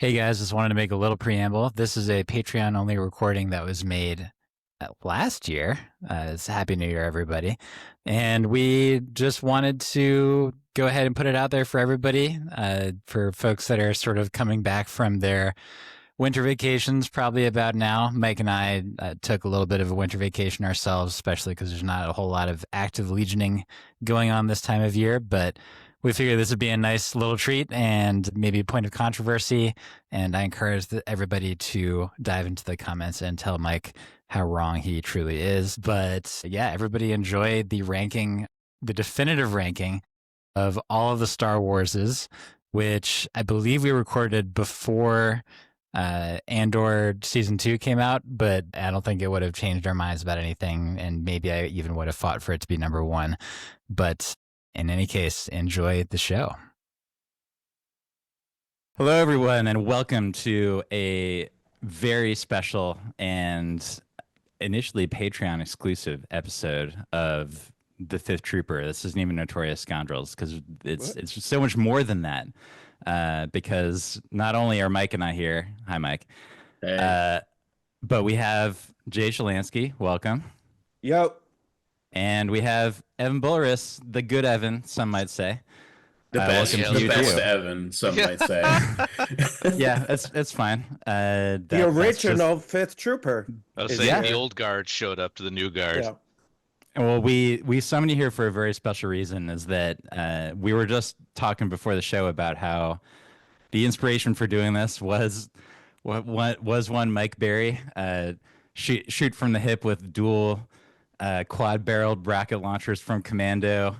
Hey guys, just wanted to make a little preamble. This is a Patreon only recording that was made last year. It's Happy New Year, everybody. And we just wanted to go ahead and put it out there for everybody, for folks that are sort of coming back from their winter vacations, probably about now. Mike and I took a little bit of a winter vacation ourselves, especially because there's not a whole lot of active legioning going on this time of year. But we figured this would be a nice little treat and maybe a point of controversy. And I encourage everybody to dive into the comments and tell Mike how wrong he truly is. But yeah, everybody enjoy the ranking, the definitive ranking of all of the Star Warses, which I believe we recorded before Andor season 2 came out, but I don't think it would have changed our minds about anything. And maybe I even would have fought for it to be number one. But in any case, enjoy the show. Hello, everyone, and welcome to a very special and initially Patreon exclusive episode of The Fifth Trooper. This isn't even Notorious Scoundrels because it's just so much more than that. Because not only are Mike and I here, hi Mike, Hey. but we have Jay Shelanskey, welcome, Yo, and we have Evan Bulriss, the good Evan, some might say. The best, welcome to the you best too. Evan, some might say. Yeah, it's fine. the original Fifth Trooper. I was is saying here. the old guard showed up to the new guard. Yeah. Well, we summoned you here for a very special reason. Is that we were just talking before the show about how the inspiration for doing this was what was one Mike Berry, shoot from the hip with dual quad-barreled rocket launchers from Commando,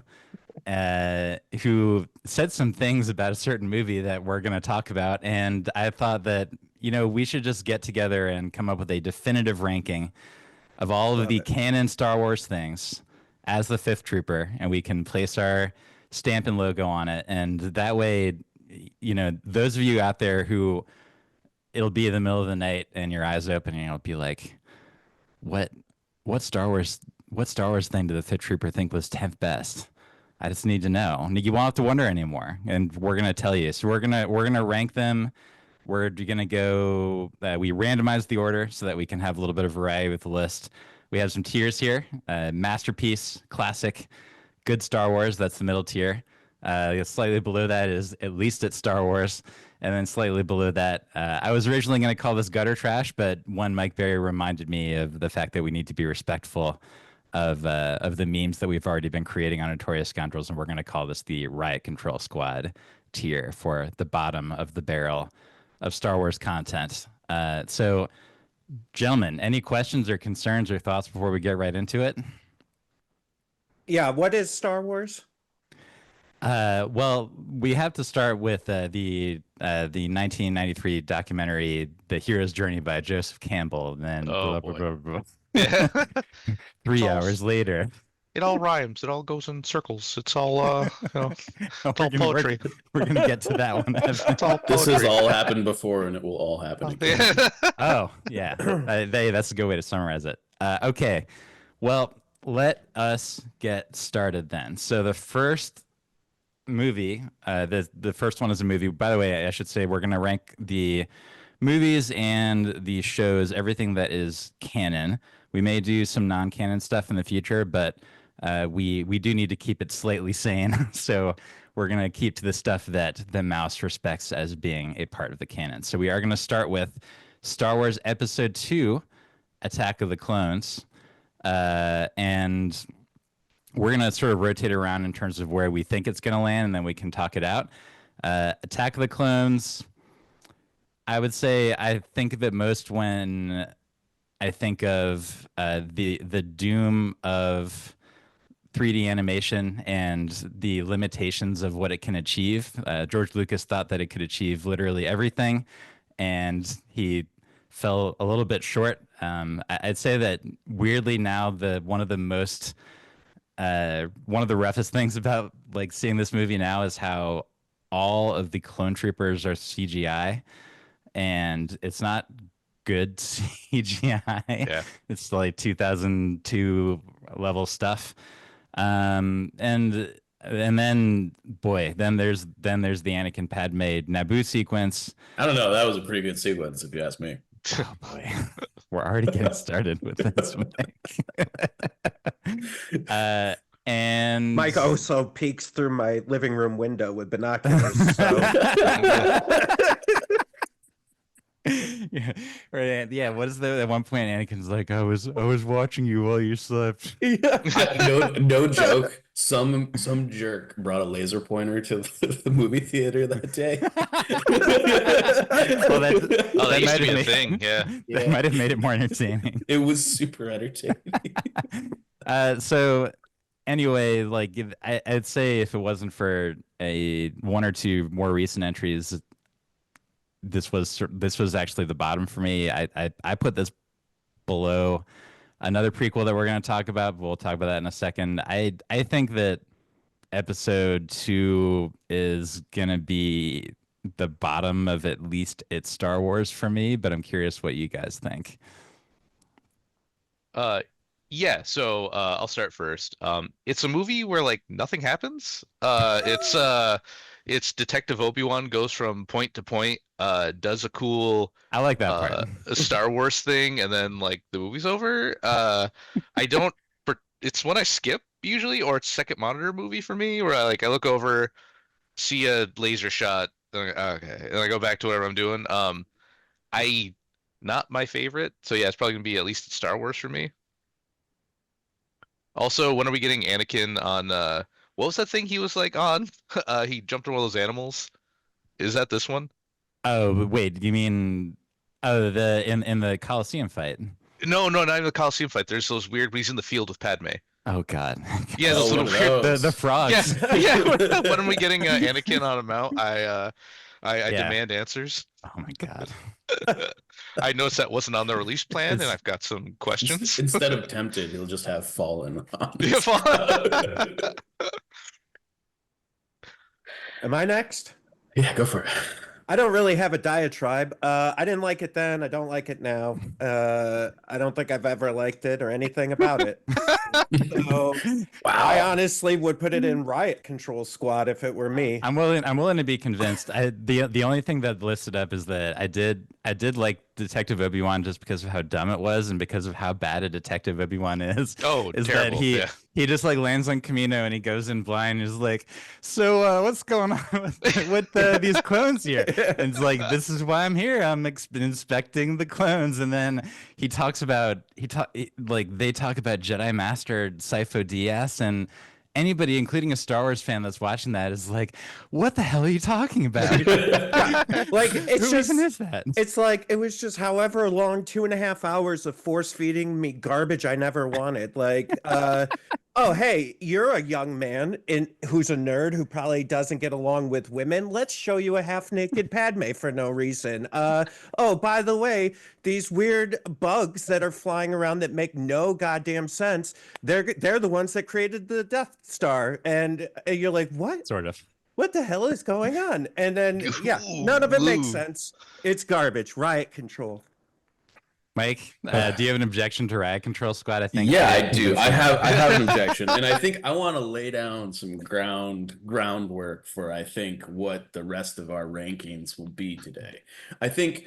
who said some things about a certain movie that we're going to talk about, and I thought that we should just get together and come up with a definitive ranking of all of Love the it. canon Star Wars things as the Fifth Trooper, and we can place our stamp and logo on it, and that way, those of you out there who it'll be in the middle of the night and your eyes open and you'll be like, what what Star Wars thing did the Fifth Trooper think was 10th best? I just need to know. You won't have to wonder anymore, and we're gonna tell you. So we're gonna rank them. We're gonna go. We randomize the order so that we can have a little bit of variety with the list. We have some tiers here: masterpiece, classic, good Star Wars. That's the middle tier. Slightly below that is at least it's Star Wars, and then slightly below that, I was originally going to call this gutter trash, but one Mike Berry reminded me of the fact that we need to be respectful of the memes that we've already been creating on Notorious Scoundrels, and we're going to call this the Riot Control Squad tier for the bottom of the barrel of Star Wars content. So, gentlemen, any questions or concerns or thoughts before we get right into it? Yeah, what is Star Wars? Well, we have to start with the 1993 documentary, The Hero's Journey by Joseph Campbell, and then Oh, blah, boy. blah, blah, blah. Yeah. 3 hours later. It all rhymes. It all goes in circles. It's all it's all We're poetry. gonna get to that one. It's all This has poetry. all happened before, and it will all happen again. Oh, yeah. That's a good way to summarize it. Okay. Well, let us get started then. So the first movie, the first one is a movie. By the way, I should say we're gonna rank the movies and the shows, everything that is canon. We may do some non-canon stuff in the future, but we do need to keep it slightly sane. So we're gonna keep to the stuff that the mouse respects as being a part of the canon. So we are gonna start with Star Wars Episode 2, Attack of the Clones, and we're gonna sort of rotate around in terms of where we think it's gonna land, and then we can talk it out. Attack of the Clones. I would say I think of it most when I think of the doom of 3D animation and the limitations of what it can achieve. George Lucas thought that it could achieve literally everything, and he fell a little bit short. I'd say that weirdly now one of the roughest things about like seeing this movie now is how all of the clone troopers are CGI, and it's not good CGI. Yeah. It's like 2002 level stuff. And and then boy, then there's the Anakin Padme Naboo sequence. I don't know. That was a pretty good sequence, if you ask me. Oh boy, we're already getting started with this, Mike. And Mike also peeks through my living room window with binoculars. So yeah, right. Yeah. What is the at one point Anakin's like, I was watching you while you slept. No joke. Some jerk brought a laser pointer to the movie theater that day. Well, that used might to be have a made- thing. Yeah. That might have made it more entertaining. It was super entertaining. So anyway, like I'd say if it wasn't for a one or two more recent entries, this was actually the bottom for me. I put this below another prequel that we're going to talk about. But we'll talk about that in a second. I think that episode 2 is going to be the bottom of at least its Star Wars for me, but I'm curious what you guys think. Yeah, so I'll start first. It's a movie where like nothing happens. It's Detective Obi-Wan goes from point to point, does a cool I like that part. a Star Wars thing, and then like the movie's over. I don't. It's one I skip usually, or it's second monitor movie for me, where I look over, see a laser shot, okay, and I go back to whatever I'm doing. I not my favorite, so yeah, it's probably gonna be at least Star Wars for me. Also, when are we getting Anakin on what was that thing he was like on? He jumped on one of those animals. Is that this one? Oh, wait, you mean the in the Coliseum fight? No, not even the Coliseum fight. There's those weird when he's in the field with Padme. Oh God. Yeah, Oh, those one little of weird. those. The frogs. Yeah, yeah. When are we getting Anakin on a mount? I Yeah. demand answers. Oh my God. I noticed that wasn't on the release plan, and I've got some questions. Instead of tempted, he'll just have fallen on. Yeah, am I next? Yeah, go for it. I don't really have a diatribe. I didn't like it then. I don't like it now. I don't think I've ever liked it or anything about it. So I honestly would put it in riot control squad if it were me. I'm willing to be convinced. The only thing that listed up is that I did like Detective Obi-Wan just because of how dumb it was and because of how bad a Detective Obi-Wan is. Oh, is terrible. that he just like lands on Camino and he goes in blind and is like, so what's going on with these clones here? And it's like, this is why I'm here. I'm inspecting the clones. And then they talk about Jedi Master Sifo Dyas, and anybody, including a Star Wars fan that's watching that, is like, what the hell are you talking about? Like, it's Who just, even is that? it's like, it was just however long 2.5 hours of force feeding me garbage I never wanted. Like, oh, hey, you're a young man who's a nerd who probably doesn't get along with women. Let's show you a half-naked Padme for no reason. Oh, by the way, these weird bugs that are flying around that make no goddamn sense, they're the ones that created the Death Star. And you're like, what? Sort of. What the hell is going on? And then, yeah, none of it makes sense. It's garbage. Riot control. Mike, do you have an objection to Riot Control Squad? I think. Yeah, I do. I have an objection, and I think I want to lay down some groundwork for I think what the rest of our rankings will be today. I think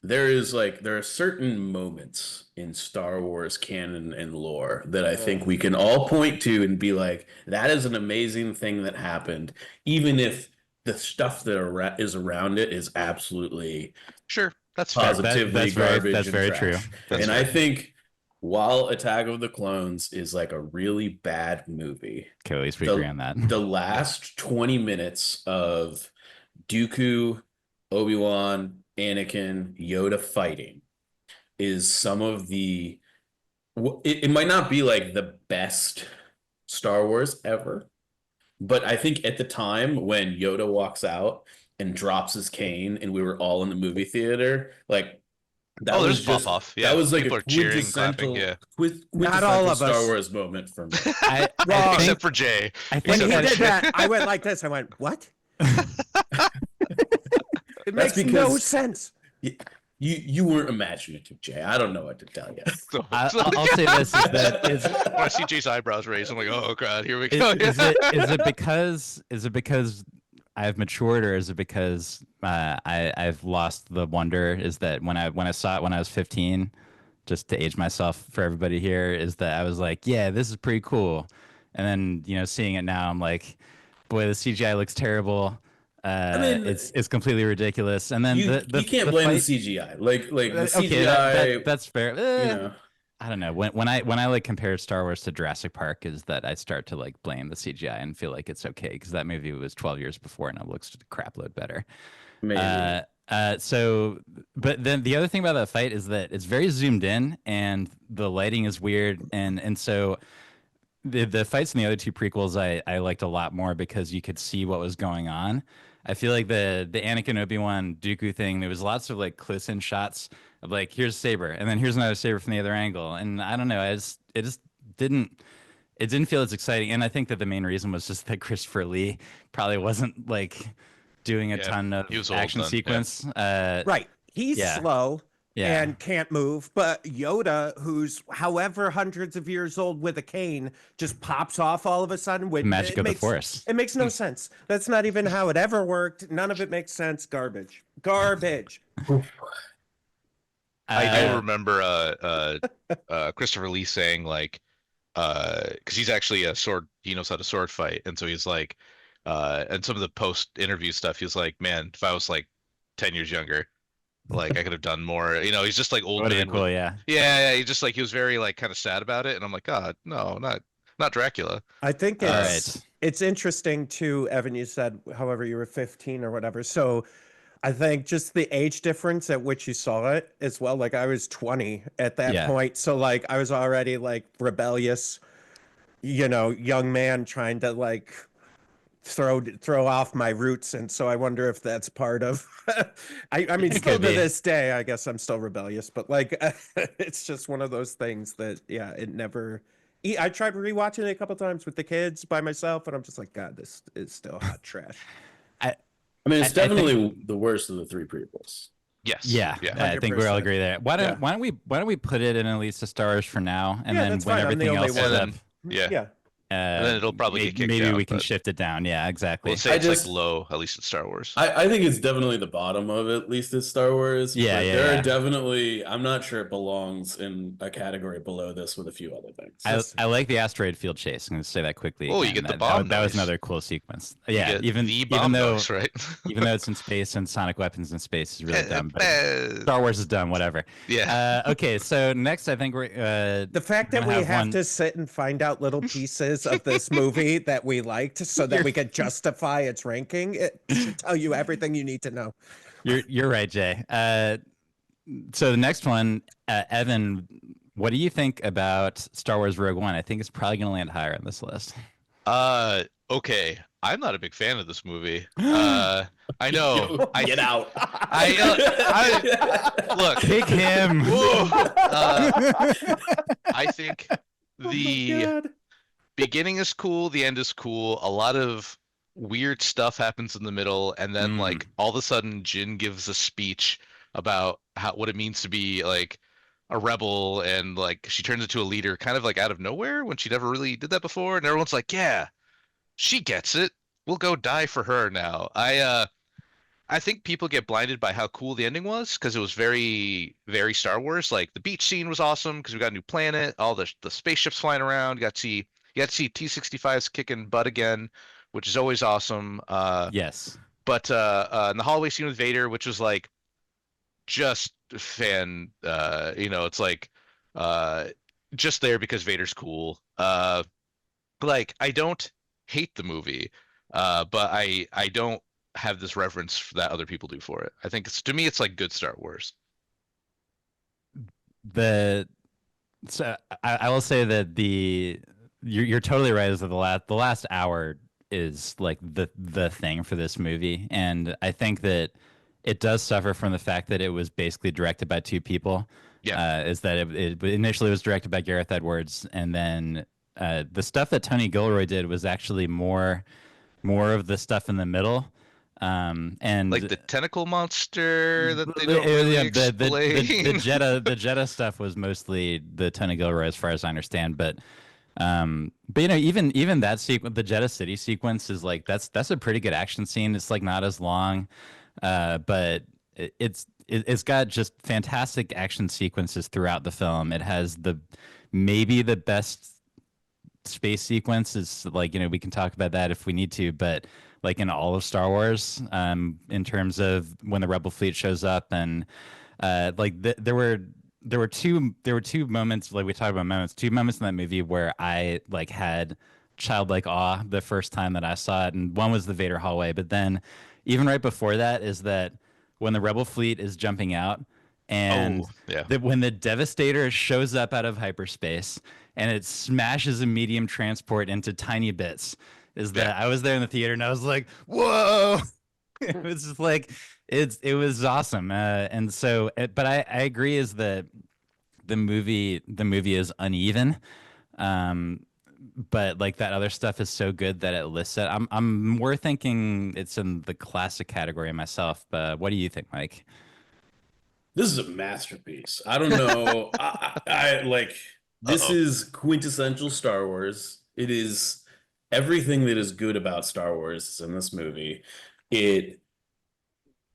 there are certain moments in Star Wars canon and lore that I think we can all point to and be like, that is an amazing thing that happened, even if the stuff that is around it is absolutely Sure, that's fair. positively garbage. That's and very trash. true. And I think while Attack of the Clones is like a really bad movie, Okay, at least we agree on that. the last 20 minutes of Dooku, Obi-Wan, Anakin, Yoda fighting is some of the it might not be like the best Star Wars ever, but I think at the time when Yoda walks out and drops his cane and we were all in the movie theater, like that was there's just pop-off. Yeah, that was like people a are cheering, quintessential, clapping, yeah. Not all of Star us. Wars moment for me. I Wrong. Except for Jay. I When think he Except did for Jay. that, I went like this. I went, what? It That's makes no because- sense. You weren't imaginative, Jay. I don't know what to tell you. So, I'll say this is that when I see Jay's eyebrows raised, I'm like, oh god, here we go. is it because I've matured, or is it because I've lost the wonder? Is that when I saw it when I was 15, just to age myself for everybody here, is that I was like, yeah, this is pretty cool, and then seeing it now, I'm like, boy, the CGI looks terrible. I mean, It's completely ridiculous. And then you can't blame the fight, CGI. Like the okay, CGI. that's fair. You know, I don't know. When I like compare Star Wars to Jurassic Park, is that I start to like blame the CGI and feel like it's okay because that movie was 12 years before and it looks a crap load better. maybe. So, but then the other thing about that fight is that it's very zoomed in and the lighting is weird, and so the fights in the other two prequels I liked a lot more because you could see what was going on. I feel like the Anakin Obi-Wan Dooku thing, there was lots of like close in shots of like, here's a saber and then here's another saber from the other angle, and I don't know, it just didn't feel as exciting. And I think that the main reason was just that Christopher Lee probably wasn't like doing a ton of he was old action then, yeah. sequence. Right. He's Yeah. slow Yeah. and can't move, but Yoda, who's however hundreds of years old with a cane, just pops off all of a sudden with Magic of the Force. It makes no sense. That's not even how it ever worked. None of it makes sense. Garbage. Garbage. I do remember Christopher Lee saying like, because he's actually a sword, he knows how to sword fight, and so he's like, and some of the post interview stuff, he was like, man, if I was like 10 years younger, like I could have done more. He's just like old Would've man. been cool, yeah. Yeah, he just like he was very like kind of sad about it, and I'm like, God, no, not Dracula. I think All it's interesting too, Evan, you said however you were 15 or whatever. So I think just the age difference at which you saw it as well. Like I was 20 at that point. So like I was already like rebellious, young man trying to like throw off my roots. And so I wonder if that's part of I mean, It still could to be. this day, I guess I'm still rebellious, but like it's just one of those things that it never I tried rewatching it a couple times with the kids by myself, and I'm just like, God, this is still hot trash. I mean, it's I think- definitely the worst of the three prequels. Yes. Yeah, I think we all 100%. agree there. Why don't we put it in at least a Star Wars for now, and Yeah, then that's when fine. I'm the everything only else one. is up, Yeah. Yeah. And then it'll probably get kicked maybe down, we can but- shift it down. Yeah, exactly. Let's say I it's just- like low, at least in Star Wars. I think it's definitely the bottom of at least it's Star Wars. Yeah, but yeah, there yeah. are definitely. I'm not sure it belongs in a category below this with a few other things. I like the asteroid field chase. I'm going to say that quickly. Oh, you again. get the That- bomb That was noise. another cool sequence. You Yeah, get even the bomb though noise, right? even though it's in space and sonic weapons in space is really dumb, but Star Wars is dumb. Whatever. Yeah. Okay, so next I think we're The fact that gonna we have one- to sit and find out little pieces of this movie that we liked so that we could justify its ranking, it should tell you everything you need to know. You're right, Jay. So the next one, Evan, what do you think about Star Wars Rogue One? I think it's probably going to land higher on this list. Okay. I'm not a big fan of this movie. I know. Get out. Look. Kick him. I think Oh the my God. beginning is cool, the end is cool. A lot of weird stuff happens in the middle, and then like all of a sudden Jin gives a speech about what it means to be like a rebel, and like she turns into a leader kind of like out of nowhere when she never really did that before, and everyone's like, yeah, she gets it. We'll go die for her now. I think people get blinded by how cool the ending was because it was very, very Star Wars. Like the beach scene was awesome because we got a new planet, all the spaceships flying around. You got to see T-65s kicking butt again, which is always awesome. Yes. But in the hallway scene with Vader, which was like just it's like just there because Vader's cool. Like I don't hate the movie, but I don't have this reverence that other people do for it. I think to me it's like good Star Wars. So I will say that you're totally right. Is that the last hour is like the thing for this movie, and I think that it does suffer from the fact that it was basically directed by two people. Yeah. Is that it initially was directed by Gareth Edwards, and then the stuff that Tony Gilroy did was actually more of the stuff in the middle. And Like the tentacle monster that they don't yeah, really the explain. Jetta stuff was mostly the Tony Gilroy, as far as I understand. But you know, even that sequence, the Jeddah City sequence, is like that's a pretty good action scene. It's like not as long, but it's got just fantastic action sequences throughout the film. It has maybe the best space sequence. Is like, you know, we can talk about that if we need to, but like in all of Star Wars, in terms of when the Rebel fleet shows up, and there were two moments, like we talked about moments, two moments in that movie where I like had childlike awe the first time that I saw it, and one was the Vader hallway, but then even right before that is that when the Rebel fleet is jumping out, Oh, and yeah. when the Devastator shows up out of hyperspace and it smashes a medium transport into tiny bits, is Yeah. that I was there in the theater and I was like, whoa. It was just like it was awesome. And so but I agree, is that the movie is uneven. Um, but like that other stuff is so good that it lists it. I'm more thinking it's in the classic category myself. But what do you think, Mike? This is a masterpiece. I don't know. I like this Uh-oh. is quintessential Star Wars. It is everything that is good about Star Wars is in this movie. It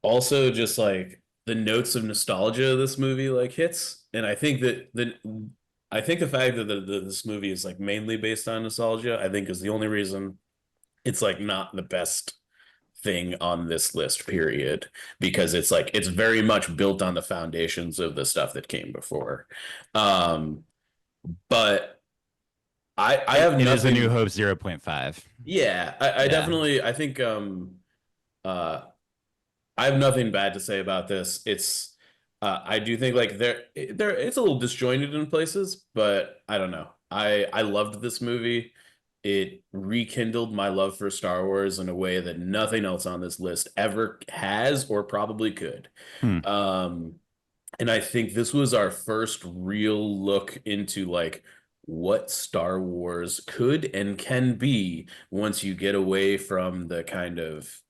also just like the notes of nostalgia of this movie like hits, and I think the fact that this movie is like mainly based on nostalgia, I think is the only reason it's like not the best thing on this list, period, because it's like it's very much built on the foundations of the stuff that came before. Um, but I have It is A New nothing. Hope 0.5. Yeah, I Yeah. definitely I think uh I have nothing bad to say about this. I do think like there it's a little disjointed in places, but I don't know. I loved this movie. It rekindled my love for Star Wars in a way that nothing else on this list ever has or probably could. Hmm. Um, and I think this was our first real look into like what Star Wars could and can be once you get away from the kind of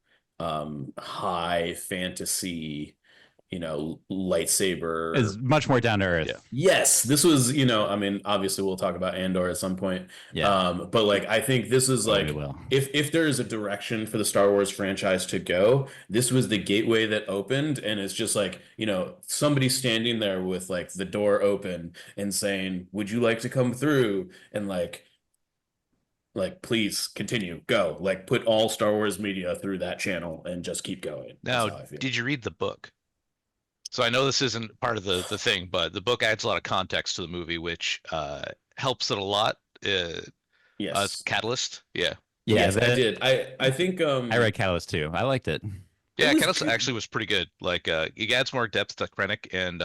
high fantasy, lightsaber. Is much more down to Yeah. earth. Yes, this was, I mean, obviously we'll talk about Andor at some point. Yeah. But like I think this is Oh, we like will. if there is a direction for the Star Wars franchise to go, this was the gateway that opened, and it's just like, somebody standing there with like the door open and saying, "Would you like to come through?" And like please continue, go. Like put all Star Wars media through that channel and just keep going. That's Now, how I feel. did you read the book? So I know this isn't part of the thing, but the book adds a lot of context to the movie, which helps it a lot. As Yes. catalyst. Yeah. Yeah, Yes, I did. I think I read Catalyst too. I liked it. it Yeah, was catalyst good. actually was pretty good. Like it adds more depth to Krennic and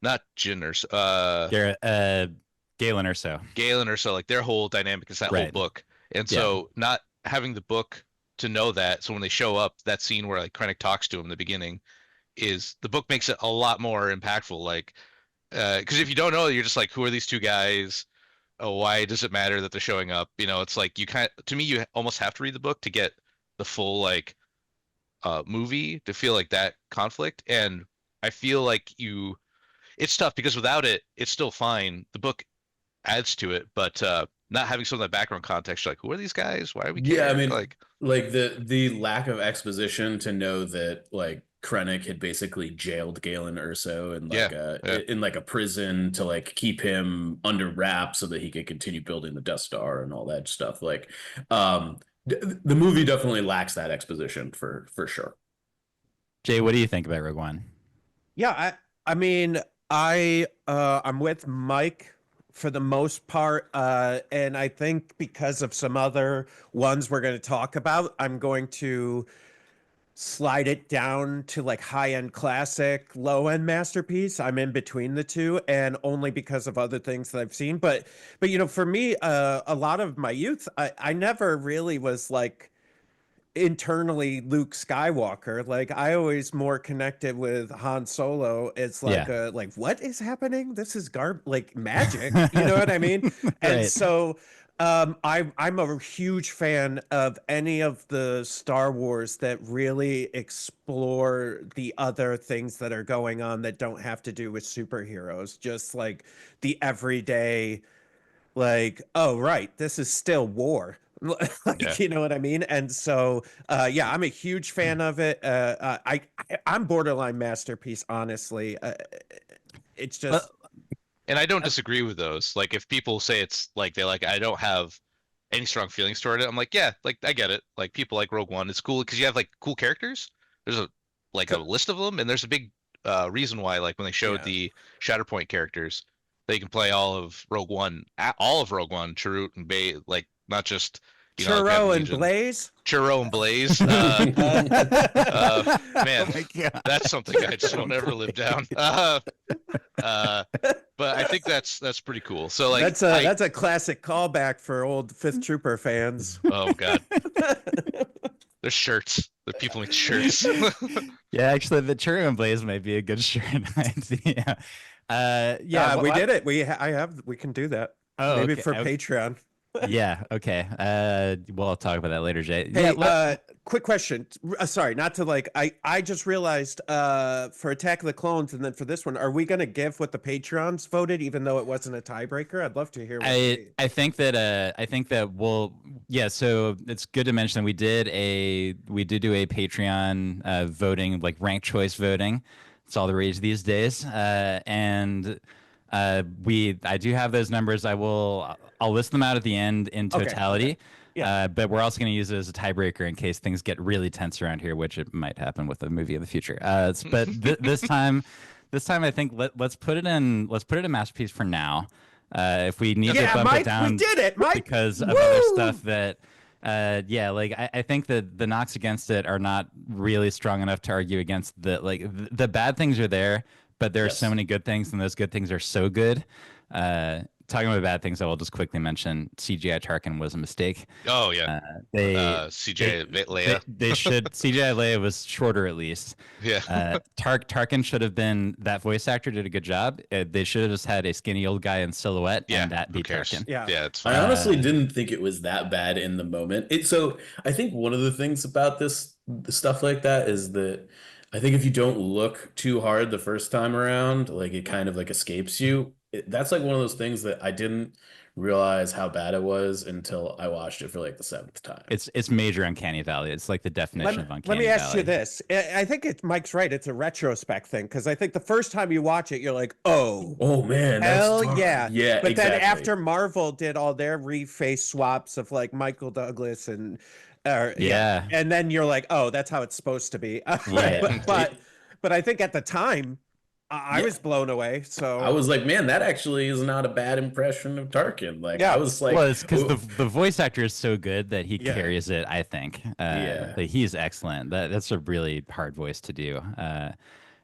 not Jyn or Garrett, Galen or so. Galen or so, like their whole dynamic is that whole Right. book. And Yeah. so not having the book to know that, so when they show up, that scene where like Krennic talks to him in the beginning is the book makes it a lot more impactful. Like because if you don't know, you're just like, who are these two guys? Oh, why does it matter that they're showing up? It's like you kind to me, you almost have to read the book to get the full like movie to feel like that conflict. And I feel like it's tough because without it, it's still fine. The book adds to it, but not having some of that background context, you're like, who are these guys? Why do we Yeah, I care? mean, Like, like the lack of exposition to know that like Krennic had basically jailed Galen Erso in yeah, like a yeah. in like a prison to like keep him under wraps so that he could continue building the Death Star and all that stuff. Like, the movie definitely lacks that exposition for sure. Jay, what do you think about Rogue One? Yeah, I mean, I'm with Mike for the most part, and I think because of some other ones we're going to talk about, I'm going to slide it down to like high-end classic, low-end masterpiece. I'm in between the two, and only because of other things that I've seen. But for me, a lot of my youth, I never really was like internally Luke Skywalker. Like I always more connected with Han Solo. It's like Yeah. like what is happening? This is like magic. You know what I mean? And Right. so I'm a huge fan of any of the Star Wars that really explore the other things that are going on that don't have to do with superheroes, just like the everyday, like, oh right, this is still war. Yeah. Like, you know what I mean? And so yeah, I'm a huge fan of it. I'm borderline masterpiece, honestly. It's Well, just And I don't disagree with those. Like if people say it's like they like I don't have any strong feelings toward it, I'm like, yeah, like I get it. Like people like Rogue One. It's cool because you have like cool characters. There's a like a list of them, and there's a big reason why like when they showed yeah. the Shatterpoint characters, they can play all of Rogue One, Chirrut and Bay, like not just like we have Churro and Legion. Blaze. Churro and Blaze. Man, oh my God. that's something I just won't ever live down. But I think that's pretty cool. So like That's a classic callback for old Fifth Trooper fans. oh god, there's shirts. The people make shirts. Yeah, actually, the Churro and Blaze might be a good shirt idea. Yeah, We did it. We can do that. Oh, Maybe okay. for Patreon. Yeah, okay. We'll talk about that later, Jay. Hey, Yeah, quick question. Sorry, not to like. I just realized for Attack of the Clones and then for this one, are we going to give what the Patreons voted, even though it wasn't a tiebreaker? I'd love to hear. What I think that we'll yeah. So it's good to mention that we did do a Patreon voting, like ranked choice voting. It's all the rage these days, and I do have those numbers. I'll list them out at the end in Okay, totality. Yeah. But we're also going to use it as a tiebreaker in case things get really tense around here, which it might happen with a movie in the future. But this time I think let's put it in masterpiece for now. If we need to bump Mike, it down, we did it, Mike. because of Woo! other stuff that. Yeah, like I think that the knocks against it are not really strong enough to argue against the bad things are there, but there are so many good things, and those good things are so good. Talking about bad things, I will just quickly mention CGI Tarkin was a mistake. Oh yeah, CJ Leia. They should CGI Leia was shorter at least. Yeah. Tarkin should have been that voice actor did a good job. They should have just had a skinny old guy in silhouette, Yeah, and that who be cares? Tarkin. Yeah. Yeah, it's I fine. honestly didn't think it was that bad in the moment. So I think one of the things about stuff like that is that I think if you don't look too hard the first time around, like it kind of like escapes you. That's like one of those things that I didn't realize how bad it was until I watched it for like the 7th time. It's major uncanny valley. It's like the definition of uncanny Let me ask valley. you this. I think Mike's right. It's a retrospect thing because I think the first time you watch it, you're like, oh man, hell that's yeah. Yeah, But exactly. then after Marvel did all their reface swaps of like Michael Douglas and Yeah. and then you're like, oh, that's how it's supposed to be. Yeah. but I think at the time I was blown away. So I was like, man, that actually is not a bad impression of Tarkin. Like, Yeah. I was like, Well, it's because "Ooh." the voice actor is so good that he Yeah. carries it. I think. Like, he's excellent. That's a really hard voice to do.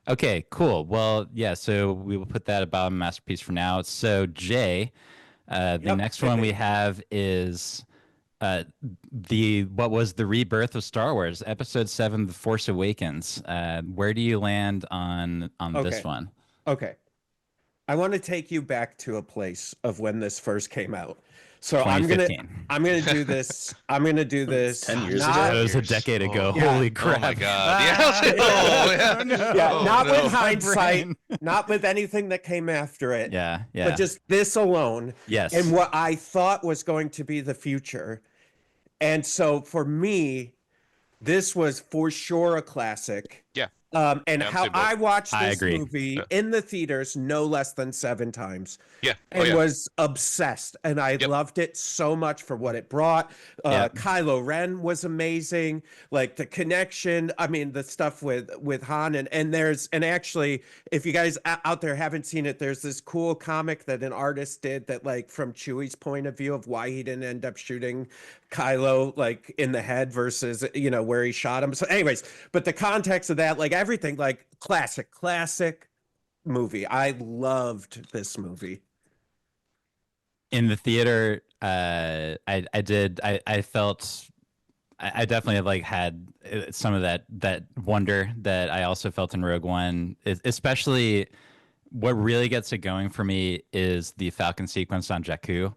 Okay, cool. Well, yeah. So we will put that about masterpiece for now. So Jay, the Yep. next one we have is what was the rebirth of Star Wars, Episode 7, The Force Awakens. Where do you land on this Okay. one? Okay. I want to take you back to a place of when this first came out. So I'm gonna 2015. do this. I'm gonna do this. 10 years not- ago? That was a decade ago. Yeah. Holy Oh crap! my god. Yeah. Oh, yeah. Yeah, Oh, not no. with hindsight, brain. not with anything that came after it. Yeah, yeah. But just this alone yes. and what I thought was going to be the future. And so for me, this was for sure a classic. Yeah. And Yeah, I'm how saying both. I watched I this agree. movie Yeah. in the theaters no less than 7 times. Yeah. Oh, And yeah. was obsessed, and I Yep. loved it so much for what it brought. Yep. Kylo Ren was amazing, like the connection. I mean, the stuff with Han and actually, if you guys out there haven't seen it, there's this cool comic that an artist did that, like, from Chewie's point of view of why he didn't end up shooting Kylo like in the head versus where he shot him. So, anyways, but the context of that, like everything, like classic movie. I loved this movie. In the theater, I felt I definitely like had some of that wonder that I also felt in Rogue One, especially what really gets it going for me is the Falcon sequence on Jakku.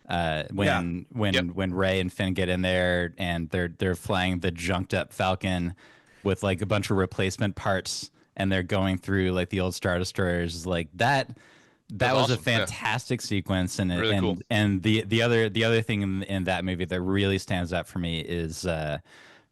When Ray and Finn get in there and they're flying the junked up Falcon with like a bunch of replacement parts and they're going through like the old Star Destroyers, like that was a awesome. Yeah. fantastic sequence. And Really cool. the other thing in that movie that really stands out for me is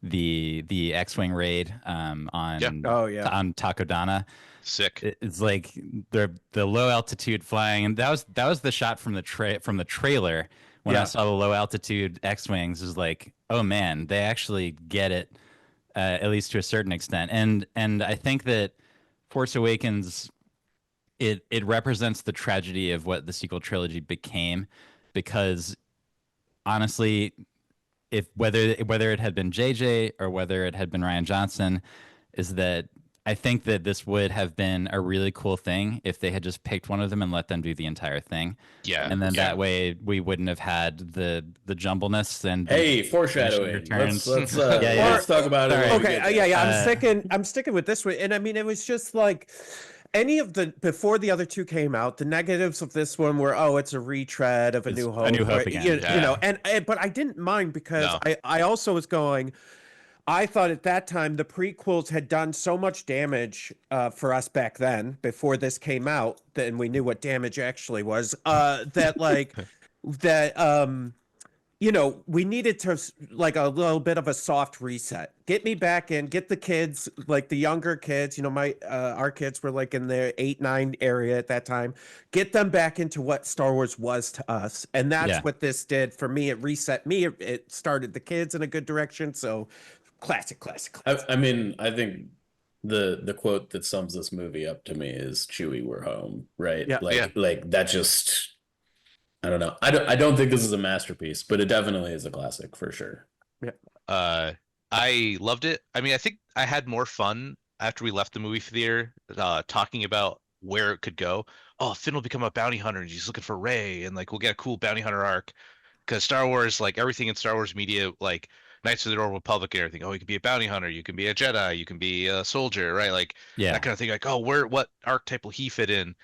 the X-wing raid on Oh, yeah. on Takodana. Sick. It's like the low altitude flying, and that was the shot from the trailer when I saw the low altitude X-wings. Is like, oh man, they actually get it, at least to a certain extent. And I think that Force Awakens, it represents the tragedy of what the sequel trilogy became, because honestly, if whether it had been JJ or whether it had been Ryan Johnson, is that I think that this would have been a really cool thing if they had just picked one of them and let them do the entire thing. Yeah. And then yeah. that way we wouldn't have had the jumbleness and Hey, foreshadowing. returns. Let's yeah. let's talk about it. when we Okay, get there. I'm sticking with this one, and I mean, it was just like any of the before the other two came out. The negatives of this one were, oh, it's a retread of A It's New Hope, A New Hope or, again. you know, and but I didn't mind because No. I also was going. I thought at that time the prequels had done so much damage for us back then, before this came out, then we knew what damage actually was. That like that you know, we needed to like a little bit of a soft reset. Get me back in, get the kids, like the younger kids, you know, my our kids were like in the 8-9 area at that time. Get them back into what Star Wars was to us. And that's Yeah. what this did for me. It reset me. It started the kids in a good direction. So classic. I mean, I think the quote that sums this movie up to me is "Chewie, we're home," right? Yeah. Like that just. I don't know. I don't think this is a masterpiece, but it definitely is a classic for sure. I loved it. I mean, I think I had more fun after we left the movie theater, talking about where it could go. Oh, Finn will become a bounty hunter and he's looking for Rey, and like we'll get a cool bounty hunter arc. Because Star Wars, like everything in Star Wars media, like Knights of the Old Republic and everything. Oh, you can be a bounty hunter, you can be a Jedi, you can be a soldier, right? Like Yeah. that kind of thing. Like, oh, what archetype will he fit in?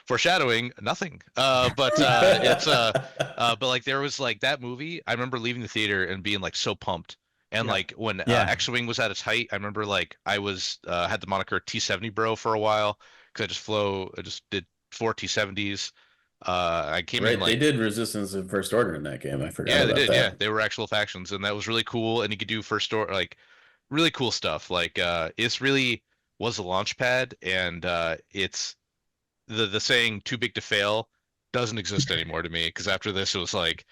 Foreshadowing, nothing. But but like there was like that movie. I remember leaving the theater and being like so pumped. And like when X-Wing was at its height, I remember like I was had the moniker T-70 bro for a while because I just did 4 T-70s. I came in like they did Resistance and First Order in that game. I forgot. yeah, about they did. that. Yeah, they were actual factions, and that was really cool. And you could do first order, like really cool stuff. Like it's really was a launch pad, and it's the saying "too big to fail" doesn't exist anymore to me because after this it was like,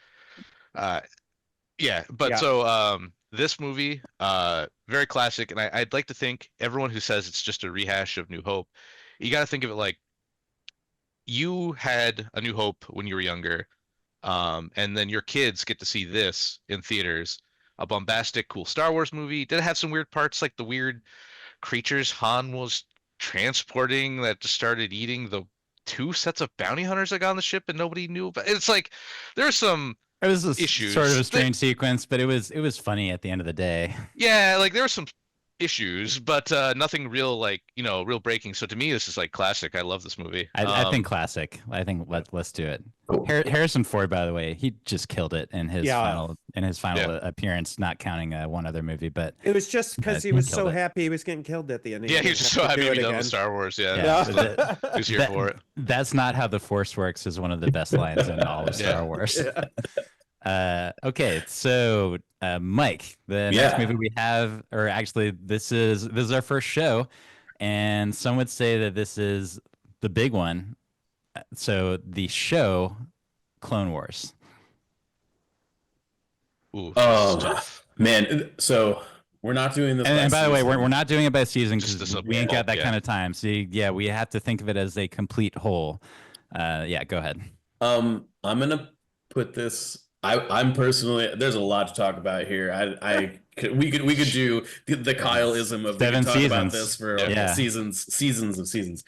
yeah. But Yeah. so this movie, very classic, and I'd like to think everyone who says it's just a rehash of New Hope, you got to think of it like you had A New Hope when you were younger. And then your kids get to see this in theaters, a bombastic, cool Star Wars movie. Did it have some weird parts, like the weird creatures Han was transporting that just started eating the 2 sets of bounty hunters that got on the ship and nobody knew about? It's like there's some It was a issues. sort of a strange sequence, but it was funny at the end of the day. Yeah, like there were some issues, but nothing real, like real breaking. So to me, this is like classic. I love this movie. I think classic. I think let's do it. Cool. Harrison Ford, by the way, he just killed it in his Yeah. final appearance, not counting one other movie. But It was just because he he was killed so it. happy he was getting killed at the end. Yeah, he was just so happy to be done with Star Wars. Yeah, he was here for it. That's not how the Force works is one of the best lines in all of Star Wars. Okay, so Mike, the next movie we have, or actually this is our first show, and some would say that this is the big one. So the show Clone Wars. Ooh, Man, so we're not doing this. And by the way, season. we're not doing it by season Just because this we ain't got that yeah. kind of time. So yeah, we have to think of it as a complete whole. Yeah, go ahead. I'm gonna put this. I'm personally. There's a lot to talk about here. We could do the Kyle-ism of we could 7 talk about seasons. this for Yeah. seasons of seasons.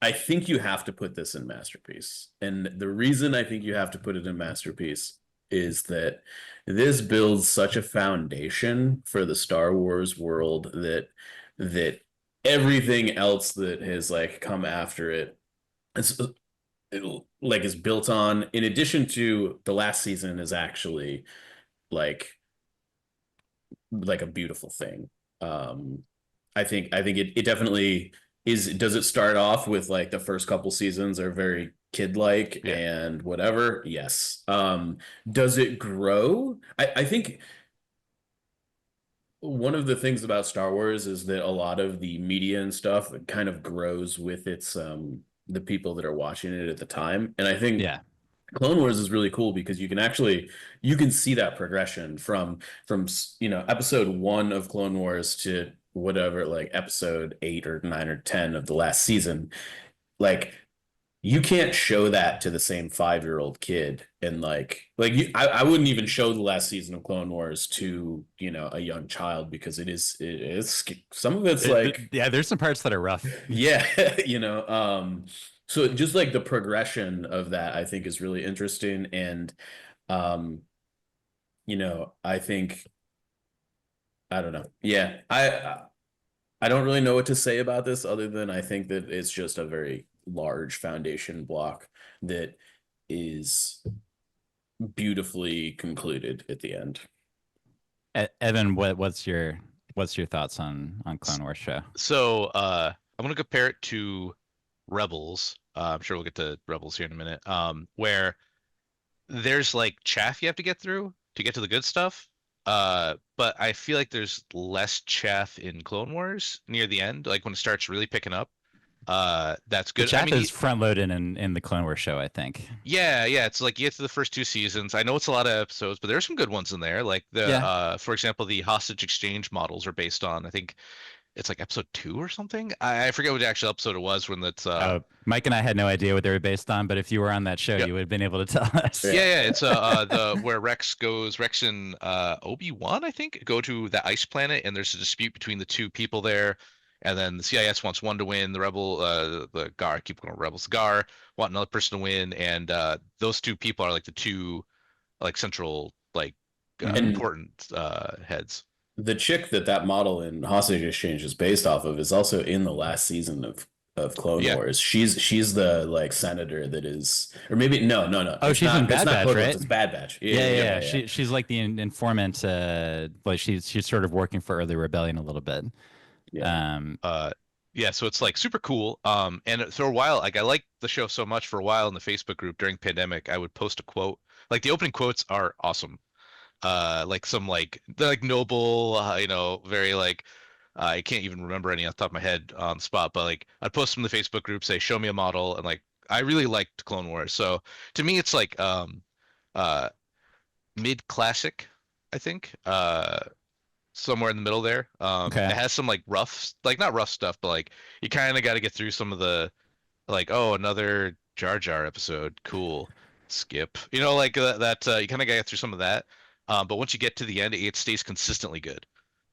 I think you have to put this in Masterpiece, and the reason I think you have to put it in Masterpiece is that this builds such a foundation for the Star Wars world that everything else that has like come after it, like is built on, in addition to the last season, is actually like a beautiful thing. Um, I think it definitely is. Does it start off with like the first couple seasons are very kid-like Yeah. and whatever? Yes. Does it grow? I think one of the things about Star Wars is that a lot of the media and stuff kind of grows with its the people that are watching it at the time. And I think Yeah. Clone Wars is really cool because you can see that progression from episode 1 of Clone Wars to whatever, like episode 8 or 9 or 10 of the last season. Like you can't show that to the same 5-year-old kid, and I wouldn't even show the last season of Clone Wars to a young child, because it's some of it's like, Yeah, there's some parts that are rough. yeah. So just like the progression of that, I think is really interesting. And um I think, I don't know, yeah, I don't really know what to say about this, other than I think that it's just a very large foundation block that is beautifully concluded at the end. Evan, what's your thoughts on Clone Wars show? So I'm gonna compare it to Rebels. I'm sure we'll get to Rebels here in a minute. Where there's like chaff you have to get through to get to the good stuff. But I feel like there's less chaff in Clone Wars near the end, like when it starts really picking up. That's The good. I chat mean, is front loaded in the Clone Wars show, I think. yeah, it's like you get to the first 2 seasons. I know it's a lot of episodes, but there's some good ones in there. Like Yeah. for example, the hostage exchange models are based on, I think it's like episode 2 or something. I forget what the actual episode it was when that's Mike and I had no idea what they were based on, but if you were on that show, Yep. you would have been able to tell us. Yeah, it's the where Rex and Obi-Wan, I think, go to the ice planet, and there's a dispute between the two people there, and then the CIS wants one to win, the Gar, I keep going Rebels, the Gar want another person to win, and those two people are like the two like central like And important heads. the chick that model in Hostage Exchange is based off of is also in the last season of Clone Yeah. Wars. She's the like senator that is, or maybe no. Oh, It's she's not, in Bad it's not Batch, Clone Wars, right? it's Bad Batch. Yeah. She's like the informant. Like she's sort of working for early rebellion a little bit. Yeah. Yeah, so it's like super cool. And for a while, like I liked the show so much for a while in the Facebook group during pandemic, I would post a quote. Like the opening quotes are awesome. Like some like they're like noble, very like I can't even remember any off the top of my head on the spot, but like I'd post them in the Facebook group, say, show me a model, and like I really liked Clone Wars. So to me it's like uh mid classic, I think. Somewhere in the middle there. Okay. It has some like rough, like not rough stuff, but like you kind of got to get through some of the like, oh, another Jar Jar episode, cool, skip. Like that you kind of got to get through some of that. But once you get to the end, it stays consistently good.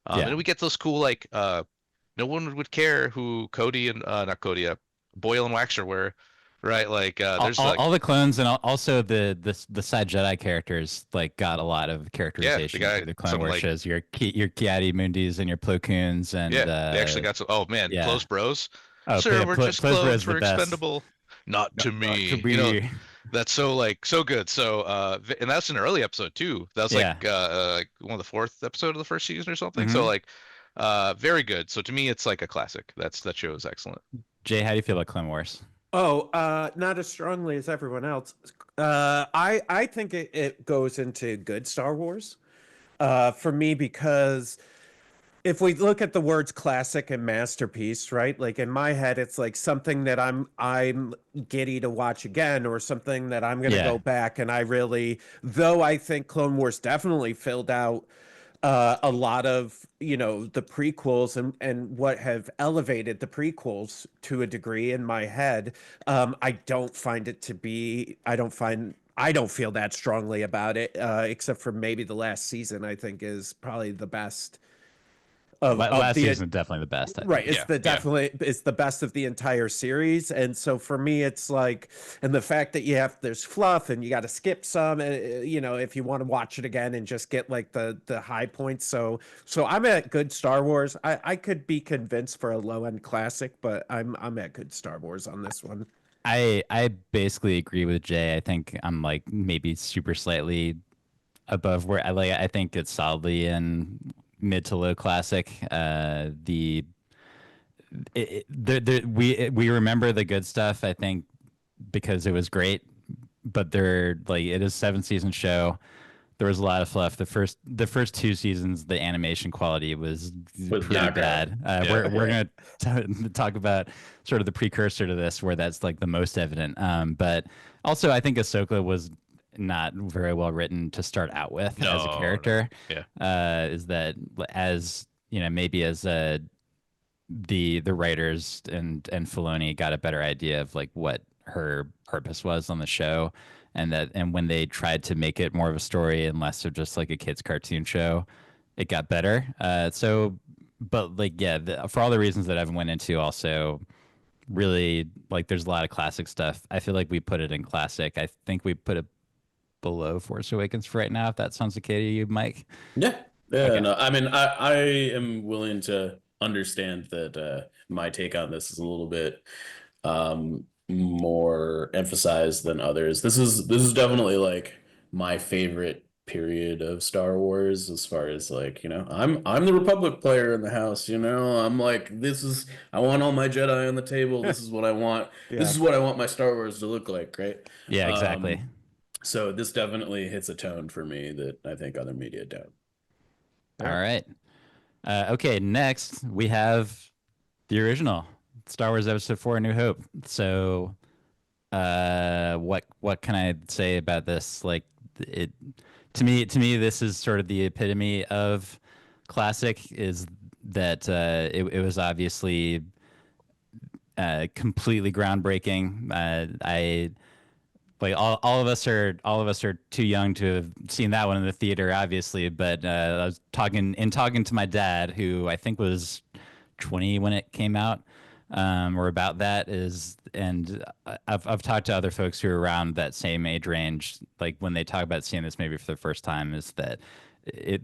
And Yeah. then we get those cool like no one would care who Cody and not Cody, Boyle and Waxer were, right? Like there's like all the clones and also the side Jedi characters like got a lot of characterization got through the Clone some, Wars like- shows. Your Kiadi Mundis and your Plo Koons and yeah, they actually got some. Oh man, yeah. close bros. Oh, Sir, yeah, we're Plo- just Plo's Bros clones. is the We're best. expendable. Not to me. to be- That's so like so good. So and that's an early episode too. That was like one of the fourth episode of the first season or something. So like very good. So to me it's like a classic. That show is excellent. Jay, how do you feel about Clone Wars? Oh, not as strongly as everyone else. I think it goes into good Star Wars for me, because if we look at the words classic and masterpiece, right? Like in my head, it's like something that I'm giddy to watch again, or something that I'm gonna go back and though I think Clone Wars definitely filled out a lot of the prequels and what have elevated the prequels to a degree in my head. I don't find it to be. I don't feel that strongly about it, except for maybe the last season. I think is probably the best. Last season definitely the best. Right, it's it's the best of the entire series, and so for me it's like, and the fact that there's fluff and you got to skip some, if you want to watch it again and just get like the high points. So I'm at good Star Wars. I could be convinced for a low end classic, but I'm at good Star Wars on this one. I basically agree with Jay. I think I'm like maybe super slightly above where I think it's solidly in mid to low classic. We remember the good stuff, I think, because it was great, but they're like it is 7 season show. There was a lot of fluff. The first 2 seasons, the animation quality was Was pretty not great. bad. Yeah. We're gonna talk about sort of the precursor to this, where that's like the most evident. But also, I think Ahsoka was not very well written to start out with as a No, character. yeah. Is that as maybe as the writers and Filoni got a better idea of like what her purpose was on the show, and when they tried to make it more of a story and less of just like a kids cartoon show, it got better. But like yeah, for all the reasons that Evan went into, also really like there's a lot of classic stuff. I feel like we put it in classic. I think we put it below Force Awakens for right now. If that sounds okay to you, Mike. Yeah. Yeah, Okay. no, I mean, I am willing to understand that my take on this is a little bit more emphasized than others. This is definitely like my favorite period of Star Wars as far as like, I'm the Republic player in the house, I'm like I want all my Jedi on the table. This is what I want. This Yeah. is what I want my Star Wars to look like, right? Yeah, exactly. So this definitely hits a tone for me that I think other media don't. All Yeah. right. Okay, next we have the original Star Wars Episode 4: A New Hope. So, what can I say about this? Like, it to me, this is sort of the epitome of classic. Is that it was obviously completely groundbreaking. I like all of us are too young to have seen that one in the theater, obviously. But I was talking to my dad, who I think was 20 when it came out, or about that is, and I've talked to other folks who are around that same age range. Like when they talk about seeing this movie for the first time, is that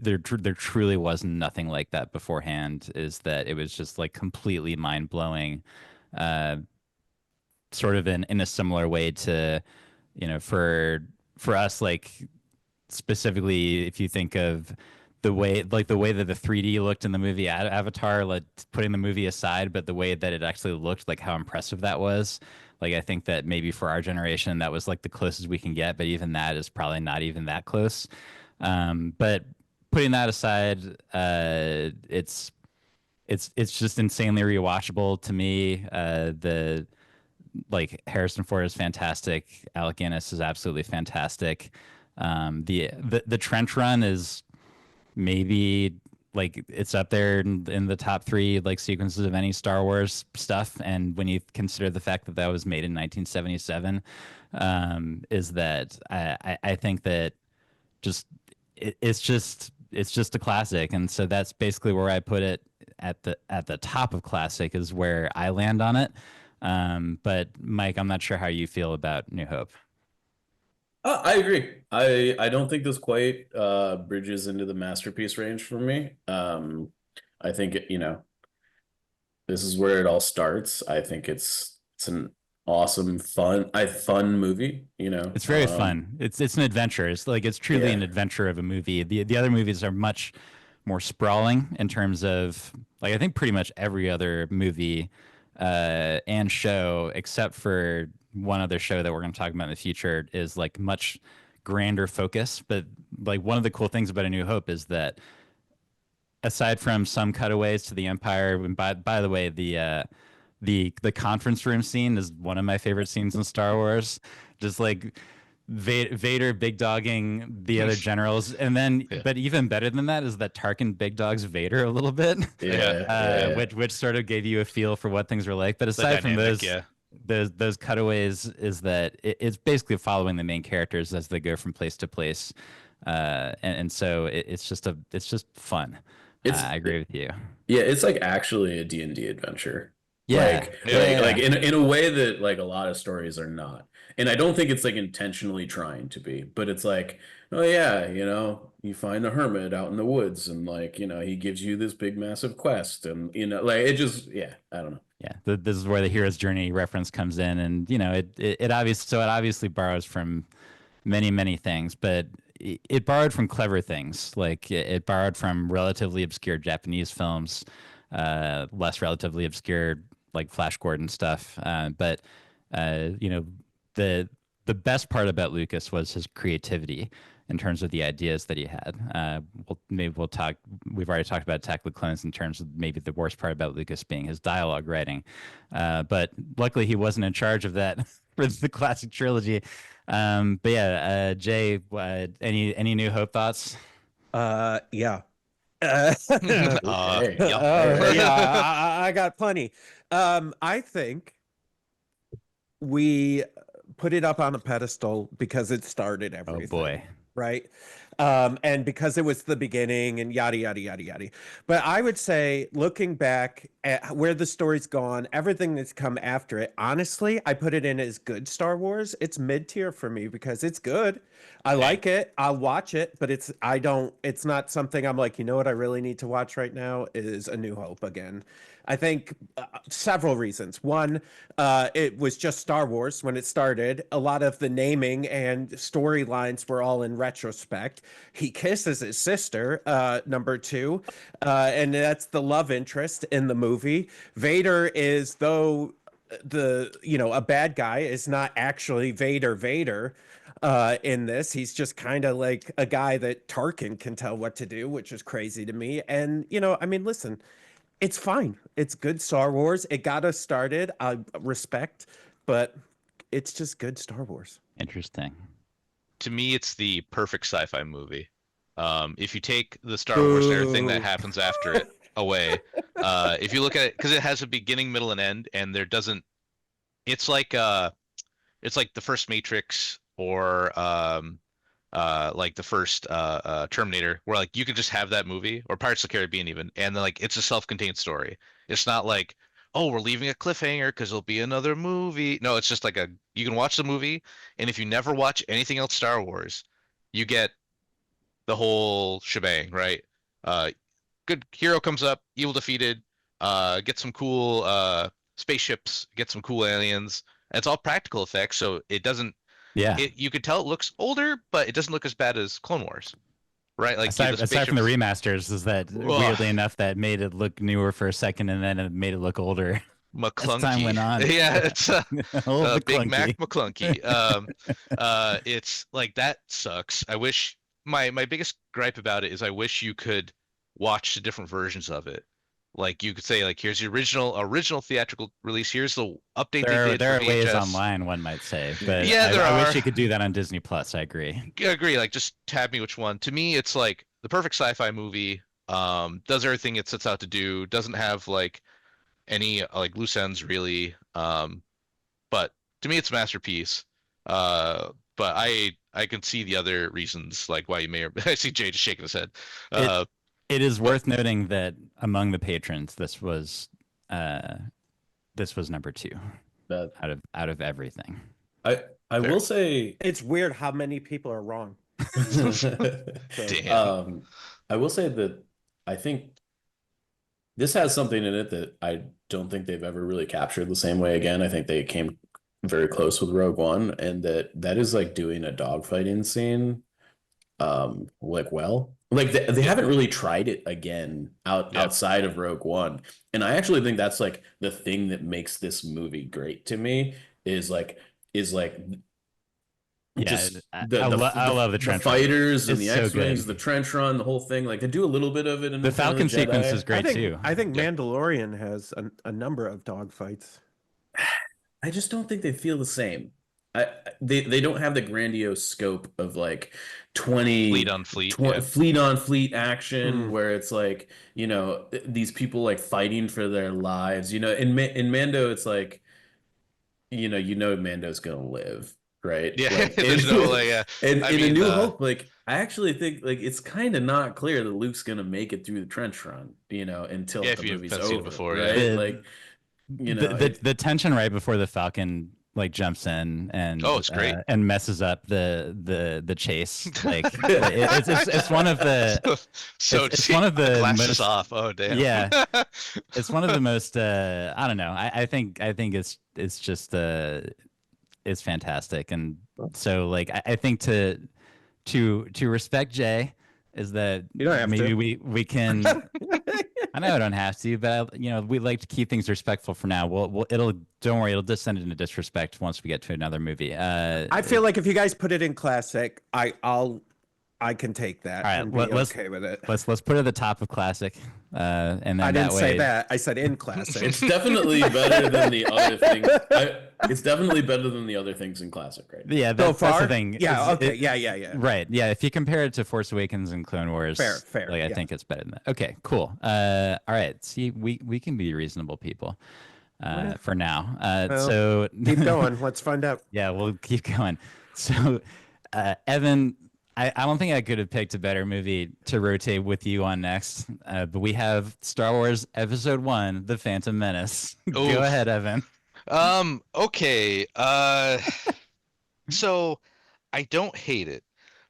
there truly was nothing like that beforehand. Is that it was just like completely mind blowing, uh, sort of in a similar way to for us, like specifically if you think of the way that the 3D looked in the movie Avatar, like putting the movie aside, but the way that it actually looked, like how impressive that was. Like I think that maybe for our generation that was like the closest we can get, but even that is probably not even that close. But putting that aside, it's just insanely rewatchable to me. The like Harrison Ford is fantastic. Alec Guinness is absolutely fantastic. The trench run is maybe like it's up there in the top three like sequences of any Star Wars stuff. And when you consider the fact that that was made in 1977, is that I think that just it's just a classic. And so that's basically where I put it at the top of classic is where I land on it. But Mike, I'm not sure how you feel about New Hope. I agree. I don't think this quite bridges into the masterpiece range for me. I think this is where it all starts. I think it's an awesome, fun movie. It's very fun. It's an adventure. It's truly an Yeah, adventure of a movie. The other movies are much more sprawling in terms of like I think pretty much every other movie and show except for one other show that we're going to talk about in the future is like much grander focus. But like one of the cool things about A New Hope is that aside from some cutaways to the Empire, and by the way, the conference room scene is one of my favorite scenes in Star Wars. Just like Vader big dogging the other generals, and then Yeah. but even better than that is that Tarkin big dogs Vader a little bit, yeah, yeah. which sort of gave you a feel for what things were like. But The aside from dynamic, those. yeah. Those cutaways is that it's basically following the main characters as they go from place to place, and so it's just fun. It's I agree with you. Yeah, it's like actually a D&D adventure. Yeah, Like yeah, like in a way that like a lot of stories are not. And I don't think it's like intentionally trying to be, but it's like, oh yeah, you find a hermit out in the woods and like, he gives you this big massive quest and like it just yeah, I don't know. Yeah, this is where the hero's journey reference comes in, and you know, it obviously borrows from many things, but it borrowed from clever things. Like it borrowed from relatively obscure Japanese films, less relatively obscure like Flash Gordon stuff. But you know, the the best part about Lucas was his creativity in terms of the ideas that he had. Maybe we'll talk. We've already talked about Attack of the Clones in terms of maybe the worst part about Lucas being his dialogue writing, but luckily he wasn't in charge of that for the classic trilogy. But yeah, Jay, any New Hope thoughts? Yeah. Uh, Okay. Yep. yeah, I got plenty. I think we put it up on a pedestal because it started Oh everything, boy. right? And because it was the beginning and yada yada yada yada. But I would say, looking back at where the story's gone, everything that's come after it, honestly, I put it in as good Star Wars. It's mid-tier for me because it's good. I like it. I'll watch it, but it's not something I'm like, you know what I really need to watch right now is A New Hope again. I think several reasons. One, it was just Star Wars when it started. A lot of the naming and storylines were all in retrospect. He kisses his sister, number two, and that's the love interest in the movie. Vader is, though a bad guy, is not actually Vader in this. He's just kind of like a guy that Tarkin can tell what to do, which is crazy to me. And I mean, listen, it's fine. It's good Star Wars. It got us started. I respect, but it's just good Star Wars. Interesting. To me, it's the perfect sci-fi movie. If you take the Star Wars and everything that Boo. happens after it away, if you look at it, because it has a beginning, middle, and end, and there doesn't. It's like the first Matrix or like the first Terminator, where like you could just have that movie, or Pirates of the Caribbean even, and then like it's a self-contained story. It's not like, oh, we're leaving a cliffhanger because there'll be another movie. No, it's just like you can watch the movie, and if you never watch anything else Star Wars, you get the whole shebang, right? Uh, Good hero comes up, evil defeated, get some cool spaceships, get some cool aliens. And it's all practical effects, so it doesn't Yeah. you could tell it looks older, but it doesn't look as bad as Clone Wars, right? Like Aside from the remasters, is that Ugh, weirdly enough that made it look newer for a second and then it made it look older as time McClunky. went on. Yeah, it's Oh, the Big Mac clunky. McClunky. It's like that sucks. I wish my biggest gripe about it is I wish you could watch the different versions of it. Like you could say like here's the original theatrical release. Here's the update they did There for are ways VHS. online, one might say, but Yeah, there I wish are. you could do that on Disney Plus. I agree. I agree. Like, just tab me which one. To me, it's like the perfect sci-fi movie. Does everything it sets out to do. Doesn't have like any like loose ends really. But to me, it's a masterpiece. But I can see the other reasons like why you may. I see Jay just shaking his head. Uh, It is but worth noting that among the patrons, this was number two That out of everything. I Fair. will say It's weird how many people are wrong. Damn. I will say that I think this has something in it that I don't think they've ever really captured the same way again. I think they came very close with Rogue One, and that is like doing a dogfighting scene like they haven't really tried it again Yeah. outside of Rogue One. And I actually think that's like the thing that makes this movie great to me is like Yeah, just I love the trench run. fighters and It's the so X-Wings, good. the trench run, the whole thing. Like they do a little bit of it in The Return of Falcon sequence Jedi. is great too. I think Yeah. Mandalorian has a number of dogfights. I just don't think they feel the same. They don't have the grandiose scope of like 20 Fleet on fleet. Yeah. fleet on fleet action Mm. where it's like, these people like fighting for their lives. In Mando it's like, Mando's gonna live, right? Yeah. Like There's no like. and I in A mean, New Hope, like I actually think like it's kind of not clear that Luke's gonna make it through the trench run, until Yeah, if the you've movie's seen it over, before, right? yeah. Like, The tension right before the Falcon like jumps in Oh, it's great. and messes up the chase. Like it's one of the So it's one of the glasses most off. Oh, damn. yeah, it's one of the most I don't know. I think it's just it's fantastic. And so like I think to respect Jay is that You don't have maybe to. we can I know I don't have to, but we like to keep things respectful for now. We'll it'll don't worry, it'll descend into disrespect once we get to another movie. I feel like if you guys put it in classic, I can take that all right, and be okay with it. let's put it at the top of classic, and then I didn't that say way, that. I said in classic. It's definitely better than the other things. It's definitely better than the other things in classic, right? Yeah, So that's far, the thing. yeah, is okay, it- yeah. Right. Yeah. If you compare it to Force Awakens and Clone Wars, Fair, Like I yeah. think it's better than that. Okay. Cool. All right. See, we can be reasonable people, for now. Well, So Keep going. Let's find out. yeah, we'll keep going. So, Evan, I don't think I could have picked a better movie to rotate with you on next. But we have Star Wars Episode 1: The Phantom Menace. Go Oof. ahead, Evan. Okay. So I don't hate it.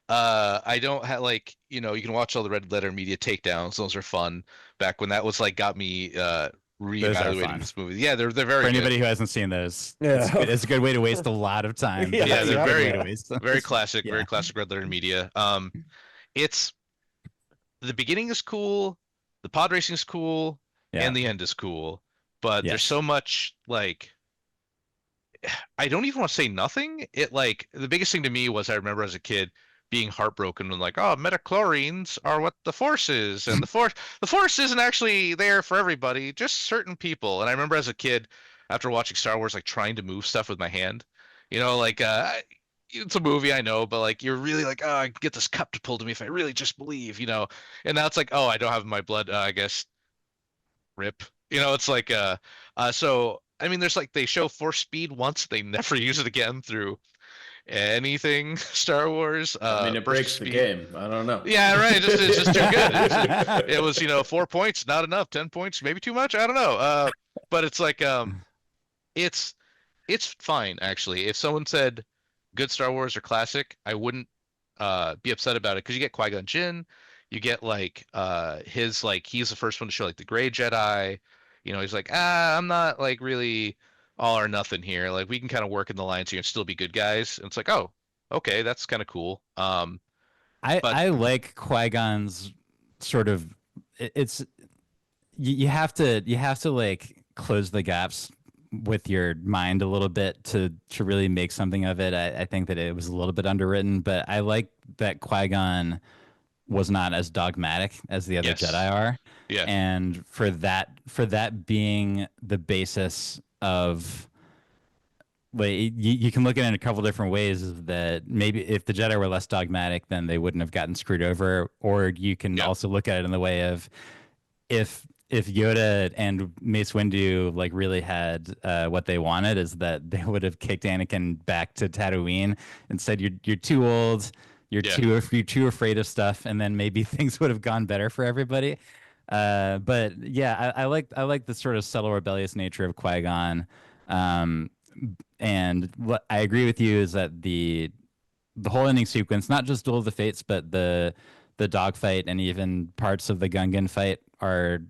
I don't have like, you can watch all the Red Letter Media takedowns. Those are fun. Back when that was like got me reevaluating fun. this movie. Yeah, they're very For good. anybody who hasn't seen those, Yeah. it's a good way to waste a lot of time. Yeah, Yeah, It's they're a good very- way to waste them. Very classic, Yeah. very classic Red Letter Media. It's the beginning is cool, the pod racing is cool, Yeah. and the end is cool. But Yes. there's so much like I don't even want to say nothing. It like the biggest thing to me was I remember as a kid being heartbroken when like, oh, metachlorines are what the force is, and the force isn't actually there for everybody, just certain people. And I remember as a kid after watching Star Wars like trying to move stuff with my hand. Like it's a movie, I know, but like you're really like, oh, I can get this cup to pull to me if I really just believe. And now it's like, oh, I don't have my blood, I guess rip. It's like so I mean there's like they show force speed once, they never use it again through anything Star Wars. I mean, it burst breaks the speed. game. I don't know. Yeah, right. It's just too good. It was 4 points, not enough. 10 points, maybe too much. I don't know. But it's like it's fine actually. If someone said good Star Wars or classic, I wouldn't be upset about it because you get Qui-Gon Jinn, you get like his like he's the first one to show like the gray Jedi. He's like, I'm not like really all or nothing here. Like we can kind of work in the lines here and still be good guys. And it's like, oh, okay, that's kind of cool. But I like Qui-Gon's sort of it's you have to like close the gaps with your mind a little bit to really make something of it. I think that it was a little bit underwritten, but I like that Qui-Gon was not as dogmatic as the other Yes. Jedi are. yeah, And for that being the basis of like you can look at it in a couple different ways, is that maybe if the Jedi were less dogmatic, then they wouldn't have gotten screwed over. Or you can Yeah. also look at it in the way of if Yoda and Mace Windu like really had what they wanted, is that they would have kicked Anakin back to Tatooine and said you're too old, you're too afraid of stuff, and then maybe things would have gone better for everybody. But yeah, I like the sort of subtle rebellious nature of Qui-Gon. And what I agree with you is that the whole ending sequence, not just Duel of the Fates, but the dogfight and even parts of the Gungan fight are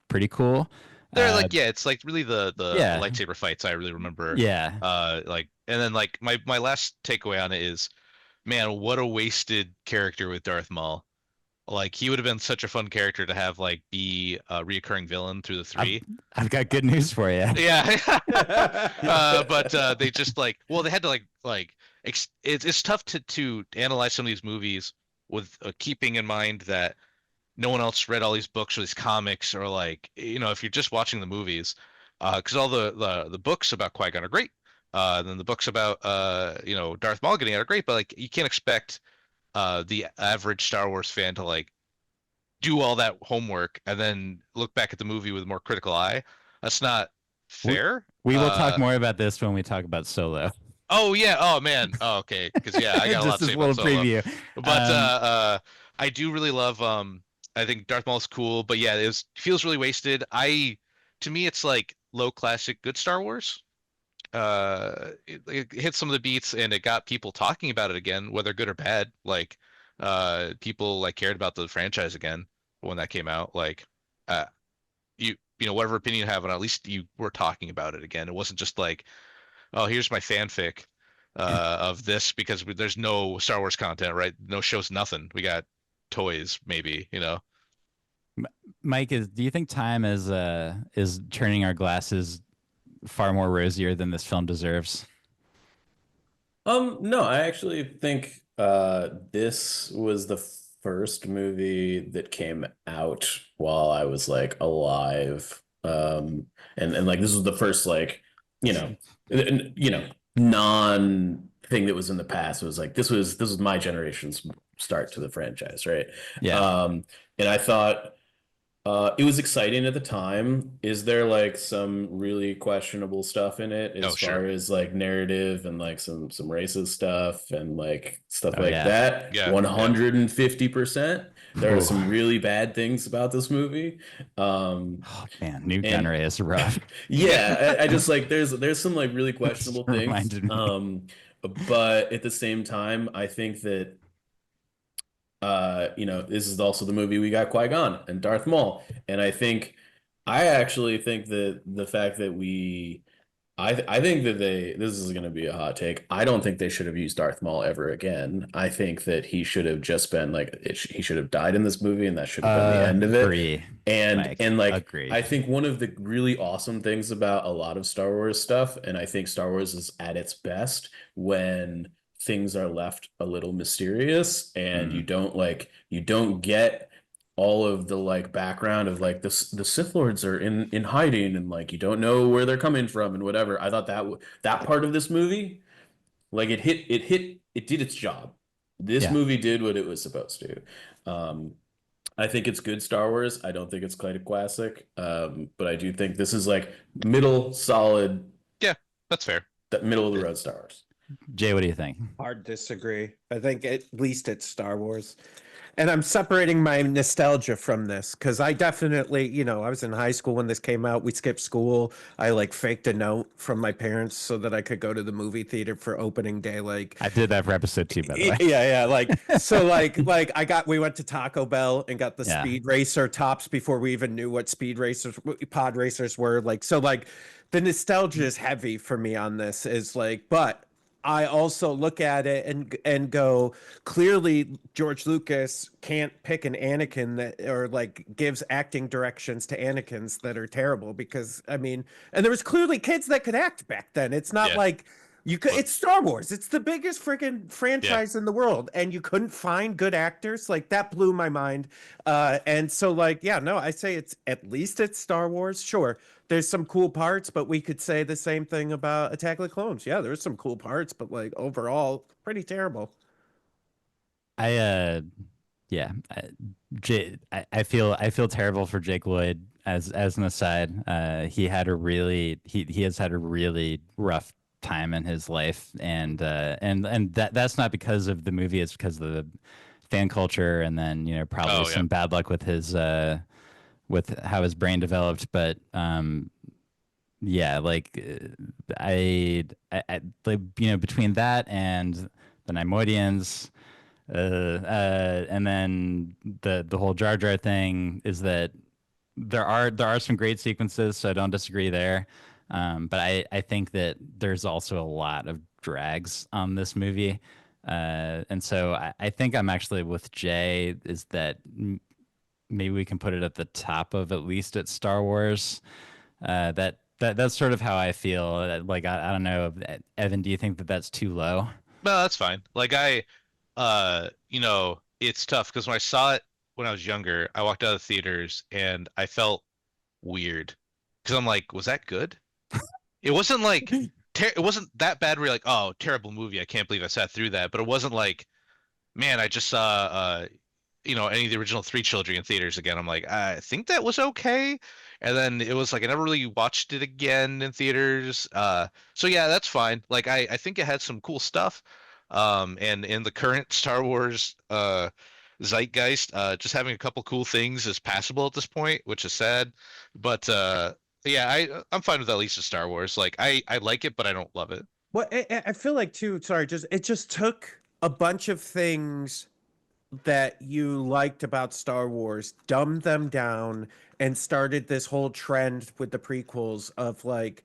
pretty cool. they're like it's like really the yeah. lightsaber fights I really remember. Yeah. Like and then like my last takeaway on it is, man, what a wasted character with Darth Maul. Like he would have been such a fun character to have like be a reoccurring villain through the three. I've got good news for you. Yeah. But they just like, well, they had to it's tough to analyze some of these movies with keeping in mind that no one else read all these books or these comics, or like if you're just watching the movies, because all the books about Qui-Gon are great. Then the books about Darth Maul getting out are great, but like you can't expect the average Star Wars fan to like do all that homework and then look back at the movie with a more critical eye. That's not fair. We will talk more about this when we talk about Solo. Oh yeah. Oh man. Oh, okay. Because yeah, I got a lot to Just say a little about Solo. preview. But I do really love. I think Darth Maul is cool, but yeah, it feels really wasted. To me, it's like low classic, good Star Wars. it hit some of the beats and it got people talking about it again, whether good or bad. Like people like cared about the franchise again when that came out. Like uh you know, whatever opinion you have, and at least you were talking about it again. It wasn't just like, oh, here's my fanfic of this because there's no Star Wars content, right? No shows, nothing. We got toys, maybe, you know. Mike, do you think time is turning our glasses far more rosier than this film deserves? No, I actually think this was the first movie that came out while I was like alive. And like this was the first like, you know, you know, non thing that was in the past. It was like this was my generation's start to the franchise, right? Yeah. And I thought it was exciting at the time. Is there like some really questionable stuff in it Oh, as sure. far as like narrative and like some racist stuff and like stuff Oh, like yeah. that? Yeah, 150%. There are Ooh. some really bad things about this movie. Oh man, New And Gunray is rough. yeah, I just like there's some like really Just questionable things. reminded me. But at the same time, I think that you know, this is also the movie we got Qui-Gon and Darth Maul. And I actually think that the fact that I think that this is going to be a hot take. I don't think they should have used Darth Maul ever again. I think that he should have just been like, he should have died in this movie and that should have been the end of it. Agree, And, Mike. and like, Agree. I think one of the really awesome things about a lot of Star Wars stuff, and I think Star Wars is at its best when things are left a little mysterious and you don't get all of the like background of like the Sith Lords are in hiding and like you don't know where they're coming from and whatever. I thought that part of this movie, like it did its job. This Yeah. movie did what it was supposed to. I think it's good Star Wars. I don't think it's quite a classic, but I do think this is like middle solid, Yeah, that's fair. that middle of the road Star Wars. Jay, what do you think? Hard disagree. I think at least it's Star Wars. And I'm separating my nostalgia from this because I definitely, you know, I was in high school when this came out. We skipped school. I like faked a note from my parents so that I could go to the movie theater for opening day. Like, I did that for episode 2, by the way. yeah. Like, so like we went to Taco Bell and got the Yeah. Speed Racer tops before we even knew what pod racers were. Like, so like the nostalgia is heavy for me on this is like, but I also look at it and go, clearly George Lucas can't pick an Anakin that or like gives acting directions to Anakins that are terrible because I mean, and there was clearly kids that could act back then. It's not Yeah. like you could. It's Star Wars. It's the biggest freaking franchise in the world, and you couldn't find good actors. Like that blew my mind. And so like, yeah, no, I say it's at least it's Star Wars. Sure, there's some cool parts, but we could say the same thing about Attack of the Clones. Yeah, there's some cool parts, but like overall, pretty terrible. Yeah, I feel terrible for Jake Lloyd as an aside. He has had a really rough time in his life, and that's not because of the movie. It's because of the fan culture, and then probably some bad luck with his with how his brain developed. But yeah, like I like, between that and the Neimoidians. And then the whole Jar Jar thing is that there are some great sequences, so I don't disagree there. But I think that there's also a lot of drags on this movie. And so I think I'm actually with Jay, is that maybe we can put it at the top of at least at Star Wars. That's sort of how I feel. Like I don't know, Evan, do you think that that's too low? No, that's fine. Like it's tough because when I saw it when I was younger, I walked out of the theaters and I felt weird because I'm like, was that good? It wasn't like it wasn't that bad where you're like, oh, terrible movie. I can't believe I sat through that. But it wasn't like, man, I just saw any of the original Three Children in theaters again. I'm like, I think that was okay. And then it was like I never really watched it again in theaters. So yeah, that's fine. Like I think it had some cool stuff. And in the current Star Wars zeitgeist, just having a couple cool things is passable at this point, which is sad. But I'm fine with at least a Star Wars. Like I like it, but I don't love it. Well, I feel like too. Sorry, it just took a bunch of things that you liked about Star Wars, dumbed them down, and started this whole trend with the prequels of like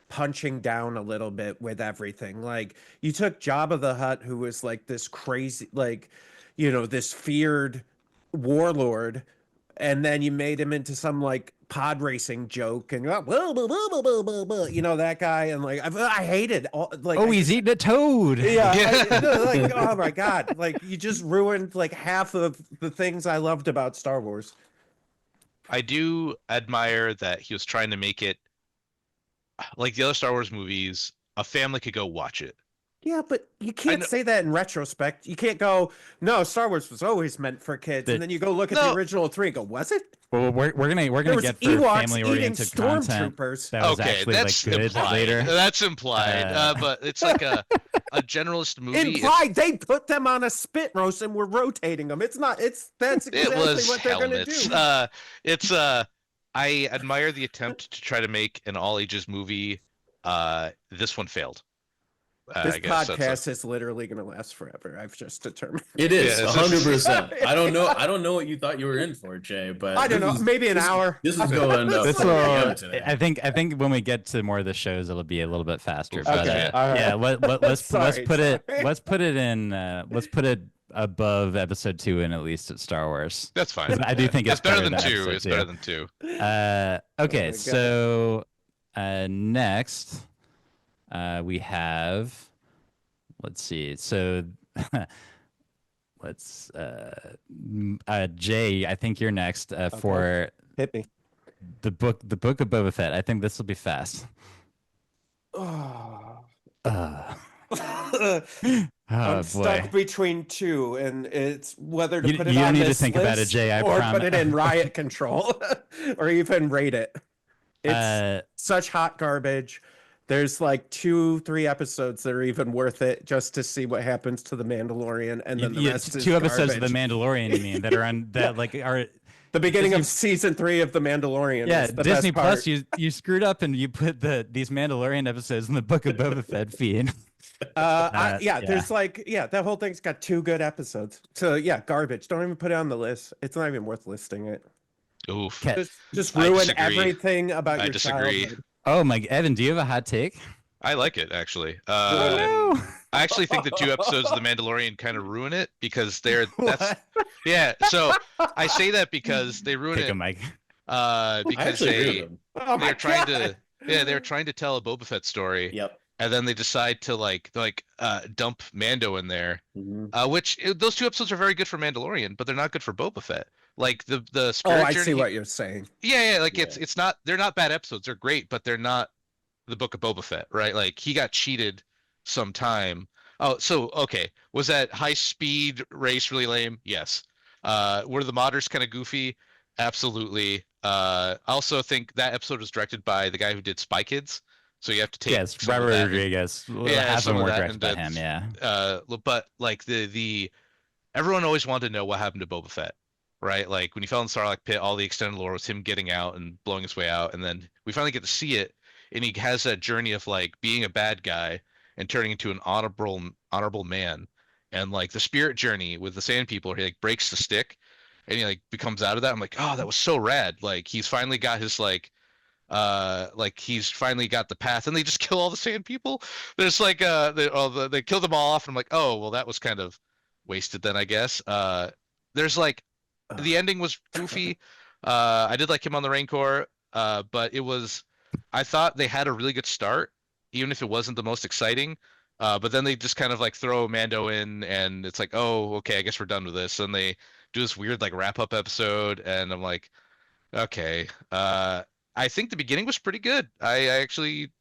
punching down a little bit with everything. Like you took Jabba the Hutt, who was like this crazy, like, this feared warlord, and then you made him into some like pod racing joke, and you're like, blah, blah, blah, blah, blah, blah, blah, that guy, and like I hated all like. Oh, he's eating a toad. Yeah, Yeah. like oh my god, like you just ruined like half of the things I loved about Star Wars. I do admire that he was trying to make it like the other Star Wars movies. A family could go watch it. Yeah, but you I can't know- say that in retrospect. You can't go, no, Star Wars was always meant for kids, and then you go look at the No. original 3 and go, was it? Well, we're gonna There was get for Ewoks family eating oriented content stormtroopers. that was Okay, actually that's like good implied. later. That's implied. But it's like a generalist movie. Implied, they put them on a spit roast and were rotating them. That's exactly It was what they're gonna helmets. do. I admire the attempt to try to make an all ages movie. This one failed. This I guess that's podcast is literally going to last forever. I've just determined. It is Yeah, it's- 100%. I don't know what you thought you were in for, Jay, but I don't know, maybe an hour. This is going up. This for will, him today. I think when we get to more of the shows, it'll be a little bit faster. But, Okay, all right. yeah, let's Sorry, put it sorry. let's put it above episode 2 and at least at Star Wars. That's fine. I do think it's it's better better than than 2. episode It's 2. better than 2. Okay, my God. so next we have, let's see. So let's Jay, I think you're next for Hit me. the book of Boba Fett. I think this will be fast. Oh. Oh I'm boy. stuck between 2, and it's whether to You- put it you don't on need to this think about it, list Jay, I or promise. put it in riot control, or even rate it. It's Uh, such hot garbage. There's like 2-3 episodes that are even worth it just to see what happens to the Mandalorian, and then the yeah, rest is 2 episodes of garbage. The Mandalorian, you mean, that are on that like are The beginning Disney- of season 3 of the Mandalorian. yeah, is the Disney best part. Plus. You screwed up and you put these Mandalorian episodes in the Book of Boba Fett feed. Yeah, there's like, that whole thing's got 2 good episodes. So yeah, garbage. Don't even put it on the list. It's not even worth listing it. Oof. Okay. Just I ruin disagree. everything about I your disagree. childhood. Oh my, Evan, do you have a hot take? I like it actually. Oh, no. I actually think the 2 episodes of The Mandalorian kind of ruin it because that's What? yeah. So I say that because they ruin Take it a mic. I because actually agree they with him. Oh my they're trying God. they're trying to tell a Boba Fett story, Yep. and then they decide to dump Mando in there. Mhm. Which those 2 episodes are very good for Mandalorian, but they're not good for Boba Fett. Like the Oh, spirit I journey. see what you're saying. Yeah, like Yeah. it's not they're not bad episodes. They're great, but they're not the Book of Boba Fett, right? Like he got cheated sometime. Oh, so okay. Was that high speed race really lame? Yes. Were the modders kind of goofy? Absolutely. I also think that episode was directed by the guy who did Spy Kids. So you have to take Yes, some of Robert that Rodriguez. Yeah, Half of some them of were that directed by and him. Yeah. but like the everyone always wanted to know what happened to Boba Fett, right? Like when he fell in the Sarlacc pit, all the extended lore was him getting out and blowing his way out, and then we finally get to see it, and he has that journey of like being a bad guy and turning into an honorable man, and like the spirit journey with the Sand People, he like breaks the stick, and he like becomes out of that. I'm like, oh, that was so rad. Like he's finally got his he's finally got the path, and they just kill all the Sand People. There's like they kill them all off, and I'm like, oh well, that was kind of wasted then, I guess. There's like the ending was goofy. I did like him on the Rancor, but I thought they had a really good start, even if it wasn't the most exciting. But then they just kind of like throw Mando in, and it's like, oh, okay, I guess we're done with this. And they do this weird like wrap up episode, and I'm like, okay. I think the beginning was pretty good. I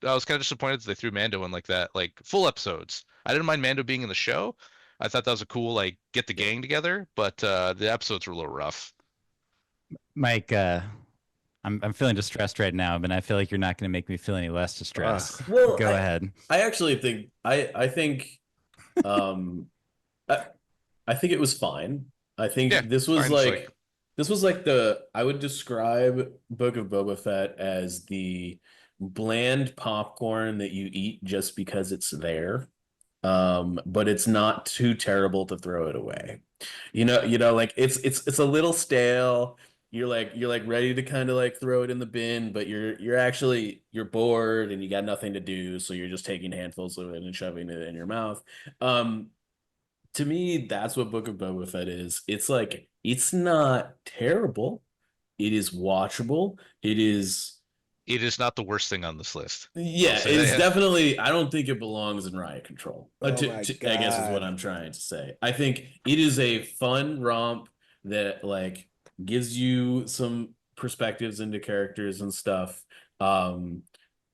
was kind of disappointed that they threw Mando in like that, like full episodes. I didn't mind Mando being in the show. I thought that was a cool like get the gang together, but the episodes were a little rough. Mike, I'm feeling distressed right now, but I feel like you're not going to make me feel any less distressed. Well, Go ahead. I actually think I think I think it was fine. I think Yeah, this was fine, like it's This was like I would describe Book of Boba Fett as the bland popcorn that you eat just because it's there. But it's not too terrible to throw it away. Like it's a little stale. You're like ready to kind of like throw it in the bin, but you're bored and you got nothing to do, so you're just taking handfuls of it and shoving it in your mouth. Um, to me, that's what Book of Boba Fett is. It's like it's not terrible. It is watchable. It is not the worst thing on this list. I'll Yeah, say it's that. definitely. I don't think it belongs in riot control. Oh my I guess is what God. I'm trying to say. I think it is a fun romp that like gives you some perspectives into characters and stuff. Um,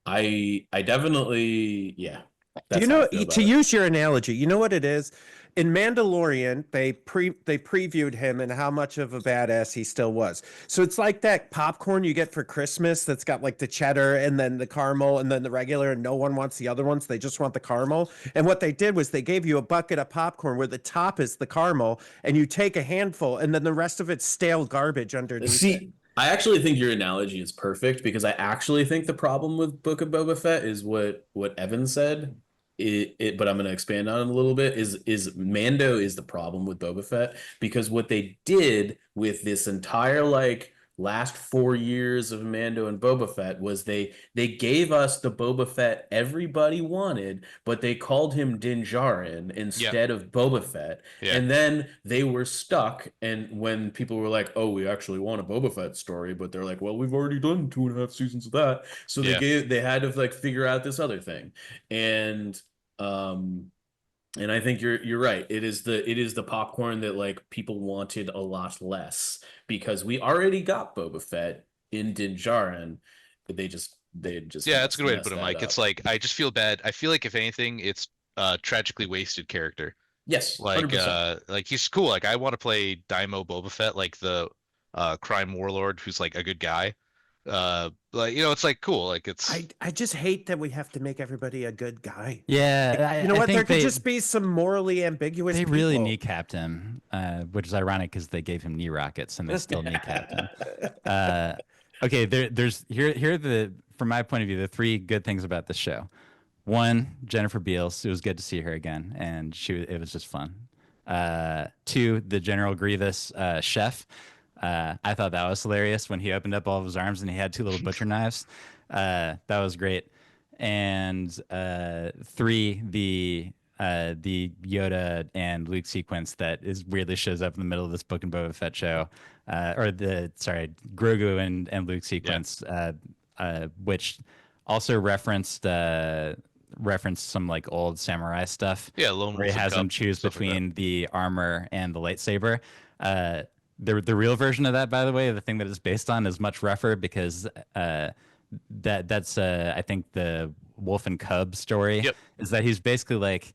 I definitely, yeah, Do you that's how I know, feel about to it. use your analogy, you know what it is? In Mandalorian, they previewed him and how much of a badass he still was. So it's like that popcorn you get for Christmas that's got like the cheddar and then the caramel and then the regular, and no one wants the other ones. They just want the caramel. And what they did was they gave you a bucket of popcorn where the top is the caramel, and you take a handful, and then the rest of it's stale garbage underneath it. See, I actually think your analogy is perfect because I actually think the problem with Book of Boba Fett is what Evan said. But I'm going to expand on it a little bit. Is Mando is the problem with Boba Fett because what they did with this entire like last 4 years of Mando and Boba Fett was they gave us the Boba Fett everybody wanted, but they called him Din Djarin Yeah, instead of Boba Fett. yeah, And then they were stuck. And when people were like, "Oh, we actually want a Boba Fett story," but they're like, "Well, we've already done 2.5 seasons of that," so yeah. they had to like figure out this other thing, and um, and I think you're right. It is the popcorn that like people wanted a lot less because we already got Boba Fett in Din Djarin. They just Yeah, that's a good way to messed put it, that Mike. It's up. like I just feel bad. I feel like if anything, it's tragically wasted character. Yes, 100%. Like he's cool. Like I want to play Daimo Boba Fett, like the crime warlord who's like a good guy. Like it's like cool. Like it's I just hate that we have to make everybody a good guy. Yeah, You know I what? There think could just be some morally ambiguous they really people. kneecapped him, which is ironic because they gave him knee rockets and they still kneecapped him. Uh, okay, here are the from my point of view the three good things about the show. One, Jennifer Beals. It was good to see her again, and it was just fun. Two, the General Grievous chef. I thought that was hilarious when he opened up all of his arms and he had two little butcher knives. That was great. And three, the Yoda and Luke sequence that is weirdly shows up in the middle of this Book and Boba Fett show, Grogu and Luke yeah, sequence, which also referenced some like old samurai stuff yeah. Lone where he Wolf and has him Cub choose stuff like that. between the armor and the lightsaber. The real version of that, by the way, the thing that it's based on is much rougher because that's I think the wolf and cub story Yep. is that he's basically like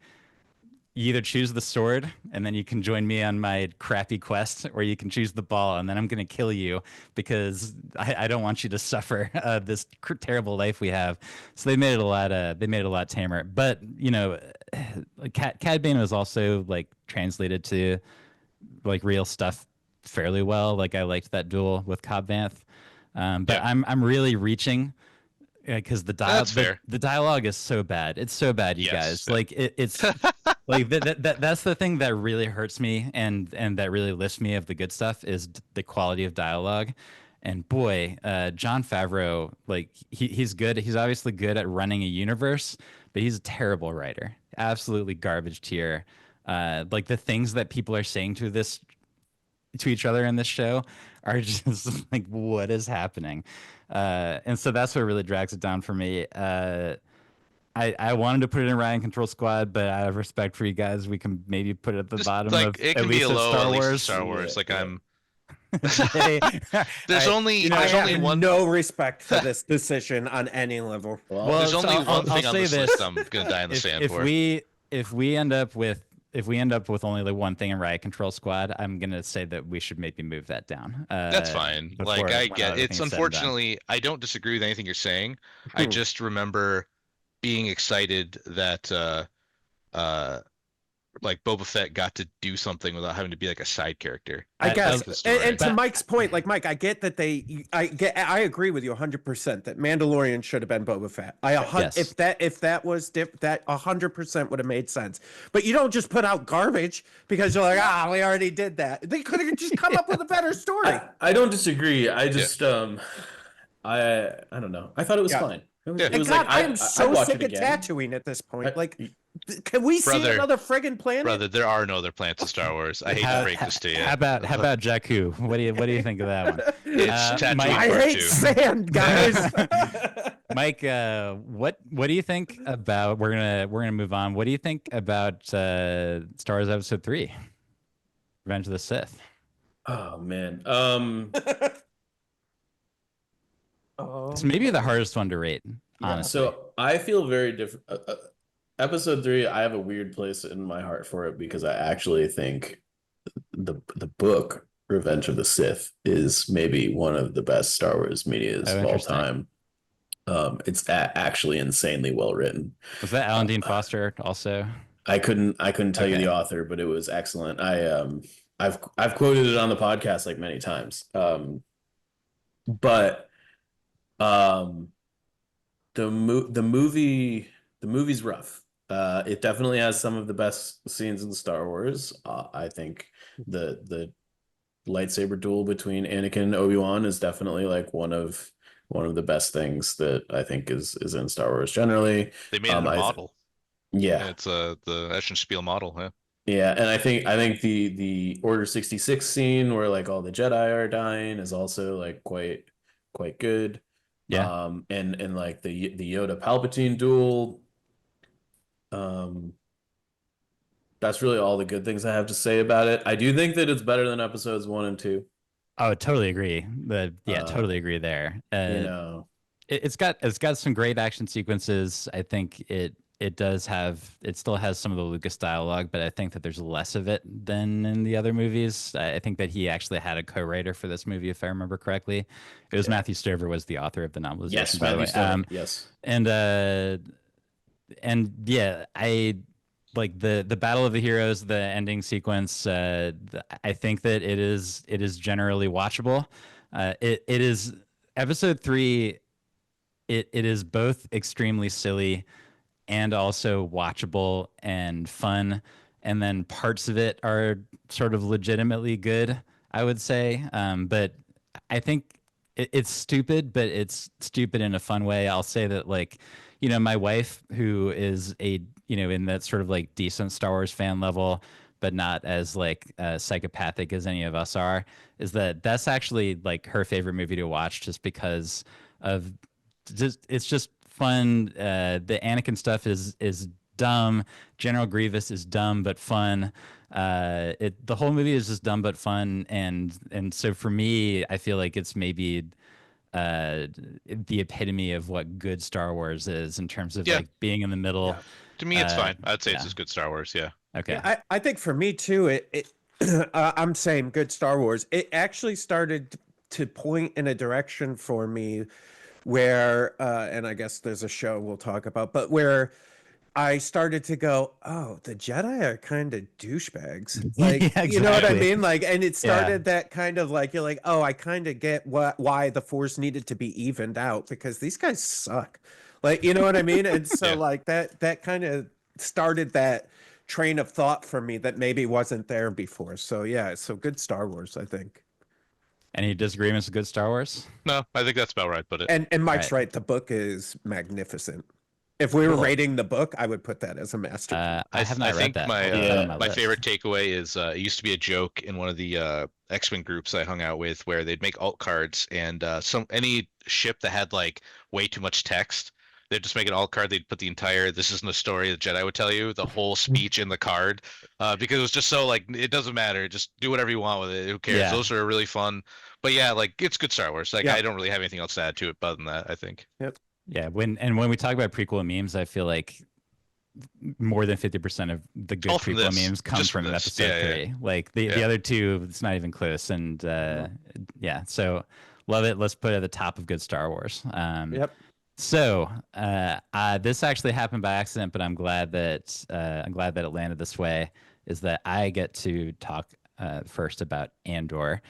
you either choose the sword and then you can join me on my crappy quest, or you can choose the ball and then I'm going to kill you because I don't want you to suffer this terrible life we have. So they made it a lot tamer. But Cad Bane was also like translated to like real stuff fairly well. Like I liked that duel with Cobb Vanth. But Yeah, I'm really reaching because that's fair. the dialogue is so bad. It's so bad, you Yes. guys. Like it's like that's the thing that really hurts me and that really lifts me of the good stuff is the quality of dialogue. And boy, Jon Favreau, like he's good. He's obviously good at running a universe, but he's a terrible writer. Absolutely garbage tier. Like the things that people are saying to each other in this show are just like what is happening, and so that's what really drags it down for me. I wanted to put it in Ryan Control Squad, but out of respect for you guys, we can maybe put it at the Just bottom like of it at can be a least of low, Star at least in Wars. Star Wars. Yeah, Like yeah. Hey, there's I- only I there's only have one no respect for this decision on any level. Well, there's so only one thing I'll on say this this: list I'm gonna die in the sand if for. we end up with only the one thing in Riot Control Squad, I'm gonna say that we should maybe move that down. That's fine. Like Before I when get everything's it's said and done. unfortunately I don't disagree with anything you're saying. I just remember being excited that uh like Boba Fett got to do something without having to be like a side character. I guess, the story. and to But- Mike's point, like Mike, I get that I agree with you 100% that Mandalorian should have been Boba Fett. Yes. If that was that 100% would have made sense. But you don't just put out garbage because you're like, we already did that. They could have just come up with a better story. I don't disagree. I just I don't know. I thought it was Yeah. fine. It was, Yeah. it And was God, like I am so I'd watch sick it of again. Tatooine at this point. I- Can we see Brother. another friggin' planet? Brother, there are no other planets in Star Wars. I hate to break this to you. How about Jakku? What do you think of that one? It's Tatooine Mike- I Part hate two. sand, guys. Mike, what do you think about? We're gonna move on. What do you think about Star Wars Episode 3, Revenge of the Sith? Oh man. It's maybe the hardest one to rate, Yeah, honestly. so I feel very different. Episode 3, I have a weird place in my heart for it because I actually think the book Revenge of the Sith is maybe one of the best Star Wars medias of all Interesting. time. It's actually insanely well written. Was that Alan Dean Foster also? I couldn't tell you Okay. the author, but it was excellent. I've quoted it on the podcast like many times. But the movie's rough. It definitely has some of the best scenes in Star Wars. I think the lightsaber duel between Anakin and Obi-Wan is definitely like one of the best things that I think is in Star Wars generally. They made it a model. Yeah. It's the Eschenspiel model. Yeah. Yeah, and I think the Order 66 scene where like all the Jedi are dying is also like quite good. Yeah. And like the Yoda Palpatine duel. That's really all the good things I have to say about it. I do think that it's better than episodes 1 and 2. Oh, totally agree. Uh, Totally agree there. You know. It's got some great action sequences. I think it still has some of the Lucas dialogue, but I think that there's less of it than in the other movies. I think that he actually had a co-writer for this movie, if I remember correctly. It was Matthew Stover was the author of the novelization, Yes, by the way. Matthew Stover, yes. And yeah, I like the Battle of the Heroes, the ending sequence. I think that it is generally watchable. It is episode 3. It is both extremely silly and also watchable and fun, and then parts of it are sort of legitimately good, I would say. But I think it's stupid, but it's stupid in a fun way. I'll say that, like, my wife, who is in that sort of like decent Star Wars fan level, but not as like psychopathic as any of us are, that's actually like her favorite movie to watch, just because of it's just fun. The Anakin stuff is dumb. General Grievous is dumb but fun. The whole movie is just dumb but fun, and so for me, I feel like it's maybe the epitome of what good Star Wars is in terms of like being in the middle. Yeah. To me, it's fine. I'd say yeah. it's just good Star Wars. Yeah. Okay. Yeah, I think for me too, I'm saying good Star Wars. It actually started to point in a direction for me where, and I guess there's a show we'll talk about, but where I started to go, oh, the Jedi are kind of douchebags. Like, Yeah, you know what I exactly. mean? Like, and it started that kind of like, you're like, oh, I kind of get why the Force needed to be evened out, because these guys suck. Like, you know what I mean? And so like that kind of started that train of thought for me that maybe wasn't there before. So yeah, so good Star Wars, I think. Any disagreements with good Star Wars? No, I think that's about right. But And Mike's right. The book is magnificent. If we were rating the book, I would put that as a masterpiece. I have not read think that. my I'll put it on my list. favorite takeaway is it used to be a joke in one of the X-Wing groups I hung out with, where they'd make alt cards, and any ship that had like way too much text, they'd just make an alt card. They'd put the entire "This isn't a story" the Jedi would tell you, the whole speech in the card, because it was just so like, it doesn't matter, just do whatever you want with it. Who cares? Yeah. Those are really fun. But yeah, like, it's good Star Wars. Like, Yeah. I don't really have anything else to add to it other than that, I think. Yeah, when we talk about prequel memes, I feel like more than 50% of the good All from prequel this. memes come Just from from this. episode Yeah, yeah. 3. Like the other two, it's not even close. And yeah, so love it. Let's put it at the top of good Star Wars. Yep. So this actually happened by accident, but I'm glad that it landed this way. Is that I get to talk first about Andor.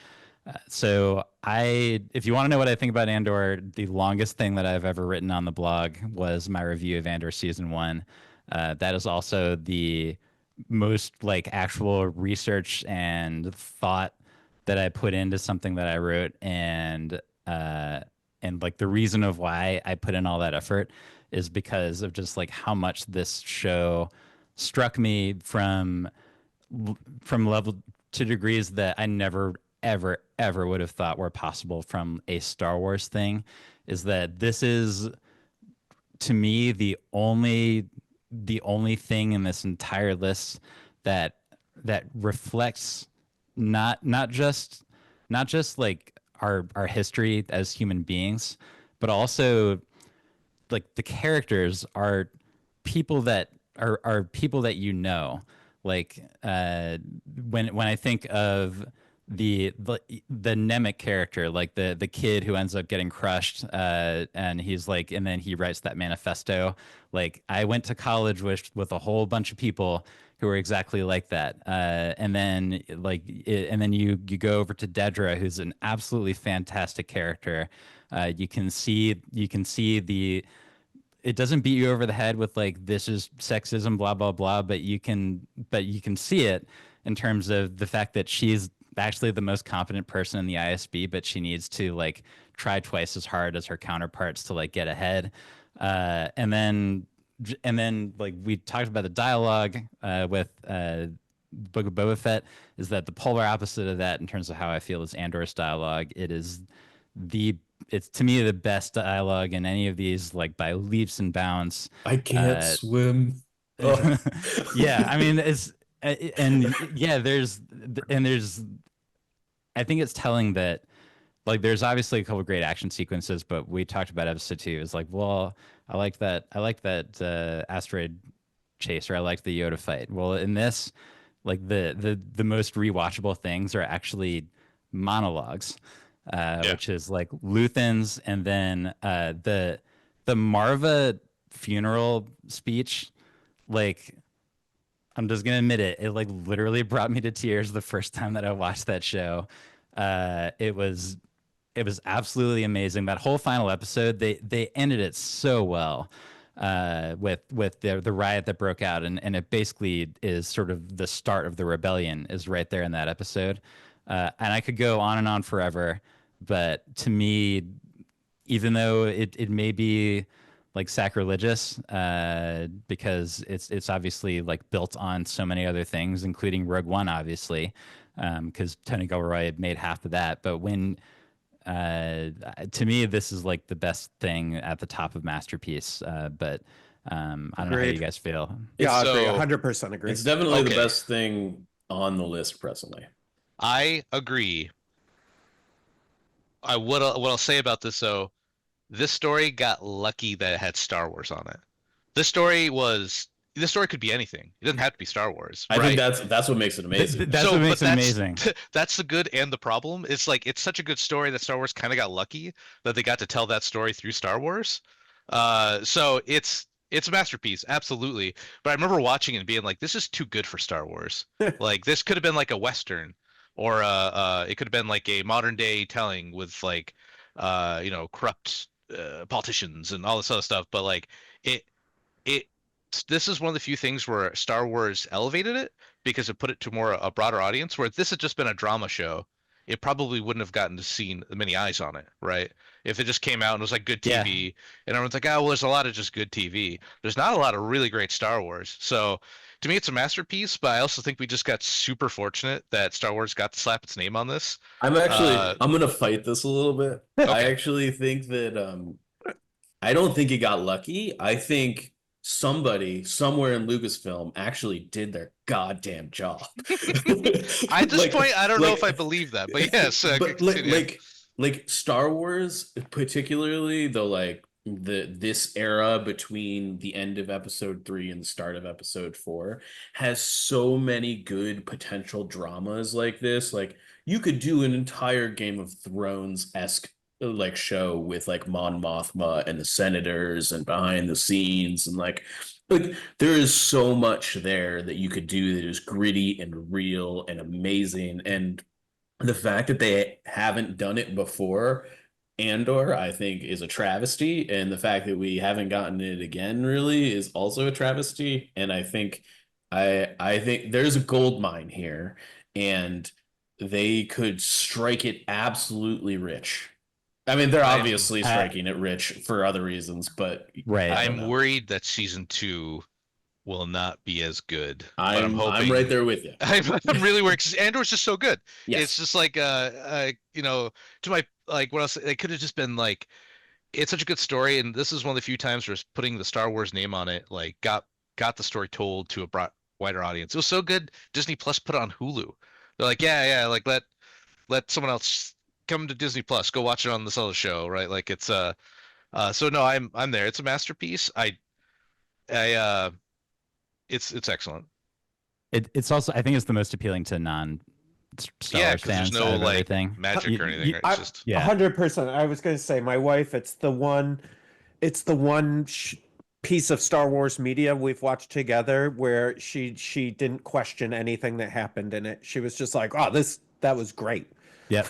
If you want to know what I think about Andor, the longest thing that I've ever written on the blog was my review of Andor season one. That is also the most like actual research and thought that I put into something that I wrote, and like the reason of why I put in all that effort is because of just like how much this show struck me from level to degrees that I never ever would have thought were possible from a Star Wars thing. Is that this is to me the only thing in this entire list that reflects not just like our history as human beings, but also like the characters are people that are people that you know. Like when I think of the Nemec character, like the kid who ends up getting crushed, and he's like, and then he writes that manifesto. Like I went to college with a whole bunch of people who were exactly like that, and then and then you go over to Dedra, who's an absolutely fantastic character. You can see the it doesn't beat you over the head with like this is sexism blah blah blah, but you can see it in terms of the fact that she's actually the most competent person in the ISB, but she needs to like try twice as hard as her counterparts to like get ahead. And then like we talked about the dialogue with Book of Boba Fett, is that the polar opposite of that in terms of how I feel is Andor's dialogue. The it's to me the best dialogue in any of these, like by leaps and bounds. I can't Uh, swim. Oh. yeah, I mean and yeah, there's I think it's telling that like there's obviously a couple great action sequences, but we talked about episode two. It's like, well, I like that asteroid chase, or I like the Yoda fight. Well, in this, like the most rewatchable things are actually monologues, Yeah. which is like Luthen's, and then the Marva funeral speech. Like I'm just gonna admit it, it like literally brought me to tears the first time that I watched that show. It was absolutely amazing. That whole final episode, they ended it so well, with the riot that broke out, and it basically is sort of the start of the rebellion is right there in that episode. And I could go on and on forever, but to me, even though it may be like sacrilegious, because it's obviously like built on so many other things, including Rogue One, obviously, because Tony Gilroy made half of that. But uh, to me, this is like the best thing at the top of Masterpiece. But I don't know how you Agreed. guys feel. Yeah, I agree. So 100% agree. It's definitely the Okay. best thing on the list presently. I agree. What I'll say about this though, this story got lucky that it had Star Wars on it. This story could be anything. It doesn't have to be Star Wars, I think right? that's what makes it amazing. That's what makes But it amazing. that's the good and the problem. It's like it's such a good story that Star Wars kind of got lucky that they got to tell that story through Star Wars. So it's a masterpiece, absolutely. But I remember watching it and being like, this is too good for Star Wars. Like this could have been like a Western, or it could have been like a modern day telling with like corrupt politicians and all this other stuff. But like it it this is one of the few things where Star Wars elevated it because it put it to more a broader audience. Where if this had just been a drama show, it probably wouldn't have gotten to see many eyes on it, right? If it just came out and was like good Yeah. TV, and everyone's like, oh, well, there's a lot of just good TV. There's not a lot of really great Star Wars. So to me, it's a masterpiece, but I also think we just got super fortunate that Star Wars got to slap its name on this. I'm gonna fight this a little bit. I Okay. actually think that I don't think it got lucky. I think somebody somewhere in Lucasfilm actually did their goddamn job. At this Like, point, I don't know if I like, believe that, but yes, but continue. like Star Wars, particularly this era between the end of episode 3 and the start of episode 4 has so many good potential dramas like this. Like you could do an entire Game of Thrones-esque like show with like Mon Mothma and the senators and behind the scenes and like there is so much there that you could do that is gritty and real and amazing. And the fact that they haven't done it before Andor, I think, is a travesty, and the fact that we haven't gotten it again really is also a travesty. And I think there's a gold mine here, and they could strike it absolutely rich. I mean, they're I'm obviously striking it rich for other reasons, but Right. I don't I'm know. worried that season 2 will not be as good, but I'm right there with you. I'm really worried because Andor's just so good. It's Yes. just like to my like what else? It could have just been like it's such a good story, and this is one of the few times where putting the Star Wars name on it like got the story told to a wider audience. It was so good. Disney Plus put it on Hulu. They're like, yeah, like let someone else come to Disney Plus, go watch it on this other show, right? Like it's so no, I'm there. It's a masterpiece. I it's excellent. It's also, I think it's the most appealing to non Star Yeah, Wars because there's fans no out of like everything. magic or anything, right? I, It's just Yeah. 100%. I was going to say, my wife, it's the one piece of Star Wars media we've watched together where she didn't question anything that happened in it. She was just like, "Oh, that was great." Yep.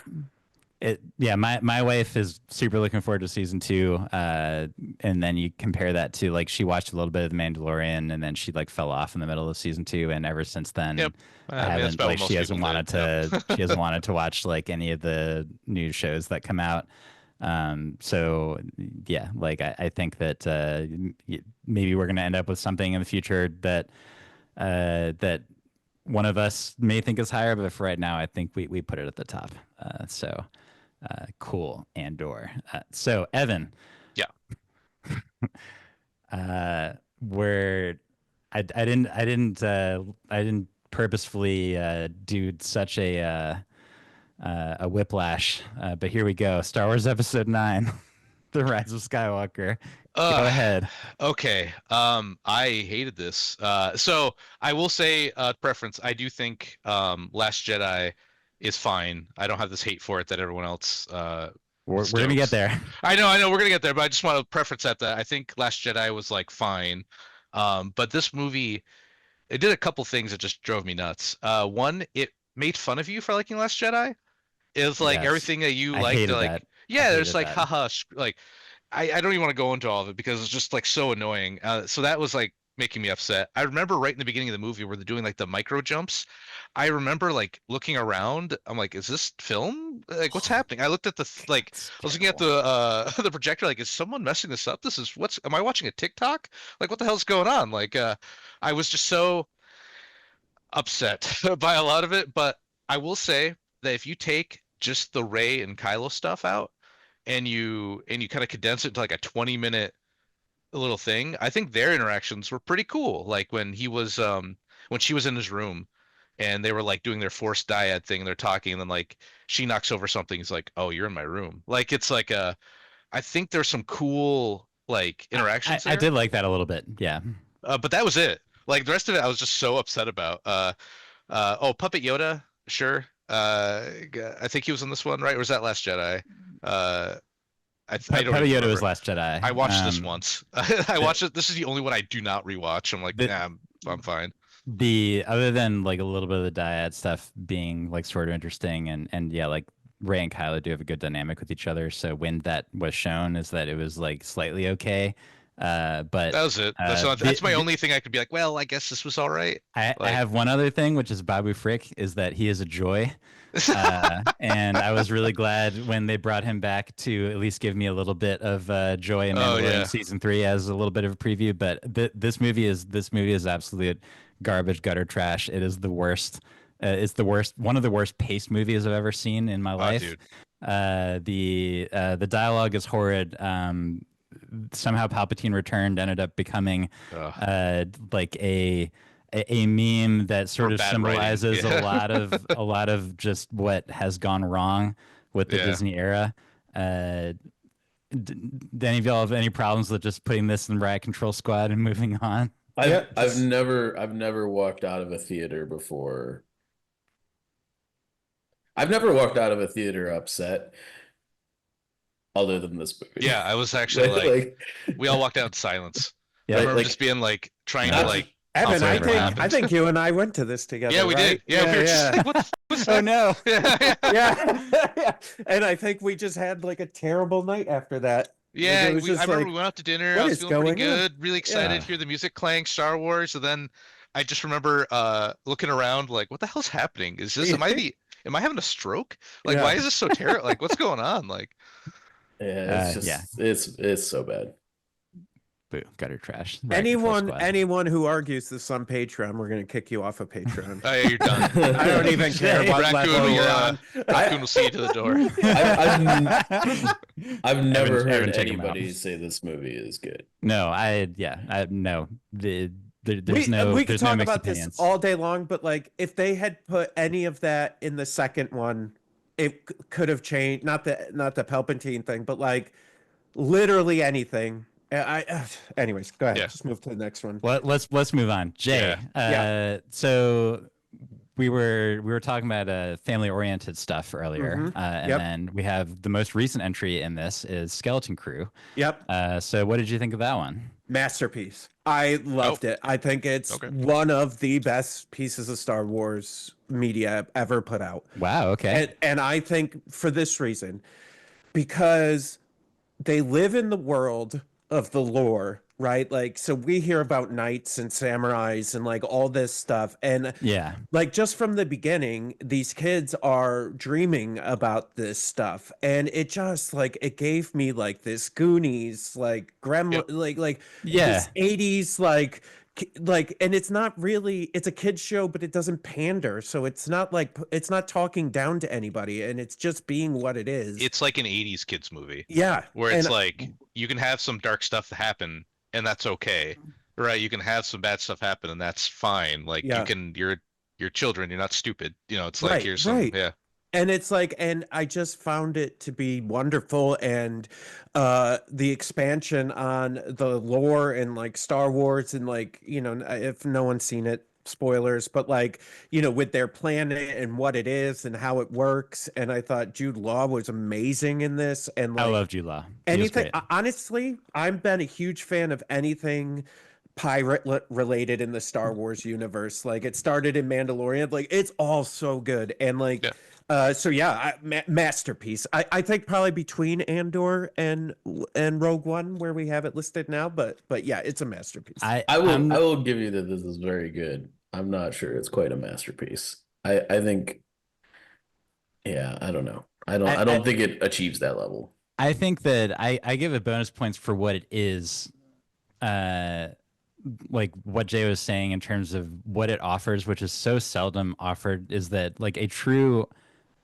My wife is super looking forward to season 2. And then you compare that to like she watched a little bit of The Mandalorian and then she like fell off in the middle of season 2, and ever since then yep. I I mean, that's haven't about like what she most hasn't people wanted did. to Yep. she hasn't wanted to watch like any of the new shows that come out. So yeah, like I think that maybe we're gonna end up with something in the future that that one of us may think is higher, but for right now, I think we put it at the top. Cool, Andor. So Evan, Yeah. where I didn't purposefully do such a whiplash, but here we go. Star Wars Episode 9, The Rise of Skywalker. Go Uh, ahead. okay. I hated this. So I will say, preference. I do think, Last Jedi is fine. I don't have this hate for it that everyone else, We're gonna get stokes. there. I know, we're gonna get there, but I just want to preference that I think Last Jedi was like fine. But this movie, it did a couple things that just drove me nuts. One, it made fun of you for liking Last Jedi. It was like Yes, everything that you I liked, they're hated like, that. I yeah, there's hated like, that. haha, like I don't even want to go into all of it because it's just like so annoying. So that was like making me upset. I remember right in the beginning of the movie where they're doing like the micro jumps. I remember like looking around. I'm like, is this film? Like, what's happening? I looked at like It's I was looking at terrible. the the projector. Like, is someone messing this up? This is what's? Am I watching a TikTok? Like, what the hell's going on? Like, I was just so upset by a lot of it. But I will say that if you take just the Ray and Kylo stuff out and you kind of condense it to like a 20-minute little thing, I think their interactions were pretty cool. Like when she was in his room and they were like doing their forced dyad thing and they're talking and then like she knocks over something, he's like, "Oh, you're in my room." Like it's like a I think there's some cool like interactions I there. did like that a little bit. Yeah. But that was it. Like the rest of it I was just so upset about. Oh, Puppet Yoda, sure. I think he was in this one, right? Or was that Last Jedi? Uh I don't Papa even Yoda was remember. Last Jedi. I watched this once. I The, watched it. This is the only one I do not rewatch. I'm like, the nah, I'm fine. the other than like a little bit of the dyad stuff being like sort of interesting, and yeah, like Ray and Kylo do have a good dynamic with each other. So when that was shown, is that it was like slightly okay. But That was it. That's not. the, That's my only thing I could be like. Well, I guess this was all right. I Like, have one other thing, which is Babu Frick, is that he is a joy. And I was really glad when they brought him back to at least give me a little bit of joy in oh Mandalorian yeah, season 3 as a little bit of a preview. But this movie is absolute garbage, gutter trash. It is the worst. It's the worst, one of the worst paced movies I've ever seen in my oh life. dude. The dialogue is horrid. Somehow Palpatine returned ended up becoming Ugh. like a meme that Or sort of bad writing. symbolizes Yeah. a lot of just what has gone wrong with the Yeah. Disney era. Uh, do any of y'all have any problems with just putting this in Riot Control Squad and moving on? Yeah, I've never walked out of a theater before. I've never walked out of a theater upset. other than this movie. Yeah, I was actually Like, we all walked out in silence. Yeah, I remember like- just being like trying to Not- like. Evan, Also I never think happened. you and I went to this together. Yeah, we right? did. Yeah, we were just yeah. like, what the f was Oh that? no. Yeah, Yeah. And I think we just had like a terrible night after that. yeah. It was I just remember like, we went out to dinner. what I was is feeling pretty going on? good, really excited Yeah. to hear the music playing, Star Wars, and then I just remember looking around like, what the hell's happening? Is this am I having a stroke? Like, Yeah. why is this so terrible? Like, what's going on? Like, yeah, it's just yeah. it's so bad. Boo, gutter trash. Right, Control Squad. anyone who argues this on Patreon, we're gonna kick you off of Patreon. oh yeah, you're done. I don't even care what Raccoon level will, you're on. Raccoon will see you to the door. I've never Evan, heard take him out. anybody say this movie is good. No, no. There's we no could there's talk no mixed about opinions. this all day long, but like if they had put any of that in the second one, it could have changed. Not the Palpatine thing, but like literally anything. Anyways, go ahead. Yeah. Just move to the next one. Let's move on. Jay. Yeah. So we were talking about family oriented stuff earlier, Mhm. and Yep. then we have the most recent entry in this is Skeleton Crew. Yep. So what did you think of that one? Masterpiece. I loved it. I think it's Okay. one of the best pieces of Star Wars media ever put out. Wow. Okay. And I think for this reason, because they live in the world of the lore, right? Like, so we hear about knights and samurais and like all this stuff. And Yeah. like just from the beginning, these kids are dreaming about this stuff. And it just like it gave me like this Goonies, like Gremlin, like Yeah. this 80s like and it's not really it's a kids show, but it doesn't pander, so it's not like it's not talking down to anybody, and it's just being what it is. It's like an 80s kids movie Yeah, where it's and like you can have some dark stuff happen and that's okay. Right? You can have some bad stuff happen and that's fine. Like Yeah. you can you're children, you're not stupid. You know, it's like Right, here's some right. yeah. and it's like, and I just found it to be wonderful, and the expansion on the lore and like Star Wars, and like, you know, if no one's seen it, spoilers, but like, you know, with their planet and what it is and how it works. And I thought Jude Law was amazing in this, and like I love Jude Law. He was anything. great. Honestly, I've been a huge fan of anything pirate related in the Star Wars universe. Like it started in Mandalorian, like it's all so good, and like Yeah. so yeah, masterpiece. I think probably between Andor and Rogue One, where we have it listed now, but yeah, it's a masterpiece. I will give you that this is very good. I'm not sure it's quite a masterpiece. I think, yeah, I don't know. I don't think it achieves that level. I think that I give it bonus points for what it is, like what Jay was saying in terms of what it offers, which is so seldom offered, is that like a true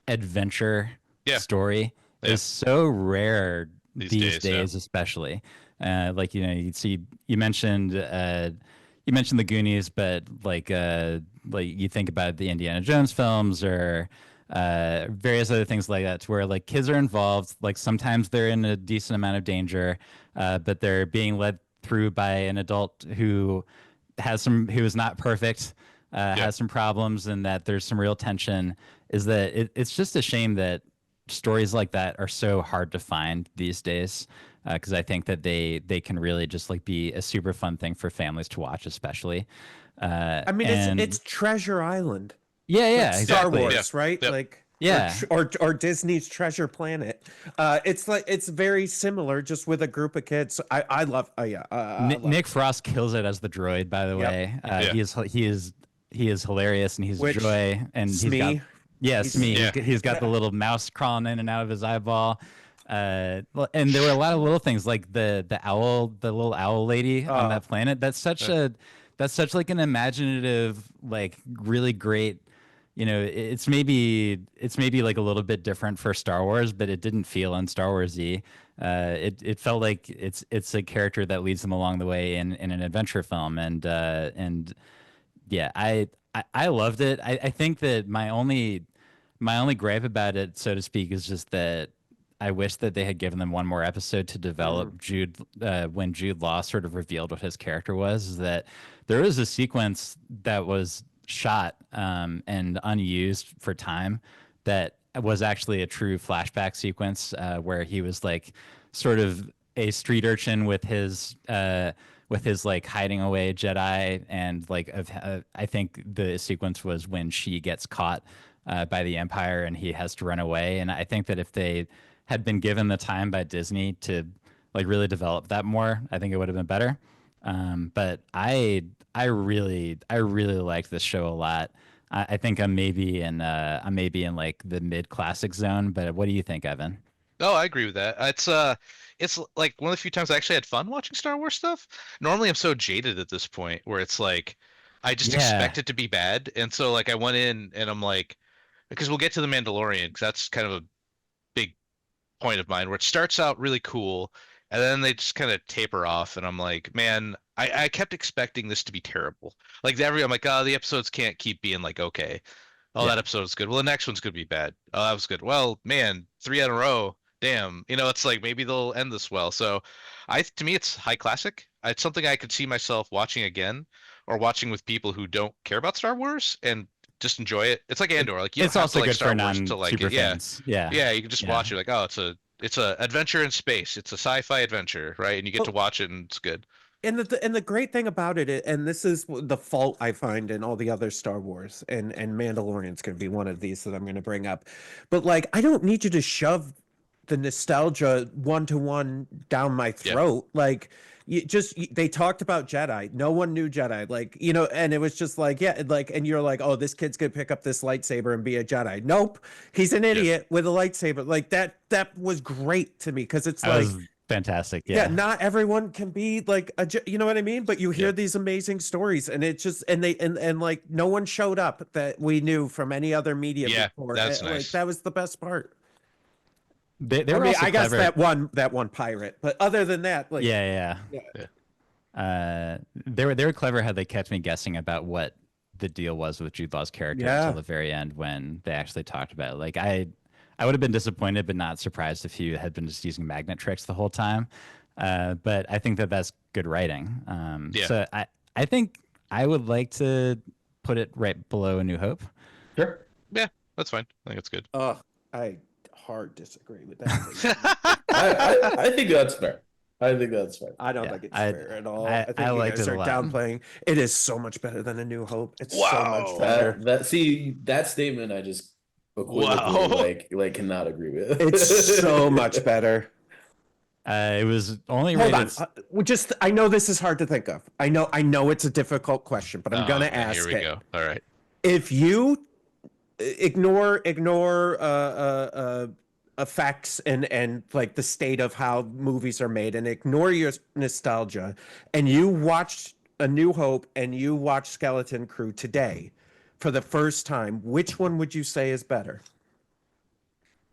adventure Yeah. story Yeah. is so rare These these days, yeah. especially. Like, you know, you mentioned the Goonies, but like you think about the Indiana Jones films or various other things like that, to where like kids are involved. Like sometimes they're in a decent amount of danger, but they're being led through by an adult who is not perfect, has some problems, and that there's some real tension. Is that it's just a shame that stories like that are so hard to find these days, because I think that they can really just like be a super fun thing for families to watch, especially. I mean, it's Treasure Island. Yeah, Like yeah, Star exactly. Wars, Yeah. right? Yep. Like, Yeah. or Disney's Treasure Planet. It's like it's very similar, just with a group of kids. I love. I love Nick Frost kills it as the droid, by the Yep. way. Yeah. He is hilarious, and he's Which, joy, and he's got Smee. Smee. Yeah. He's got the little mouse crawling in and out of his eyeball. And there were a lot of little things like the little owl lady on that planet. That's such like an imaginative, like really great. You know, it's maybe like a little bit different for Star Wars, but it didn't feel un Star Wars-y. It felt like it's a character that leads them along the way in an adventure film, and yeah, I loved it. I think that my only gripe about it, so to speak, is just that I wish that they had given them one more episode to develop Jude, when Jude Law sort of revealed what his character was. Is that there was a sequence that was shot and unused for time that was actually a true flashback sequence where he was like sort of a street urchin with his like hiding away Jedi, and like I think the sequence was when she gets caught by the Empire and he has to run away. And I think that if they had been given the time by Disney to like really develop that more, I think it would have been better. But I really liked this show a lot. I think I'm maybe in like the mid classic zone. But what do you think, Evan? No, I agree with that. It's like one of the few times I actually had fun watching Star Wars stuff. Normally, I'm so jaded at this point where it's like I just Yeah, expect it to be bad, and so like I went in and I'm like, because we'll get to the Mandalorian, because that's kind of a big point of mine where it starts out really cool and then they just kind of taper off, and I'm like, man, I kept expecting this to be terrible. Like I'm like, oh, the episodes can't keep being like okay. Oh, yeah. that episode was good. Well, the next one's gonna be bad. Oh, that was good. Well, man, three in a row. Damn. It's like maybe they'll end this well. So, to me, it's high classic. It's something I could see myself watching again, or watching with people who don't care about Star Wars and just enjoy it. It's like Andor. Like you don't It's have to also like good for Star Wars non to like super it. Yeah, fans. Yeah, yeah. You can just yeah. watch it like, oh, it's a adventure in space. It's a sci-fi adventure, right? And you get to Well, watch it, and it's good. and the great thing about it, and this is the fault I find in all the other Star Wars, and Mandalorian's going to be one of these that I'm going to bring up, but like I don't need you to shove the nostalgia one to one down my Yeah, throat. Like they talked about Jedi. No one knew Jedi. Like and it was just like yeah, like and you're like, oh, this kid's gonna pick up this lightsaber and be a Jedi. Nope, he's an yeah, idiot with a lightsaber. Like that was great to me because it's That like was fantastic. yeah, Yeah. not everyone can be like you know what I mean, but you yeah. hear these amazing stories and it just and they and like no one showed up that we knew from any other media Yeah, before. that's Like nice. that was the best part. They I were mean, also I guess clever. that one pirate, but other than that, like Yeah, yeah, Yeah. they were clever how they kept me guessing about what the deal was with Jude Law's character until yeah. the very end when they actually talked about it. Like I would have been disappointed, but not surprised if he had been just using magnet tricks the whole time. But I think that that's good writing. Yeah. So I think I would like to put it right below A New Hope. Sure. Yeah, that's fine. I think it's good. I hard disagree with that. I think that's fair. I think that's fair. I don't Yeah, think it's I- fair at all. I- I think I you liked guys it a are lot. downplaying. It is so much better than A New Hope. It's so much Wow. better. That statement I just equivocally Wow. like cannot agree with. It's so much better. It was only Hold on. rated. I know this is hard to think of. I know it's a difficult question, but I'm gonna Okay, ask here we it. go. All right. If you ignore effects and like the state of how movies are made and ignore your nostalgia and you watched A New Hope and you watch Skeleton Crew today for the first time, which one would you say is better?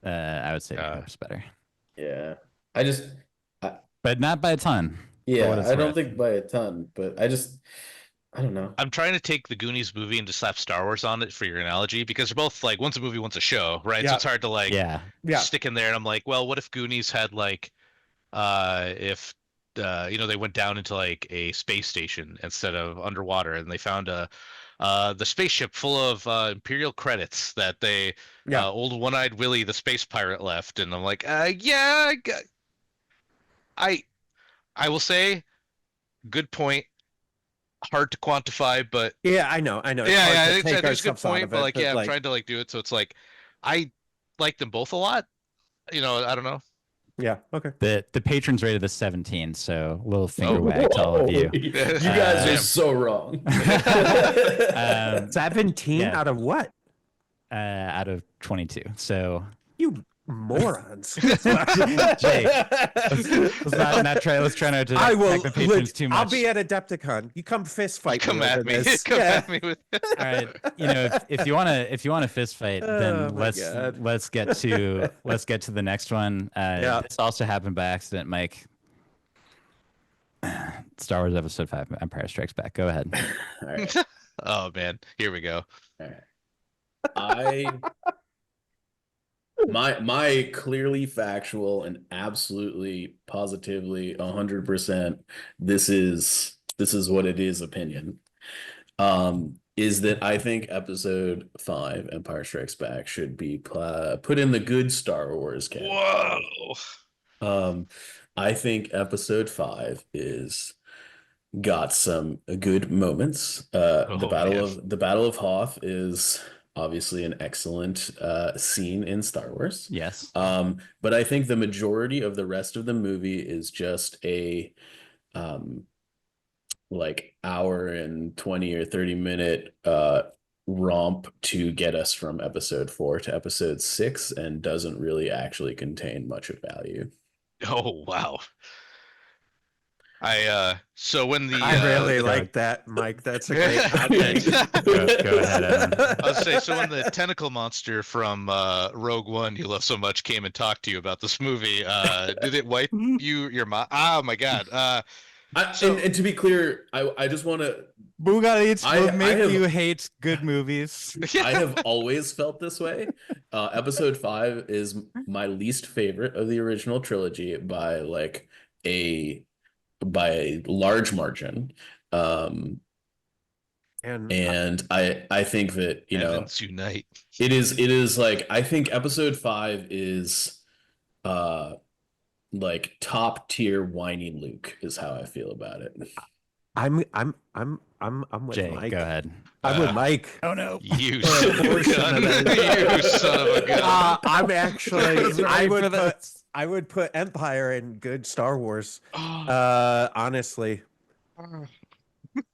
I would say New Hope's better, Yeah. but not by a ton. Yeah, what it's I don't worth. think by a ton, but I don't know. I'm trying to take the Goonies movie and just slap Star Wars on it for your analogy, because they're both like one's a movie, one's a show, right? So Yeah. it's hard to like Yeah, stick in there. And I'm like, well, what if Goonies had like if they went down into like a space station instead of underwater, and they found the spaceship full of Imperial credits that they Yeah. old One-Eyed Willie, the space pirate, left. And I'm like, yeah, I I will say, good point. Hard to quantify, but Yeah, I know. It's yeah, hard yeah, to I take think it's a good ourselves out point. of But it, like, but yeah, I'm like, trying to like do it so it's like I like them both a lot. I don't know. yeah, okay. the patrons rated this 17, so a little finger wag to all of you. You guys are Damn. so wrong. 17 yeah. out of what? Out of 22. So You morons. Jay, let's try not to I will. attack the patrons too much. I'll be at Adepticon. You come fist fight Come me at over me. this. Come Yeah. at me with. All right, if you want to fist fight, Oh then my God. let's get to the next one. Yeah. This also happened by accident, Mike. Star Wars Episode 5, Empire Strikes Back. Go ahead. All right. Oh man, here we go. All right. My clearly factual and absolutely positively 100% this is what it is opinion. is that I think Episode 5, Empire Strikes Back, should be put in the good Star Wars category. Whoa. Um, I think Episode 5 is got some good moments. Oh man. The Battle of Hoth is obviously an excellent scene in Star Wars. Yes. But I think the majority of the rest of the movie is just a um like hour and 20 or 30 minute romp to get us from episode 4 to episode 6 and doesn't really actually contain much of value. Oh wow. So when the I really go- like that, Mike. That's a great hot take. Go ahead, Evan. I was say, so when the tentacle monster from Rogue One you love so much came and talked to you about this movie, did it wipe your mind? Oh my God. And to be clear, I just want to Bugattis I- will I make have- you hate good movies. I have always felt this way. Episode 5 is my least favorite of the original trilogy by a large margin. And I think that, Heavens unite. it is like I think episode 5 is like top tier whiny Luke is how I feel about it. I'm with Jay, Mike. go ahead. I'm with Mike. Oh no. You son of a gun. You son of a gun. I'm actually. He's ready for this. I would put Empire in good Star Wars. Honestly,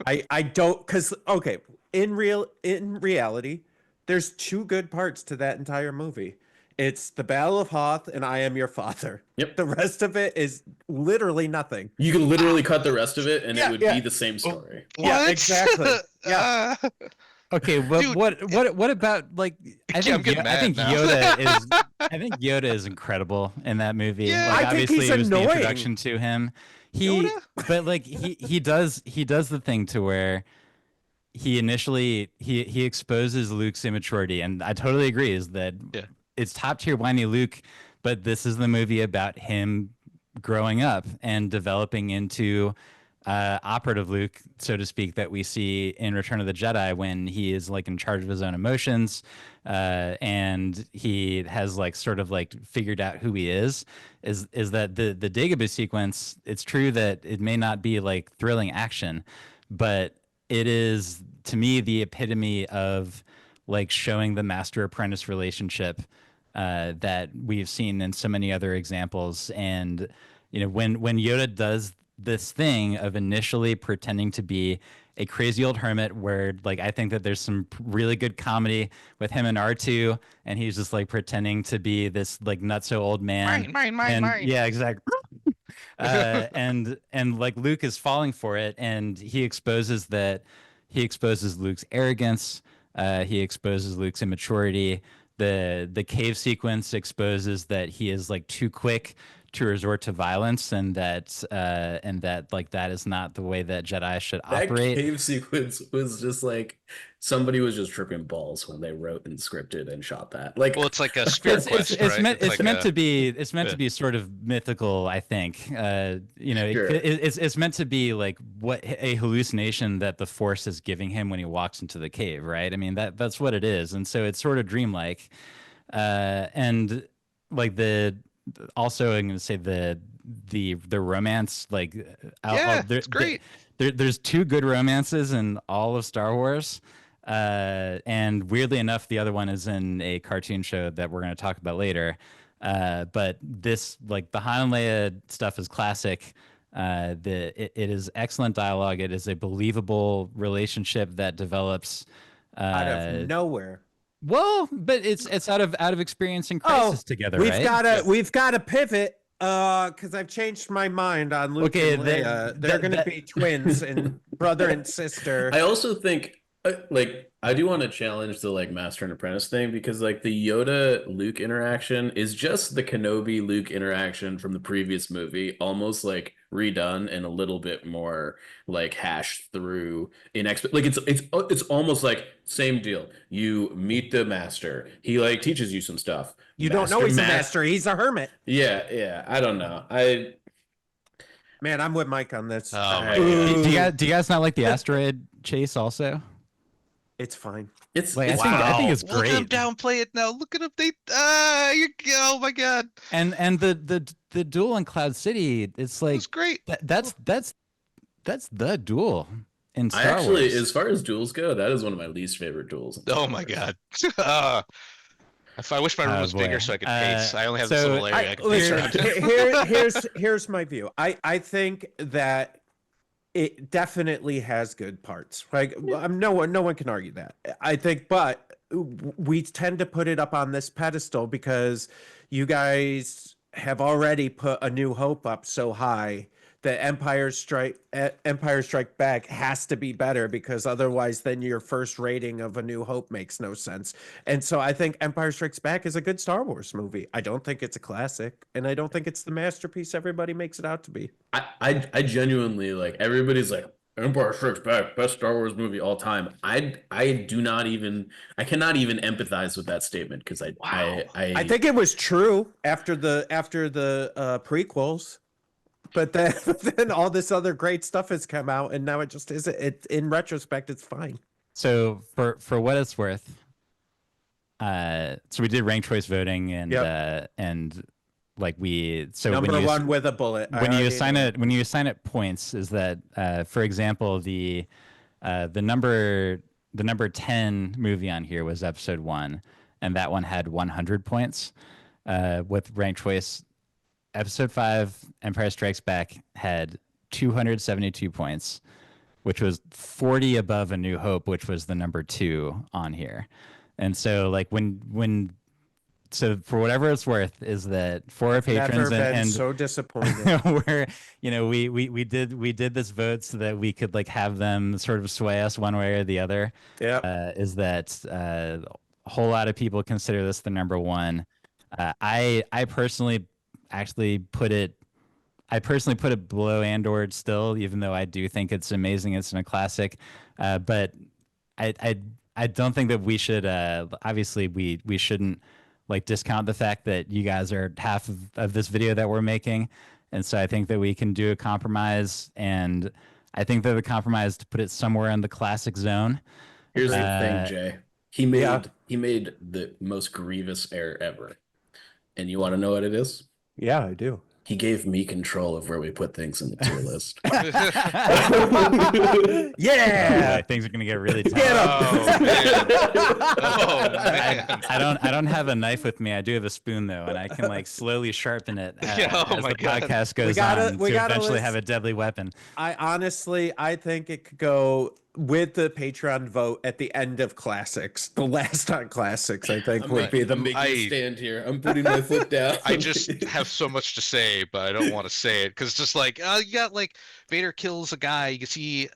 I don't because okay. In reality, there's two good parts to that entire movie. It's the Battle of Hoth and I Am Your Father. Yep. The rest of it is literally nothing. You can literally cut the rest of it and it would yeah. be the same story. Yeah, What? exactly. Yeah. Okay, but Dude. what about like I Yeah, I'm think getting mad now. Yoda is incredible in that movie. Yeah. Like, I think obviously he's it was the annoying. introduction to him. Yoda? But like he does the thing to where he initially he exposes Luke's immaturity, and I totally agree is that Yeah. it's top tier whiny Luke, but this is the movie about him growing up and developing into operative Luke, so to speak, that we see in Return of the Jedi when he is like in charge of his own emotions, and he has like sort of like figured out who he is. Is that the Dagobah sequence? It's true that it may not be like thrilling action, but it is to me the epitome of like showing the master apprentice relationship that we've seen in so many other examples. And when Yoda does this thing of initially pretending to be a crazy old hermit, where like I think that there's some really good comedy with him and R2, and he's just like pretending to be this like nutso old man. Mine. Yeah, exactly. And like Luke is falling for it, and he exposes Luke's arrogance. He exposes Luke's immaturity. The cave sequence exposes that he is like too quick to resort to violence, and that like that is not the way that Jedi should That operate. cave sequence was just like somebody was just tripping balls when they wrote and scripted and shot that. Like, Well, it's like a spirit quest, right? It's meant to be sort of mythical, I think. Sure. It's meant to be like what a hallucination that the Force is giving him when he walks into the cave, right? I mean that's what it is, and so it's sort of dreamlike, and like also I'm going to say the romance, like it's great. There's two good romances in all of Star Wars. And weirdly enough, the other one is in a cartoon show that we're going to talk about later. But this, like the Han and Leia stuff, is classic. It is excellent dialogue. It is a believable relationship that develops Out of nowhere. well, but it's out of experience and crisis together, we've right? we've got to pivot because I've changed my mind on Luke and Leia. They're going to be twins and brother and sister. I also think like I do want to challenge the like master and apprentice thing, because like the Yoda Luke interaction is just the Kenobi Luke interaction from the previous movie, almost like redone and a little bit more like hashed through in like it's almost like same deal. You meet the master, he like teaches you some stuff. You don't know he's a master; he's a hermit. Yeah. I don't know. Man, I'm with Mike on this. Oh my Do you guys not like the asteroid chase also? It's fine. It's Like, it's I think fine. it's Look at them great. downplay it now. Look at them. Oh my god, And the duel in Cloud City, it's it like was great. that's the duel in I Star actually, Wars. as far as duels go, that is one of my least favorite duels. In Oh Star my Wars. god. If I wish my room Oh was bigger boy. so I could pace. I only have this So little area I can pace Listen, around. here's my view. I think that it definitely has good parts. Like no one can argue that. I think, but we tend to put it up on this pedestal because you guys have already put A New Hope up so high that Empire Strike Back has to be better because otherwise then your first rating of A New Hope makes no sense. And so I think Empire Strikes Back is a good Star Wars movie. I don't think it's a classic, and I don't think it's the masterpiece everybody makes it out to be. I genuinely like everybody's like Empire Strikes Back, best Star Wars movie all time. I do not even I cannot even empathize with that statement because I think it was true after the prequels, but then then all this other great stuff has come out, and now it just isn't. It in retrospect, it's fine. So for what it's worth, so we did ranked choice voting and like Number when you one with a bullet. I when you already assign know. it when you assign it points is that for example the number 10 movie on here was episode 1 and that one had 100 points with ranked choice. Episode 5 Empire Strikes Back had 272 points, which was 40 above A New Hope, which was the number 2 on here. And so like so for whatever it's worth is that for our patrons Never been and so disappointed. we're we did this vote so that we could like have them sort of sway us one way or the other. Yeah. Is that a whole lot of people consider this the number 1. I personally actually put it below Andor still, even though I do think it's amazing. It's a classic, but I don't think that we should. Obviously, we shouldn't like discount the fact that you guys are half of this video that we're making, and so I think that we can do a compromise, and I think that the compromise to put it somewhere in the classic zone. Here's the thing, Uh, Jay. He made the most grievous error ever. And you want to know what it is? Yeah, I do. He gave me control of where we put things in the tier list. Yeah. Boy, things are gonna get really tough. Get 'em. Oh man. Oh man. I don't have a knife with me. I do have a spoon though, and I can like slowly sharpen it Yeah, oh as my the God. podcast goes gotta- on we to gotta eventually list- have a deadly weapon. I think it could go with the Patreon vote at the end of classics. The last on classics, I think, would be the I'm making I- a stand here. I'm putting my foot down. I just have so much to say, but I don't want to say it because just like you got like Vader kills a guy. You can see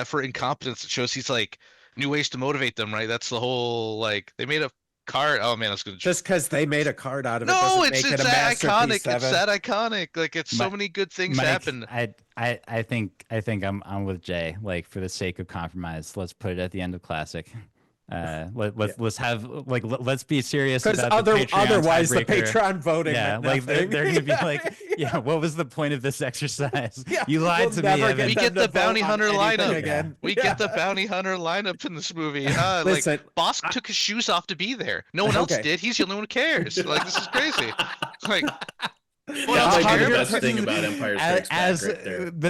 for incompetence, it shows he's like new ways to motivate them, right? That's the whole like they made a card. Oh man, that's gonna just because they made a card out of it no, doesn't it's make it a that iconic. masterpiece. It's Evan. that iconic. Like it's so Mike- many good things Mike, happen. I think I'm with Jay. Like for the sake of compromise, let's put it at the end of classic. Let's have like let's be serious Because about the Patreon otherwise the tiebreaker. Patreon voting Yeah, meant like they're nothing. gonna be like, yeah, what was the point of this exercise? Yeah, You lied we'll to me, never Evan. We them get to the vote bounty on hunter anything lineup. again. We Yeah. get the bounty hunter lineup in this movie. Listen, like Bosk took his shoes off to be there. No one else Okay. did. He's the only one who cares. Like this is crazy. Like what That else might be the cares? best thing about Empire Strikes Back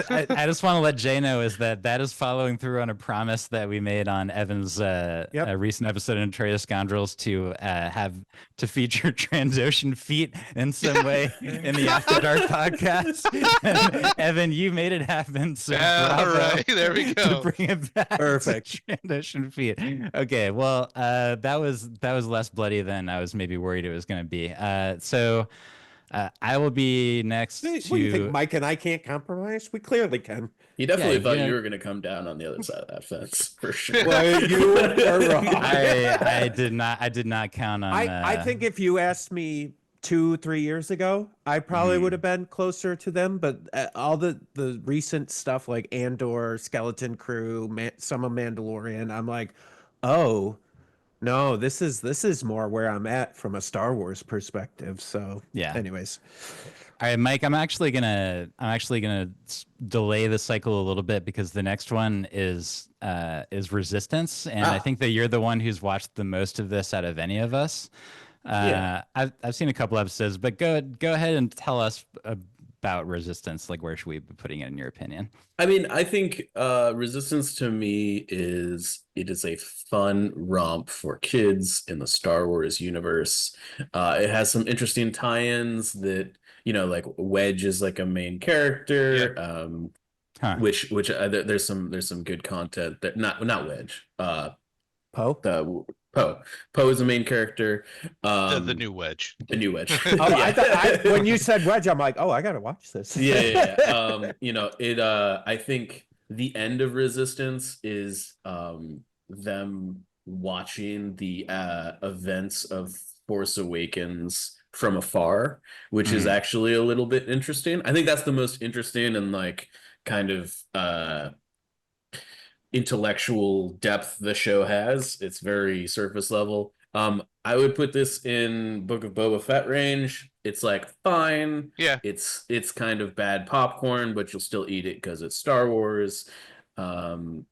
right there. I just want to let Jay know is that is following through on a promise that we made on Evan's recent episode of Notorious Scoundrels to have to feature Transocean feet in some way in the After Dark podcast. And Evan, you made it happen. So All bravo right, there we to go. bring it back. to Perfect. Transocean feet. Okay, well, that was less bloody than I was maybe worried it was going to be. So. I will be next What to. do you think, Mike and I can't compromise? We clearly can. He definitely thought yeah. you were going to come down on the other side of that fence for sure. Well, you are wrong. I did not count on. I think if you asked me 2-3 years ago, I probably would have been closer to them. But all the recent stuff like Andor, Skeleton Crew, some of Mandalorian, I'm like, oh, No, this is more where I'm at from a Star Wars perspective. So, Yeah. anyways, All right, Mike, I'm actually gonna delay the cycle a little bit because the next one is Resistance, and I Ah, think that you're the one who's watched the most of this out of any of us. yeah. I've seen a couple episodes, but go ahead and tell us about Resistance. Like, where should we be putting it in your opinion? I mean, I think Resistance to me is a fun romp for kids in the Star Wars universe. It has some interesting tie-ins that, like Wedge is like a main Yeah. character, Huh? which there's some good content that not Wedge. Poe. The Poe is the main character. The new Wedge. The new Wedge. Oh, I thought Yeah. when you said Wedge, I'm like, oh, I gotta watch this. Yeah. I think the end of Resistance is them watching the events of Force Awakens from afar, which is Mhm. actually a little bit interesting. I think that's the most interesting and like kind of intellectual depth the show has. It's very surface level. I would put this in Book of Boba Fett range. It's like fine. Yeah. It's kind of bad popcorn, but you'll still eat it because it's Star Wars. We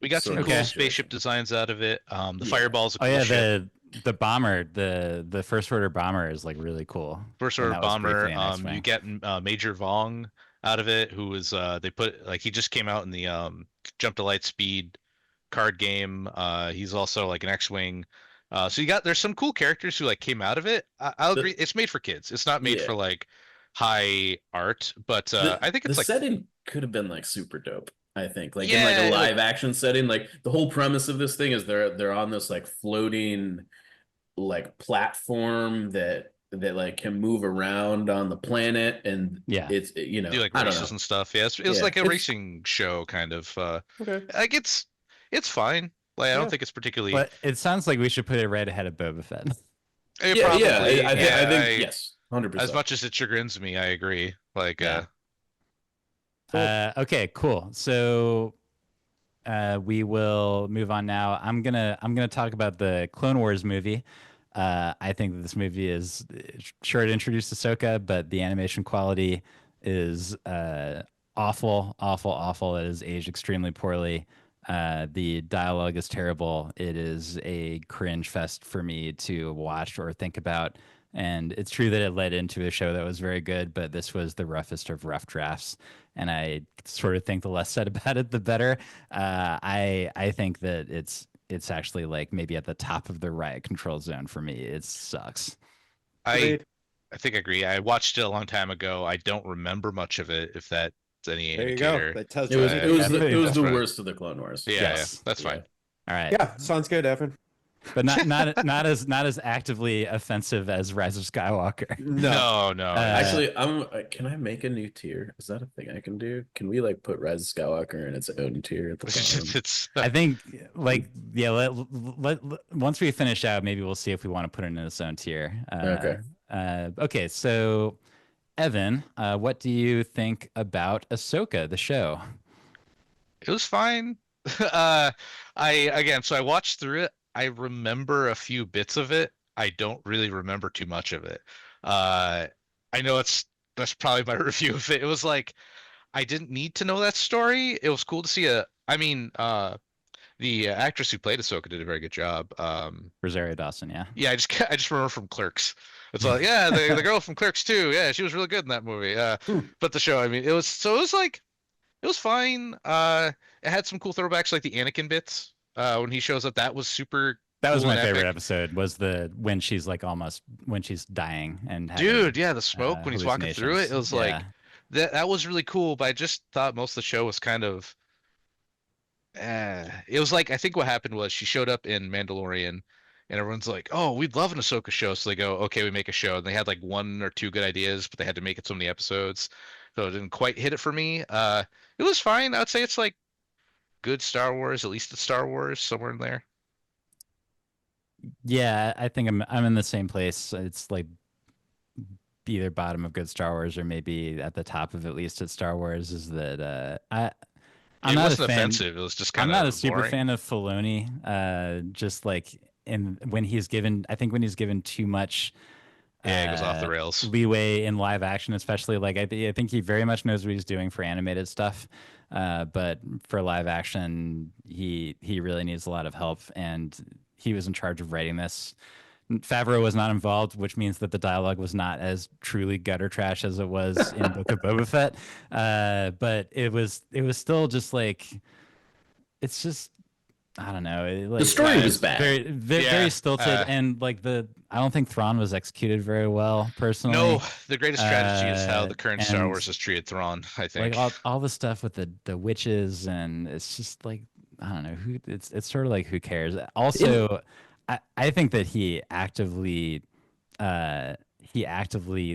got some Sort of cool Okay. spaceship situation. designs out of it. The Yeah. fireball's a Oh cool yeah, ship. the bomber, the first order bomber is like really cool. First And order that was bomber. briefly an You X-wing. get Major Vong out of it, who is they put like he just came out in the Jump to Light Speed card game. He's also like an X-wing. So there's some cool characters who like came out of it. I'll agree. The It's made for kids. It's not made yeah. for like high art, but The I think the it's like setting could have been like super dope. I think like in like a yeah, like live action setting, like the whole premise of this thing is they're on this like floating like platform that like can move around on the planet, and Yeah. it's do like I don't races know. and stuff. Yeah, it was Yeah, like a it's racing show kind of. okay. Like it's fine. Like I don't Yeah. think it's particularly But it sounds like we should put it right ahead of Boba Fett. Yeah. probably I think yes, as 100%. much as it chagrins me, I agree. Like Yeah. Okay, cool. So we will move on now. I'm gonna talk about the Clone Wars movie. I think that this movie is sure it introduced Ahsoka, but the animation quality is awful, awful, awful. It is aged extremely poorly. The dialogue is terrible. It is a cringe fest for me to watch or think about. And it's true that it led into a show that was very good, but this was the roughest of rough drafts. And I sort of think the less said about it, the better. I think that it's actually like maybe at the top of the riot control zone for me. It sucks. I Agreed. I think I agree. I watched it a long time ago. I don't remember much of it, if that's any There you go. indicator. That tells It you was everything. it was That's the right. worst of the Clone Wars. Yeah, Yes. that's Yeah. fine. All right. Yeah, sounds good, Evan. But not as actively offensive as Rise of Skywalker. No. Actually, can I make a new tier? Is that a thing I can do? Can we like put Rise of Skywalker in its own tier at the bottom? It's I think like yeah. Once we finish out, maybe we'll see if we want to put it in its own tier. Okay. Okay. So Evan, what do you think about Ahsoka, the show? it was fine. uh so I watched through it. I remember a few bits of it. I don't really remember too much of it. Uh I know that's probably my review of it. It was like I didn't need to know that story. It was cool to see the actress who played Ahsoka did a very good job. Rosario Dawson, yeah. Yeah, I just remember from Clerks. It's like, yeah, the girl from Clerks too. Yeah, she was really good in that movie. But the show, I mean, it was fine. It had some cool throwbacks like the Anakin bits. When he shows up, that was super That was cool my and favorite epic. episode. Was the when she's like almost when she's dying and having Dude, yeah, the smoke when he's walking through it, it was like hallucinations. that was really cool, but I just thought most of the show was kind of it was like I think what happened was she showed up in Mandalorian and everyone's like, "Oh, we'd love an Ahsoka show." So they go, "Okay, we make a show." And they had like one or two good ideas, but they had to make it so many episodes. So it didn't quite hit it for me. It was fine. I would say it's like good Star Wars, at least it's Star Wars, somewhere in there. Yeah, I think I'm in the same place. It's like either bottom of good Star Wars or maybe at the top of at least at Star Wars. Is that I'm It not a wasn't fan. offensive. It was just I'm kind not a of super boring. fan of Filoni. Just like when he's given, I think when he's given too much Yeah, it goes off the rails. leeway in live action, especially like I think he very much knows what he's doing for animated stuff, but for live action, he really needs a lot of help, and he was in charge of writing this. Favreau was not involved, which means that the dialogue was not as truly gutter trash as it was in Book of Boba Fett. But it was still just like it's just I don't know. The Like story yeah, was bad. very stilted, and like I don't think Thrawn was executed very well personally. No, the greatest strategy is how the current Star and, Wars has treated Thrawn, I think. like all the stuff with the witches, and it's just like I don't know who it's sort of like who cares. Also, I think that he actively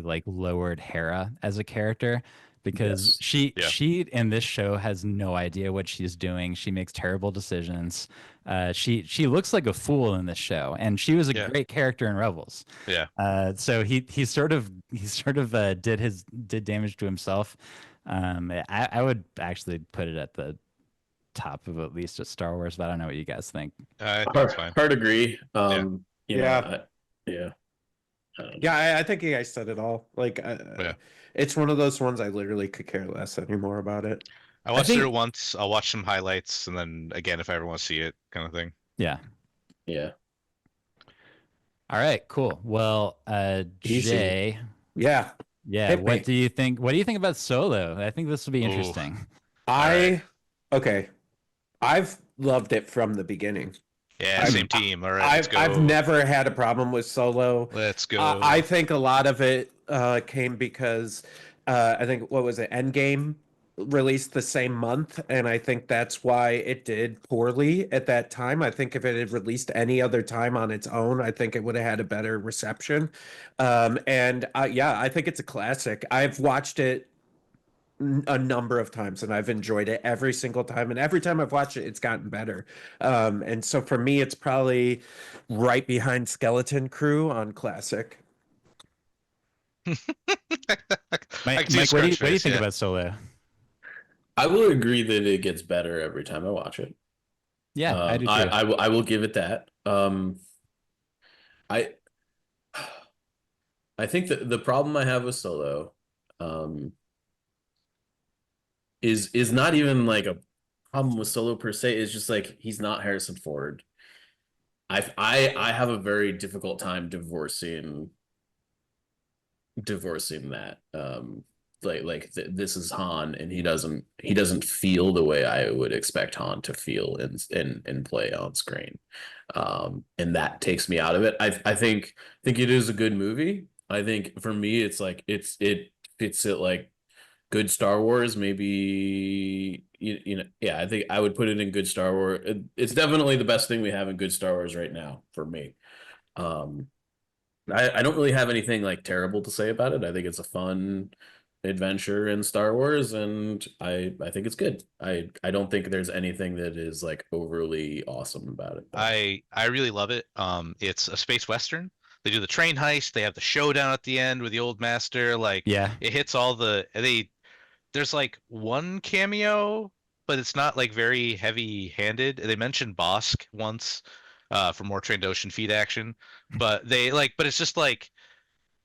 like lowered Hera as a character because Yes. Yeah. she in this show has no idea what she's doing. She makes terrible decisions. She looks like a fool in this show, and she was a Yeah. great character in Rebels. Yeah. So he sort of did damage to himself. I would actually put it at the top of at least a Star Wars, but I don't know what you guys think. I think it's fine. Hard agree. You know, Yeah. yeah. Yeah, I think you guys said it all. Like, Yeah. it's one of those ones I literally could care less anymore about it. I watched think- it once. I'll watch some highlights, and then again if I ever want to see it, kind of thing. Yeah. Yeah. All right. Cool. Well, Easy. Jay. Yeah, Yeah. Hit me. What do you think? What do you think about Solo? I think this will be Ooh. interesting. okay. I've loved it from the beginning. Yeah, I've- same team. All right, let's go. I've never had a problem with Solo. Let's go. I think a lot of it came because I think what was it, Endgame released the same month, and I think that's why it did poorly at that time. I think if it had released any other time on its own, I think it would have had a better reception. And yeah, I think it's a classic. I've watched it a number of times and I've enjoyed it every single time, and every time I've watched it it's gotten better. And so for me it's probably right behind Skeleton Crew on classic. I Mike, can see a Mike, what do you scratch face, think yeah. about Solo? I will agree that it gets better every time I watch it. Yeah, I do too. I will give it that. I think that the problem I have with Solo, is not even like a problem with Solo per se. It's just like he's not Harrison Ford. I have a very difficult time divorcing that. This is Han, and he doesn't feel the way I would expect Han to feel in play on screen, and that takes me out of it. I think it is a good movie. I think for me it fits it like good Star Wars, maybe yeah. I think I would put it in good Star Wars. It's definitely the best thing we have in good Star Wars right now for me. I don't really have anything like terrible to say about it. I think it's a fun adventure in Star Wars, and I think it's good. I don't think there's anything that is like overly awesome about it. I really love it. It's a space western. They do the train heist. They have the showdown at the end with the old master. Like, Yeah. it hits all the there's like one cameo, but it's not like very heavy-handed. They mentioned Bosk once for more trained ocean feed action, but but it's just like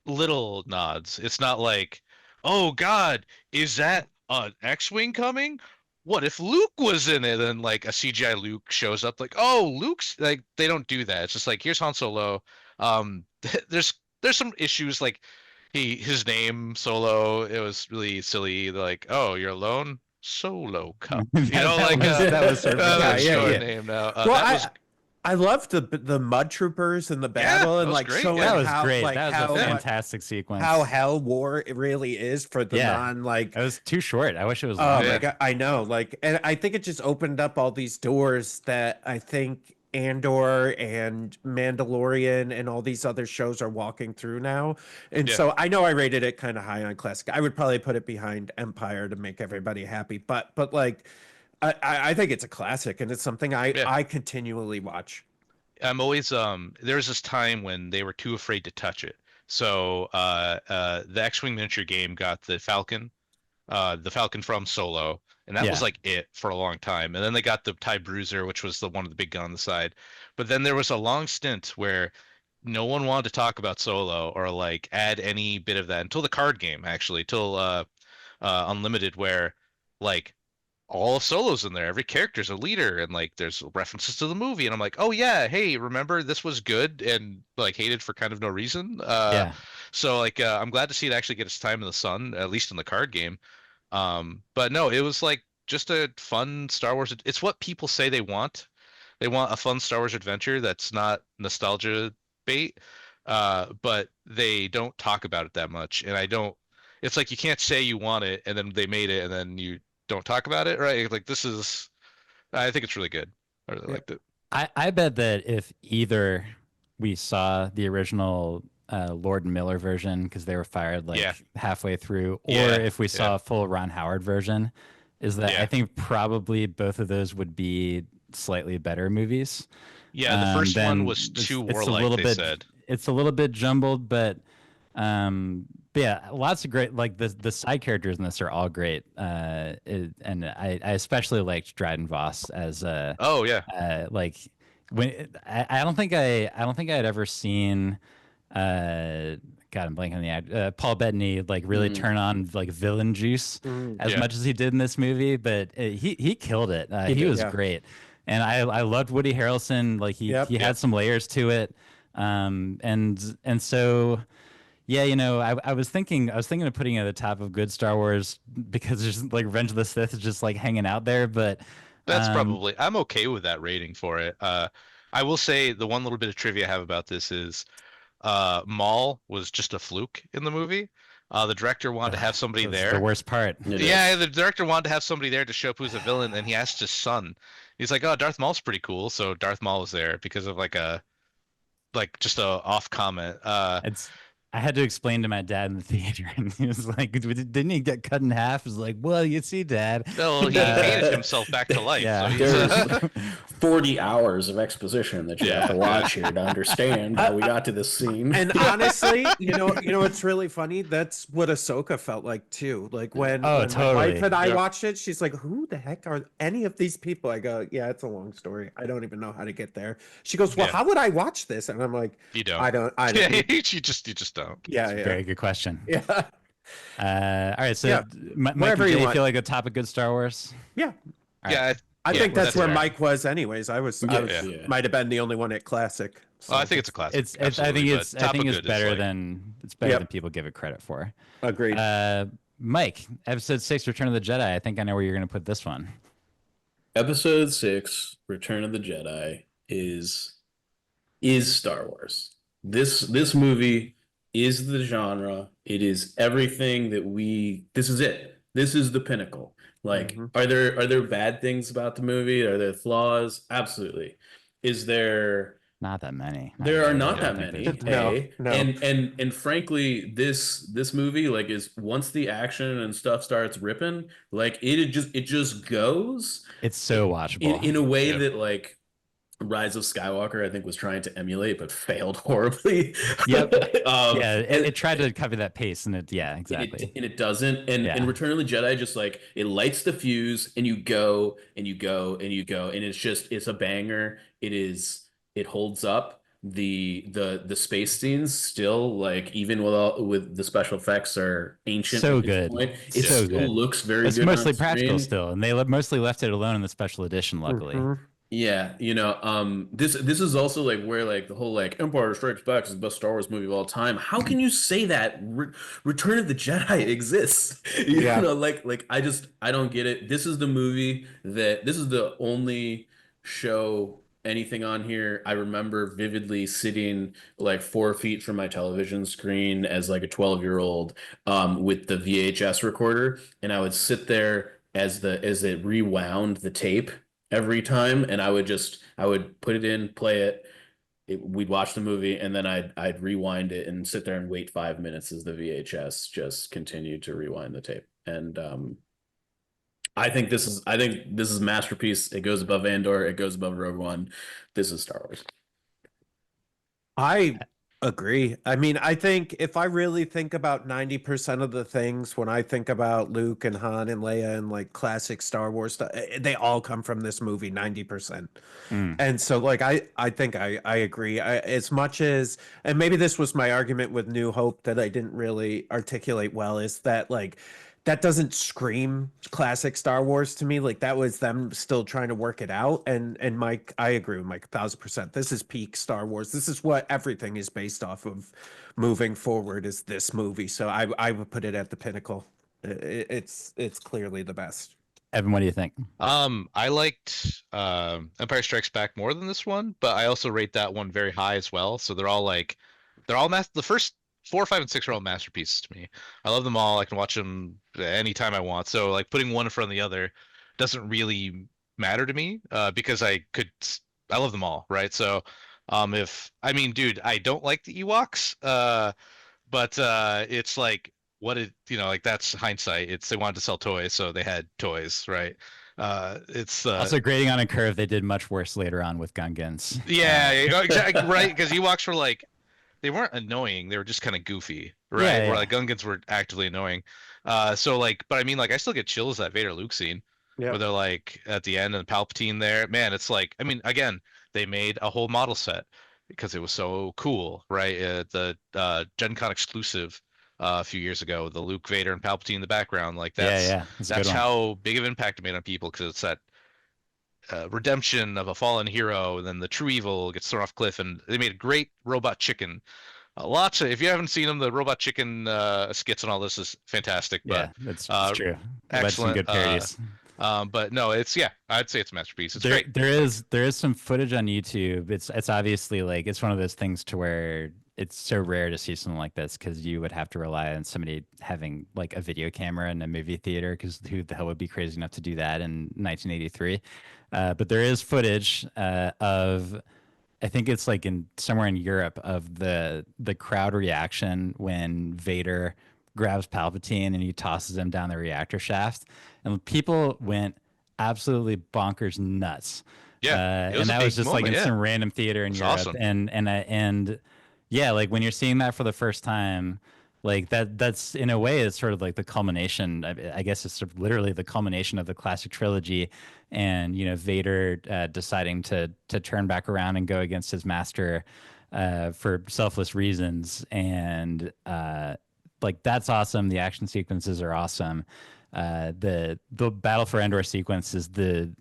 little nods. It's not like, oh God, is that an X-wing coming? What if Luke was in it? And like a CGI Luke shows up, like, oh, Luke's like, they don't do that. It's just like, here's Han Solo. There's some issues like his name Solo. It was really silly. Like, oh, you're alone, Solo Cup. You know, that was sort of that's yeah, short yeah. name now. Well, That was I loved the mud troopers and the battle, that and was like great, showing yeah. That was how great. like That how was a much- fantastic sequence. how hell war it really is for the Yeah. non like. It was too short. I wish it was Oh longer. my Yeah. God, I know. Like, and I think it just opened up all these doors that I think Andor and Mandalorian and all these other shows are walking through now. And Yeah. so I know I rated it kind of high on classic. I would probably put it behind Empire to make everybody happy, but like I think it's a classic, and it's something Yeah. I continually watch. I'm always there was this time when they were too afraid to touch it. So the X-Wing miniature game got the Falcon from Solo, and that was Yeah. like it for a long time. And then they got the TIE Bruiser, which was the one with the big gun on the side. But then there was a long stint where no one wanted to talk about Solo or like add any bit of that until the card game, actually, till Unlimited, where like all of Solo's in there. Every character's a leader, and like there's references to the movie, and I'm like, oh yeah, hey, remember this was good and like hated for kind of no reason. Yeah. So like I'm glad to see it actually get its time in the sun, at least in the card game. But no, it was like just a fun Star Wars. It's what people say they want. They want a fun Star Wars adventure that's not nostalgia bait, but they don't talk about it that much. And I don't. It's like you can't say you want it, and then they made it, and then you don't talk about it, right? Like this is. I think it's really good. I really Yeah. liked it. I bet that if either we saw the original Lord and Miller version because they were fired like Yeah. halfway through, or Yeah, if we saw yeah. a full Ron Howard version, is that I Yeah. think probably both of those would be slightly better movies. Yeah, the first one Then was too it's a warlike, little they bit said. it's a little bit jumbled, but yeah, lots of great like the side characters in this are all great. And I especially liked Dryden Voss as Oh yeah. like when I don't think I'd ever seen God, I'm blanking on the act. Paul Bettany like really turn on like villain juice as Yeah. much as he did in this movie, but he killed it. He He did, was yeah. great, and I loved Woody Harrelson. Like Yep. he had some layers to it, and so. Yeah, I was thinking of putting it at the top of good Star Wars because there's like Revenge of the Sith is just like hanging out there, but That's um, probably I'm okay with that rating for it. I will say the one little bit of trivia I have about this is Maul was just a fluke in the movie. The director wanted to have somebody this is the there. worst part. It Yeah, is. the director wanted to have somebody there to show up who's a villain, and he asked his son. He's like, "Oh, Darth Maul's pretty cool," so Darth Maul was there because of like just a off comment. It's I had to explain to my dad in the theater, and he was like, "Didn't he get cut in half?" I was like, "Well, you see, Dad." Well, he hated himself back to life. Yeah. So he's, There's 40 hours of exposition that you have to Yeah, watch here to understand how we got to this scene. And honestly, what's really funny? That's what Ahsoka felt like too. Like when, Oh, when my totally. wife and I Yeah. watched it, she's like, "Who the heck are any of these people?" I go, "Yeah, it's a long story. I don't even know how to get there." She goes, "Well, Yeah. how would I watch this?" And I'm like, you don't. "I don't. Yeah, you just don't. Yeah, Very good question. yeah, All right, so Yeah, Mike wherever and you Jay want. feel like the top of good Star Wars. yeah." All right. Yeah, I yeah, think that's where fair. Mike was, anyways. I was Yeah. might have been the only one at classic. So Well, I think it's a classic. It's I think absolutely, it's but I top think of it's good is better like- than Yep. people give it credit for. agreed. Mike, Episode 6, Return of the Jedi. I think I know where you're going to put this one. Episode 6, Return of the Jedi, is Star Wars. This movie is the genre. It is everything that this is it. This is the pinnacle. Like, Mhm. are there bad things about the movie? Are there flaws? Absolutely. Is there Not that many. There are really. not I that don't think many. there's- No. And frankly, this movie, like, is once the action and stuff starts ripping, like it just goes It's so watchable. in a way Yeah. that like Rise of Skywalker, I think, was trying to emulate but failed horribly. Yep. Yeah, it tried to copy that pace, and exactly. and it doesn't. And Yeah. Return of the Jedi just like it lights the fuse, and you go and you go and you go, and it's a banger. It holds up. The space scenes still, like, even with the special effects are ancient So at this good. point, It's it so still good. looks very It's good mostly on practical screen. still, and they mostly left it alone in the special edition. Luckily, Mhm. Yeah, this is also like where like the whole like Empire Strikes Back is the best Star Wars movie of all time. How can you say that Return of the Jedi exists? You Yeah. know, like I don't get it. This is the only show anything on here I remember vividly sitting like 4 feet from my television screen as like a 12-year-old with the VHS recorder, and I would sit there as it rewound the tape every time, and I would put it in, play it, we'd watch the movie, and then I'd rewind it and sit there and wait 5 minutes as the VHS just continued to rewind the tape. And I think this is a masterpiece. It goes above Andor, it goes above Rogue One. This is Star Wars. I Agree. I mean, I think if I really think about 90% of the things when I think about Luke and Han and Leia and like classic Star Wars stuff, they all come from this movie, 90%. Mm. And so like I think I agree. As much as, and maybe this was my argument with New Hope that I didn't really articulate well, is that like that doesn't scream classic Star Wars to me. Like that was them still trying to work it out. And Mike, I agree with Mike 1000%. This is peak Star Wars. This is what everything is based off of moving forward, is this movie. So I would put it at the pinnacle. It's clearly the best. Evan, what do you think? I liked Empire Strikes Back more than this one, but I also rate that one very high as well. So they're all the first 4, 5, and 6 are all masterpieces to me. I love them all. I can watch them anytime I want. So like putting one in front of the other doesn't really matter to me because I love them all, right? So if I mean, dude, I don't like the Ewoks, but it's like what it like that's hindsight. It's they wanted to sell toys, so they had toys, right? It's Also, grading on a curve, they did much worse later on with Gungans. yeah, exactly right. Because Ewoks were like they weren't annoying; they were just kind of goofy, right? Yeah, Where yeah. like Gungans were actively annoying. So like, but I mean, like I still get chills at Vader Luke scene Yeah. where they're like at the end and Palpatine there. Man, it's like I mean, again, they made a whole model set because it was so cool, right? The Gen Con exclusive a few years ago, the Luke, Vader, and Palpatine in the background. Like Yeah, it's a good that's one. how big of an impact it made on people because it's that redemption of a fallen hero, and then the true evil gets thrown off cliff, and they made a great robot chicken. Lots of if you haven't seen them, the robot chicken skits and all this is fantastic. Yeah, But it's true. Led to some excellent. good parodies. But no, it's I'd say it's a masterpiece. It's there, great. there is some footage on YouTube. It's obviously like it's one of those things to where it's so rare to see something like this because you would have to rely on somebody having like a video camera in a movie theater because who the hell would be crazy enough to do that in 1983? But there is footage of I think it's like in somewhere in Europe of the crowd reaction when Vader grabs Palpatine and he tosses him down the reactor shaft, and people went absolutely bonkers nuts. Yeah, it was And a that was big just like in moment, yeah. some random theater in It's Europe, awesome. and yeah, like when you're seeing that for the first time, like that's in a way it's sort of like the culmination. I guess it's sort of literally the culmination of the classic trilogy, and Vader deciding to turn back around and go against his master for selfless reasons, and like that's awesome. The action sequences are awesome. The Battle for Endor sequence is they've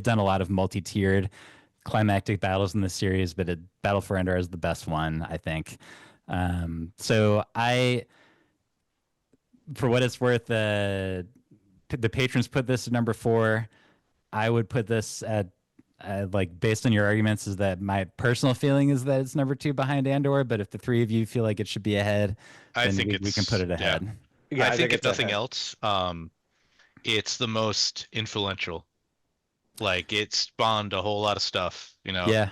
done a lot of multi-tiered climactic battles in the series, but Battle for Endor is the best one, I think. So for what it's worth, the patrons put this at number 4. I would put this at like based on your arguments is that my personal feeling is that it's number 2 behind Andor, but if the three of you feel like it should be ahead, I then think we can put it ahead. Yeah, I think if it's nothing ahead. else, it's the most influential. Like it spawned a whole lot of stuff, Yeah.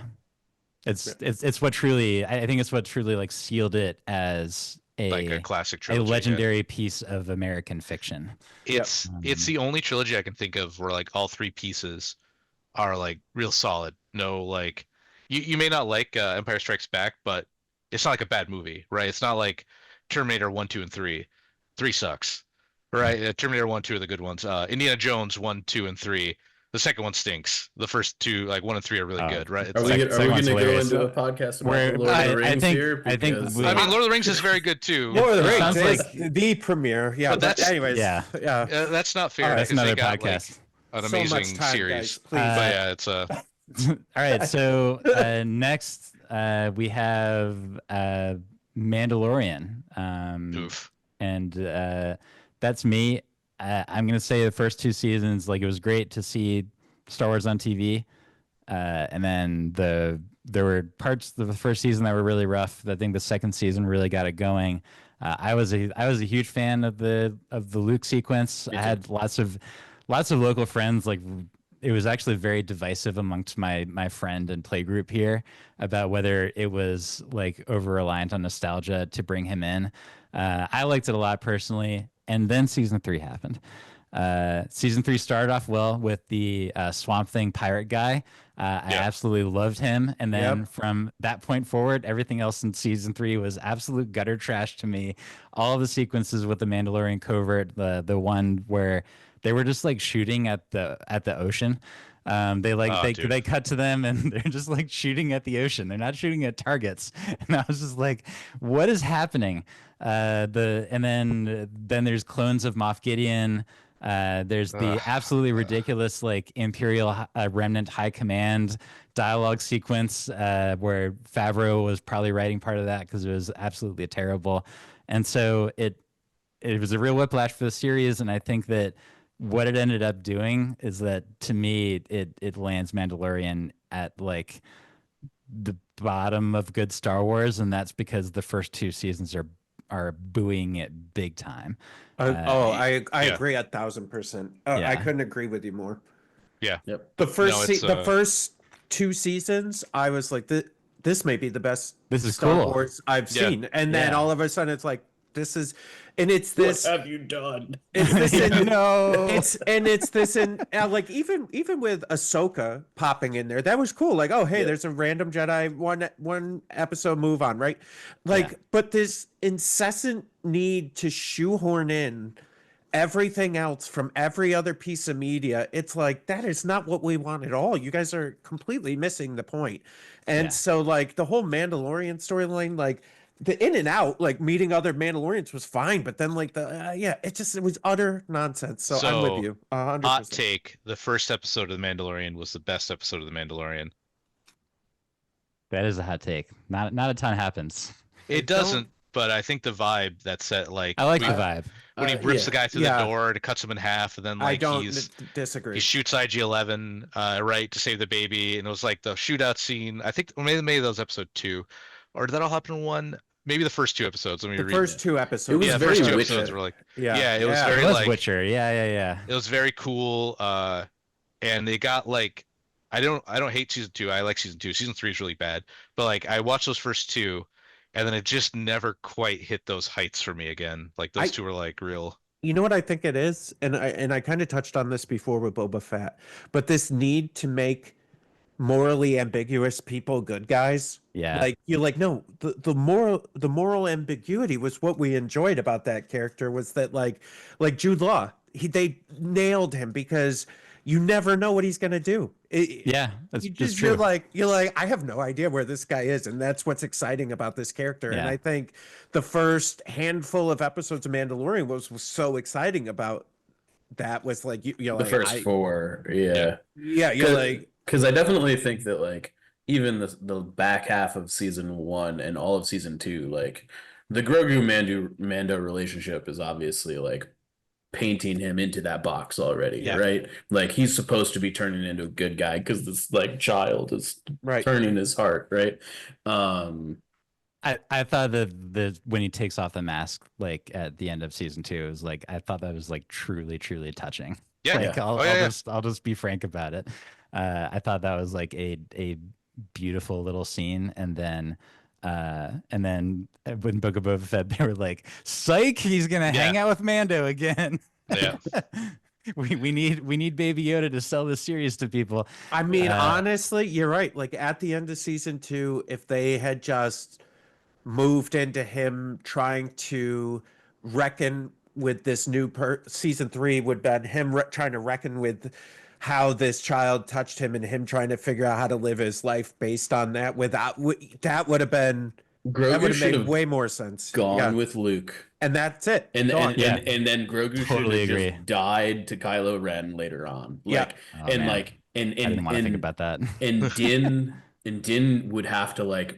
It's what truly I think it's what truly like sealed it as like a classic a trilogy. legendary piece of American fiction. It's the only trilogy I can think of where like all 3 pieces are like real solid. No, like you may not like Empire Strikes Back, but it's not like a bad movie, right? It's not like Terminator 1, 2, and 3. 3 sucks, right? Terminator 1, 2 are the good ones. Indiana Jones 1, 2, and 3. The second one stinks. The first 2, like 1 and 3, are really good, right? It's Are we Second going one's to go hilarious. into a podcast about Where- the Lord of I the Rings think- here? I think Because, we- I mean, Lord of the Rings is very good too. Lord of the It Rings sounds is the premiere. Yeah, But that's- anyways. Yeah. Yeah. That's not fair. All right, That's because they another got, like, podcast. an So much amazing time, series. guys, please. But yeah, it's All right, so next we have Mandalorian. oof. And that's me. I'm gonna say the first 2 seasons, like it was great to see Star Wars on TV, and then there were parts of the first season that were really rough. I think the second season really got it going. I was a huge fan of the Luke sequence. I had lots of local friends. Like it was actually very divisive amongst my friend and play group here about whether it was like over reliant on nostalgia to bring him in. I liked it a lot personally, and then season 3 happened. Season 3 started off well with the Swamp Thing pirate guy. I Yeah. absolutely loved him. And then Yep. from that point forward, everything else in season 3 was absolute gutter trash to me. All the sequences with the Mandalorian covert, the one where they were just like shooting at the ocean. Oh, dude. They cut to them and they're just like shooting at the ocean. They're not shooting at targets. And I was just like, what is happening? Then there's clones of Moff Gideon. There's the Ugh. absolutely ridiculous like Imperial Remnant High Command dialogue sequence where Favreau was probably writing part of that because it was absolutely terrible. And so it was a real whiplash for the series, and I think that what it ended up doing is that to me it lands Mandalorian at like the bottom of good Star Wars, and that's because the first 2 seasons are booing it big time. I Yeah. agree 1,000%. I Yeah. couldn't agree with you more. Yeah. Yep. The first No, it's, the first 2 seasons, I was like, this may be the best This is Star cool. Wars I've Yeah. seen. And then Yeah. all of a sudden, it's like, this is, and it's this, What have you done? it's this, in, No. it's this, in like even with Ahsoka popping in there, that was cool. Like, oh hey, Yeah. there's a random Jedi one episode move on, right? Like, Yeah. but this incessant need to shoehorn in everything else from every other piece of media, it's like that is not what we want at all. You guys are completely missing the point. And Yeah. so like the whole Mandalorian storyline, like the in and out, like meeting other Mandalorians was fine, but then like it was utter nonsense. So I'm with you 100%. Hot take: the first episode of The Mandalorian was the best episode of The Mandalorian. That is a hot take. Not a ton happens. It don't- doesn't, but I think the vibe that's set, like I like we- the vibe. when he Yeah. rips the guy through Yeah. the door and it cuts him in half, and then I like don't he disagree. shoots IG-11 right to save the baby, and it was like the shootout scene. I think maybe that was episode 2, or did that all happen in one? Maybe the first 2 episodes. Let me The read. first 2 episodes. It was Yeah, the very first 2 Witcher. episodes were like, yeah, it was It very was like Witcher. Yeah. it was very cool. And they got like, I don't hate season 2. I like season 2. Season 3 is really bad, but like I watched those first 2, and then it just never quite hit those heights for me again. Like those 2 were like real. You know what I think it is, and I kind of touched on this before with Boba Fett, but this need to make morally ambiguous people good guys. Yeah. Like you're like, no, the moral ambiguity was what we enjoyed about that character, was that like Jude Law, they nailed him because you never know what he's gonna do. Yeah, that's You're true. like I have no idea where this guy is, and that's what's exciting about this character. And Yeah. I think the first handful of episodes of Mandalorian was so exciting about that, was like you're The like first 4, yeah. yeah, you're like Because I definitely think that like even the back half of season 1 and all of season 2, like the Grogu Mando relationship is obviously like painting him into that box already, Yeah. right? Like he's supposed to be turning into a good guy because this like child is right. turning his heart, right? I thought the when he takes off the mask like at the end of season 2 is like I thought that was like truly touching. Yeah. Like, Yeah. I'll just be frank about it. I thought that was like a beautiful little scene, and then when Book of Boba Fett, they were like, "Psych, he's gonna hang out with Mando again." Yeah. we need Baby Yoda to sell this series to people. I mean, honestly, you're right. Like at the end of season 2, if they had just moved into him trying to reckon with this new season 3 would been him trying to reckon with how this child touched him and him trying to figure out how to live his life based on that, that would have been Grogu should made have way more sense. gone Yeah. with Luke. And that's it. And Gone. and then Grogu should Totally have agree. just died to Kylo Ren later on. Yeah. Like Oh, and man. like and I didn't want to think about that. and Din would have to like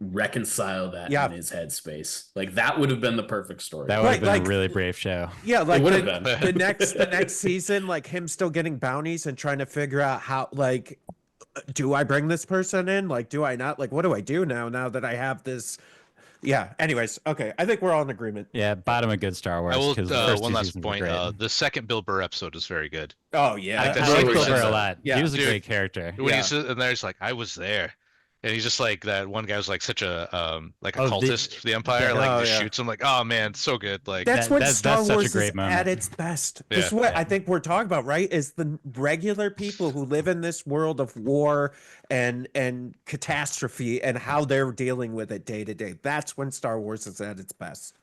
reconcile that Yeah. in his headspace. Like that would have been the perfect story. That would have Right, been like- a really brave show. Yeah, like would have the, been. the next season, like him still getting bounties and trying to figure out how, like, do I bring this person in? Like, do I not? Like, what do I do now that I have this? Yeah. Anyways, okay. I think we're all in agreement. Yeah, bottom of good Star Wars. I will. 'cause the first One 2 last seasons were point. great. The second Bill Burr episode is very good. Oh yeah. I that's like really Bill good. Burr a lot. Yeah. He was a Dude, great character. When Yeah. he's in there, he's like, "I was there," and he's just like that one guy was like such a like a Oh, cultist for the Empire, like Oh, just yeah. shoots him like, oh man, so good. Like That's when that's Star such a Wars great is moment. at its best. Yeah. This is what Yeah. I think we're talking about, right? Is the regular people who live in this world of war and catastrophe and how they're dealing with it day to day. That's when Star Wars is at its best.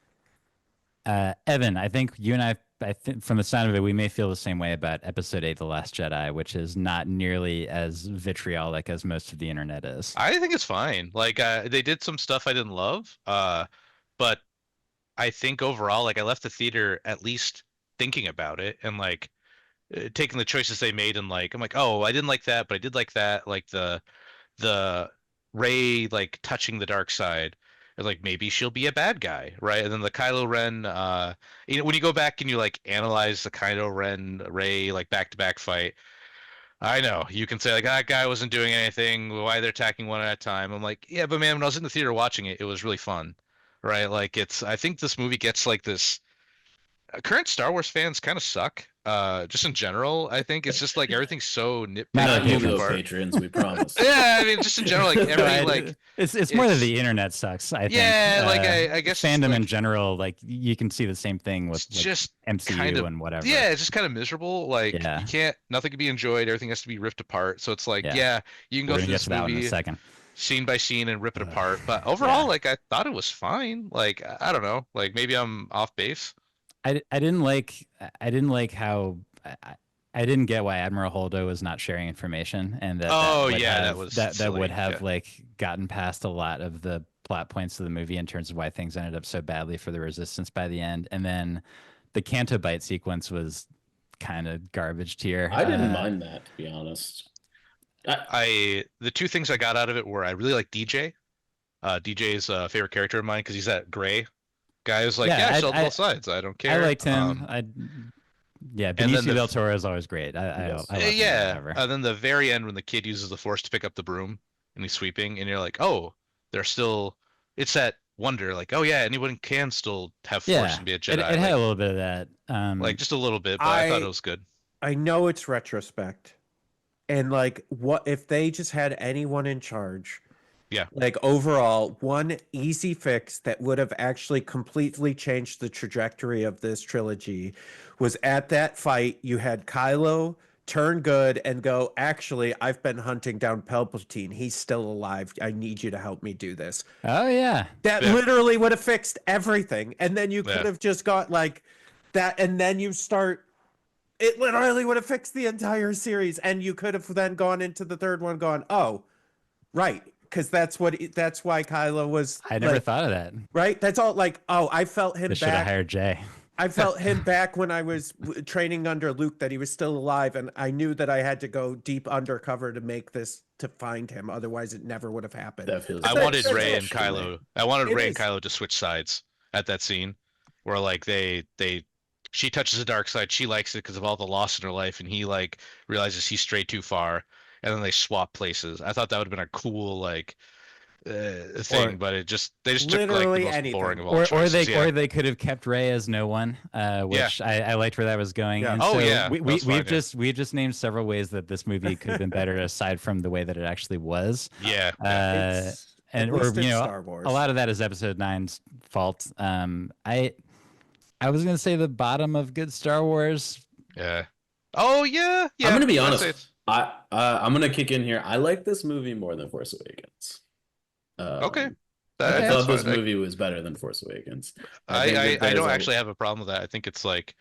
Evan, I think you and I think from the sound of it, we may feel the same way about Episode 8, The Last Jedi, which is not nearly as vitriolic as most of the internet is. I think it's fine. Like they did some stuff I didn't love, but I think overall, like I left the theater at least thinking about it and like taking the choices they made and like I'm like, oh, I didn't like that, but I did like that. Like the Rey like touching the dark side, or like maybe she'll be a bad guy, right? And then the Kylo Ren, when you go back and you like analyze the Kylo Ren Rey like back to back fight, I know you can say like that guy wasn't doing anything. Why they're attacking one at a time? I'm like, yeah, but man, when I was in the theater watching it, it was really fun, right? Like it's. I think this movie gets like this. Current Star Wars fans kind of suck. Just in general, I think it's just like everything's so Not nitpicky Not our you pulled though, apart. patrons. We promise. Yeah, I mean, just in general, like No, every I- like it's more that it's- the internet sucks. I think. Yeah, like I guess fandom like, in general, like you can see the same thing with it's like, just MCU kind of and whatever. yeah, it's just kind of miserable. Like Yeah. you can't, nothing can be enjoyed. Everything has to be ripped apart. So it's like, Yeah. yeah, you can We're go gonna through get this to that one in a movie second. scene by scene and rip it Ugh. apart. But overall, Yeah. like I thought it was fine. Like I don't know, like maybe I'm off base. I didn't like how I didn't get why Admiral Holdo was not sharing information, and Oh, would yeah, that have, was that silly, would have yeah. like gotten past a lot of the plot points of the movie in terms of why things ended up so badly for the Resistance by the end. And then the Canto Bite sequence was kind of garbage tier. I didn't mind that, to be honest. The two things I got out of it were I really like DJ. DJ is a favorite character of mine because he's that gray guy who's like, Yeah, yeah, I I- sold I- both sides. I don't care. I liked him. Yeah, and then Benicio the- del Toro is always great. Yes. I love him, yeah. whatever. And then the very end when the kid uses the force to pick up the broom and he's sweeping, and you're like, oh, they're still. It's that wonder, like, oh yeah, anyone can still have force Yeah, and be a it Jedi. had like, a little bit of that. like just a little bit, but I thought I- it was good. I know it's retrospect. And like what if they just had anyone in charge? Yeah. Like overall, one easy fix that would have actually completely changed the trajectory of this trilogy was at that fight you had Kylo turn good and go, actually, I've been hunting down Palpatine. He's still alive. I need you to help me do this. Oh yeah, That Yeah. literally would have fixed everything. And then you could Yeah. have just got like that, and then you start. It literally would have fixed the entire series, and you could have then gone into the third one, gone, oh, right, because that's why Kylo was. I never like, thought of that. right. That's all. Like, oh, I felt him They should have back. hired Jay. I felt him back when I was training under Luke, that he was still alive, and I knew that I had to go deep undercover to make this, to find him. Otherwise, it never would have happened. That feels. I That- wanted that's Rey and actually- Kylo. I wanted It Rey and is. Kylo to switch sides at that scene, where like she touches the dark side. She likes it because of all the loss in her life, and he like realizes he strayed too far, and then they swap places. I thought that would have been a cool like thing, Or but they just took like the literally most anything. boring of all Or choices. they could have kept Ray as no one, which I liked where that was going. Yeah. And Oh, so yeah, we, that we was fine, yeah. we've just named several ways that this movie could have been better aside from the way that it actually was. Yeah. It's- And at or least you it's know, Star Wars. a lot of that is Episode 9's fault. I was gonna say the bottom of good Star Wars. Yeah. Oh yeah. Yeah. I'm gonna be I'd honest. say it's- I'm gonna kick in here. I like this movie more than Force Awakens. Okay. I Okay. thought That's this fine. movie was better than Force Awakens. think I that there's don't a- actually have a problem with that. I think it's like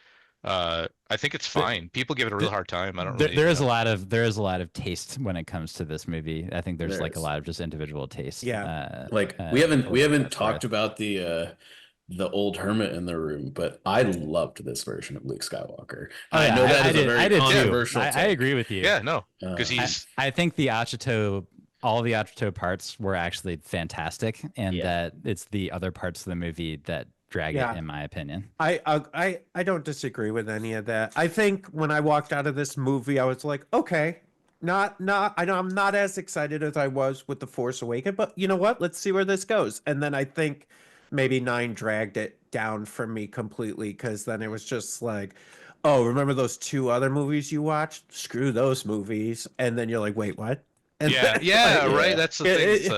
I think it's fine. People give it a real hard time. I don't really There is know. there is a lot of taste when it comes to this movie. I think there's There like a is. lot of just individual taste. Yeah. Like for we haven't what that's talked worth. about the old hermit in the room, but I loved this version of Luke Skywalker. Oh, I yeah, know that is a very I did too. controversial. I take. agree with you. Yeah, no, because Uh, he's I think the Achito, all the Achito parts were actually fantastic, and Yeah. that it's the other parts of the movie that drag Yeah. it, in my opinion. I don't disagree with any of that. I think when I walked out of this movie, I was like, okay, I know I'm not as excited as I was with The Force Awakens, but you know what? Let's see where this goes. And then I think maybe 9 dragged it down for me completely, because then it was just like, oh, remember those 2 other movies you watched? Screw those movies. And then you're like, wait, what? And Yeah, then, yeah, like, right. yeah. That's the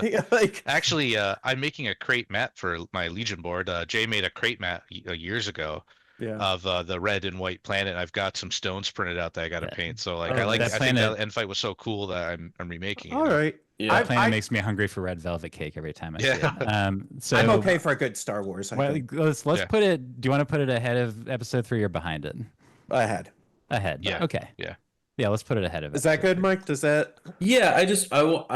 thing. like Actually, I'm making a crate mat for my Legion board. Jay made a crate mat years ago yeah. of the red and white planet. I've got some stones printed out that I got to Yeah. paint. So like, Oh, I like. nice. I That think planet, that end fight was so cool that I'm remaking it. All right. Yeah. that planet I makes me hungry for red velvet cake every time I see Yeah. it. So I'm okay for a good Star Wars. I well, think. let's Yeah. put it. Do you want to put it ahead of episode 3 or behind it? Ahead. Ahead. Yeah. Okay. Yeah. Yeah, let's put it ahead of Is that episode good, 3. Mike? Does that? Yeah, I just, oh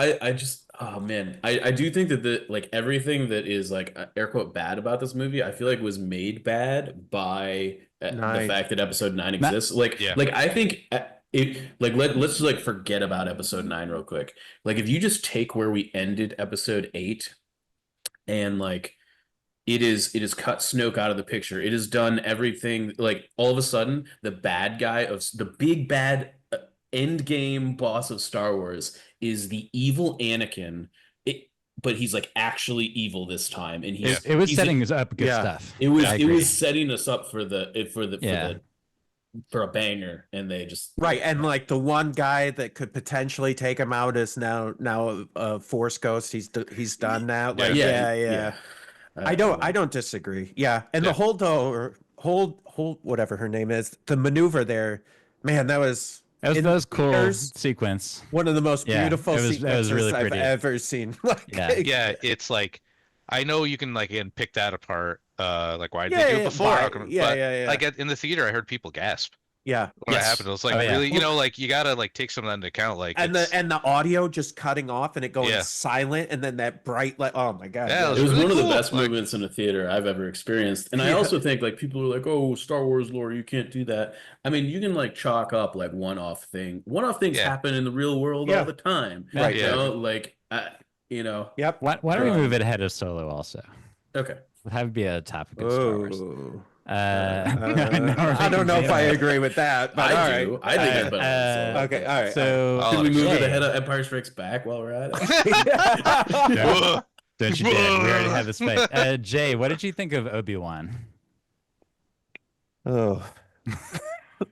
man, I do think that the like everything that is like air quote bad about this movie, I feel like was made bad by the Nice. fact that episode 9 Not- exists. Like, Yeah. like I think it like let's just like forget about episode 9 real quick. Like, if you just take where we ended episode 8 and like it is cut Snoke out of the picture. It has done everything. Like, all of a sudden, the bad guy of the big bad end game boss of Star Wars is the evil Anakin. But he's like actually evil this time, and It was he's setting us up good Yeah. stuff. it was I it agree. was setting us up for Yeah. for a banger, and they just Right, and like the one guy that could potentially take him out is now a Force ghost. He's done now. Like, yeah. I don't disagree. Yeah, and Yeah. the hold whatever her name is, the maneuver there, man, that was That was cool theaters, sequence. one of the most Yeah, beautiful it was sequences really I've pretty. ever seen. Like, Yeah. Yeah. It's like, I know you can like again pick that apart. Like, why did Yeah, they do yeah, it before? why- How come? yeah, But yeah. like in the theater, I heard people gasp yeah. when it Yes. happened. It was like, Oh, yeah. really, like you gotta like take some of that into account. Like, And the audio just cutting off and it going Yeah. silent, and then that bright light. Oh my god! Yeah, It was was really one of the cool. best Like- moments in a theater I've ever experienced. And I Yeah. also think like people are like, "Oh, Star Wars lore, you can't do that." I mean, you can like chalk up like one-off thing. One-off things Yeah. happen in the real world Yeah. all the time. Right. You Yeah. know, like you know. Yep. Why don't we Right. move it ahead of Solo also? Okay. That would be a topic of Star Wars. Oh. I I don't know if I agree with that, but all I right. do. I think it's better. So. Okay, all right. So I'll Should we move it Jay, ahead of Empire Strikes Back while we're at it? don't, don't you dare. We already had this fight. Jay, what did you think of Obi-Wan? Oh,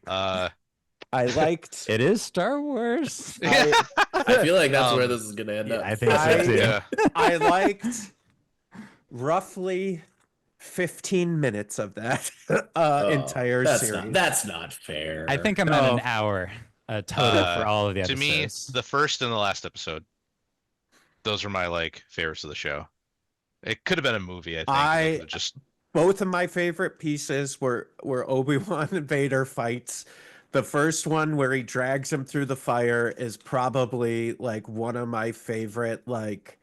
uh, I liked. It is Star Wars. I feel like that's Um, where this is gonna end Yeah, up. I think so I- too. yeah. I liked roughly 15 minutes of that Oh, entire that's series. that's not fair. I think I'm at No. an hour total Uh, for all of the To episodes. me, the first and the last episode, those are my like favorites of the show. It could have been a movie, I think. I- but just Both of my favorite pieces were Obi-Wan and Vader fights. The first one where he drags him through the fire is probably like one of my favorite, like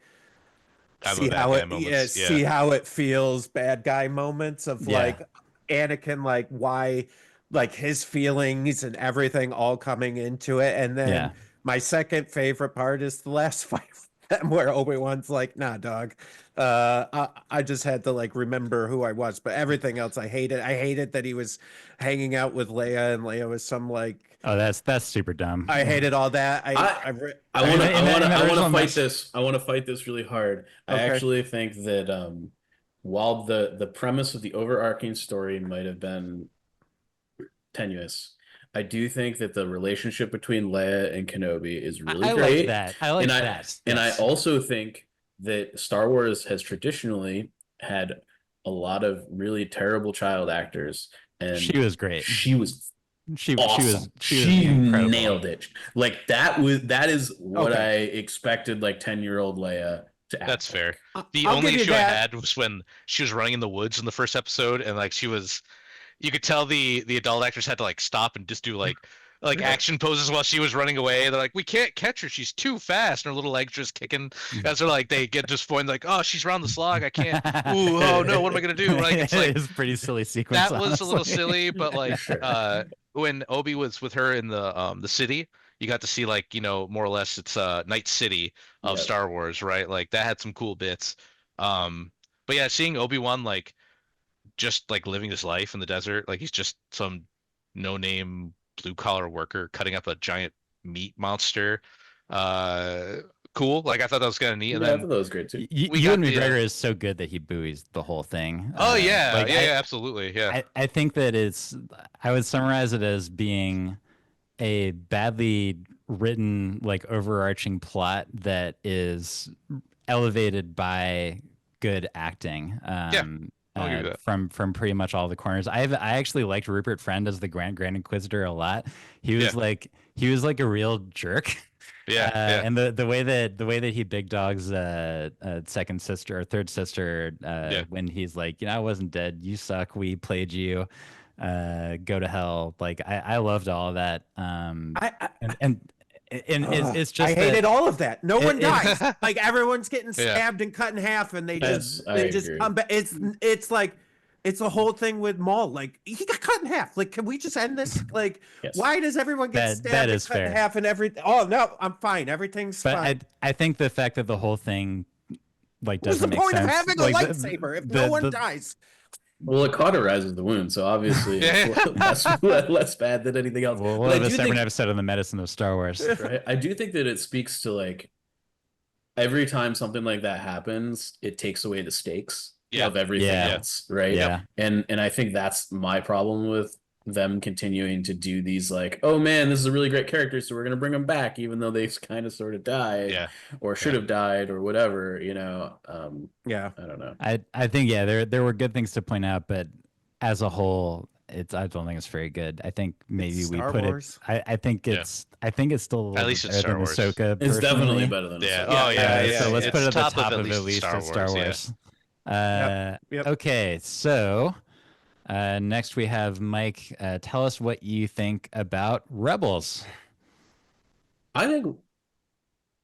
I'm a see bad how guy it moments, see how it feels, bad guy moments of Yeah. like Anakin, like why, like his feelings and everything all coming into it. And then Yeah. my second favorite part is the last fight with them where Obi-Wan's like, nah, dog. I just had to like remember who I was, but everything else I hated. I hated that he was hanging out with Leia and Leia was some like, Oh, that's super dumb. I hated all that. I I want to. in I that- want in that to original fight match- this. I want to fight this really hard. I Okay. actually think that while the premise of the overarching story might have been tenuous, I do think that the relationship between Leia and Kenobi is really I great. like that. I like and I that. and Yes. I also think that Star Wars has traditionally had a lot of really terrible child actors, and She was great. she was She awesome. was She incredible. nailed it. Like that is what Okay. I expected like 10-year-old Leia to act. that's fair. The I'll only give you issue I that. had was when she was running in the woods in the first episode, and like you could tell the adult actors had to like stop and just do like action poses while she was running away. They're like, we can't catch her, she's too fast, and her little legs just kicking as they're like they get disappointed, like, oh, she's around the slog, I can't. Ooh, oh no, what am I gonna do? Like it's like It is a pretty silly sequence. that was a little honestly. silly, but like Sure. when Obi was with her in the city, you got to see like, more or less it's Night City of Yeah. Star Wars, right? Like that had some cool bits. But yeah, seeing Obi-Wan like just like living his life in the desert, like he's just some no-name blue-collar worker cutting up a giant meat monster. Cool. Like I thought that was kind of neat. Yeah, And I then thought that was great too. we Ewan got the, McGregor is so good that he buoys the whole thing. oh yeah, like, yeah, absolutely. Yeah. I think that I would summarize it as being a badly written like overarching plot that is elevated by good acting. Yeah, I'll give you that. From pretty much all the corners. I actually liked Rupert Friend as the Grand Inquisitor a lot. Yeah, He was like a real jerk. yeah, yeah, And the way that he big dogs second sister or third sister yeah. when he's like, you know, I wasn't dead, you suck, we played you, go to hell. Like I loved all of that. I And it's I just hated that all of that. No one it- dies. Like everyone's getting Yeah. stabbed and cut in half, and Yes, I they just agree. come back. It's like it's a whole thing with Maul. Like he got cut in half. Like, can we just end this? Like, Yes. why does everyone get That- stabbed that and is cut in fair. half and everything? Oh no, I'm fine. Everything's but fine. I think the fact that the whole thing like What's the doesn't make point of sense. having a Like, lightsaber if no one dies? Well, it cauterizes the wound, so obviously it's less bad than anything else. We'll But I have a do separate think, episode on the medicine of Star Wars. right, I do think that it speaks to like every time something like that happens, it takes away the stakes Yeah. of everything Yeah. else, right? Yeah. And I think that's my problem with them continuing to do these like, oh man, this is a really great character, so we're gonna bring him back, even though they kind of sort of died Yeah. or should have died or whatever, you know. Yeah. I don't know. I think there were good things to point out, but as a whole, I don't think it's very good. I think maybe It's we Star put Wars. it. I think it's still a little At least bit it's better Star than Wars. Ahsoka. It's definitely personally. better than Yeah. Ahsoka. Oh yeah. So let's It's put it at the top top of of at at least least Star Star Wars, Wars. Yep. Okay, so next we have Mike. Tell us what you think about Rebels. I think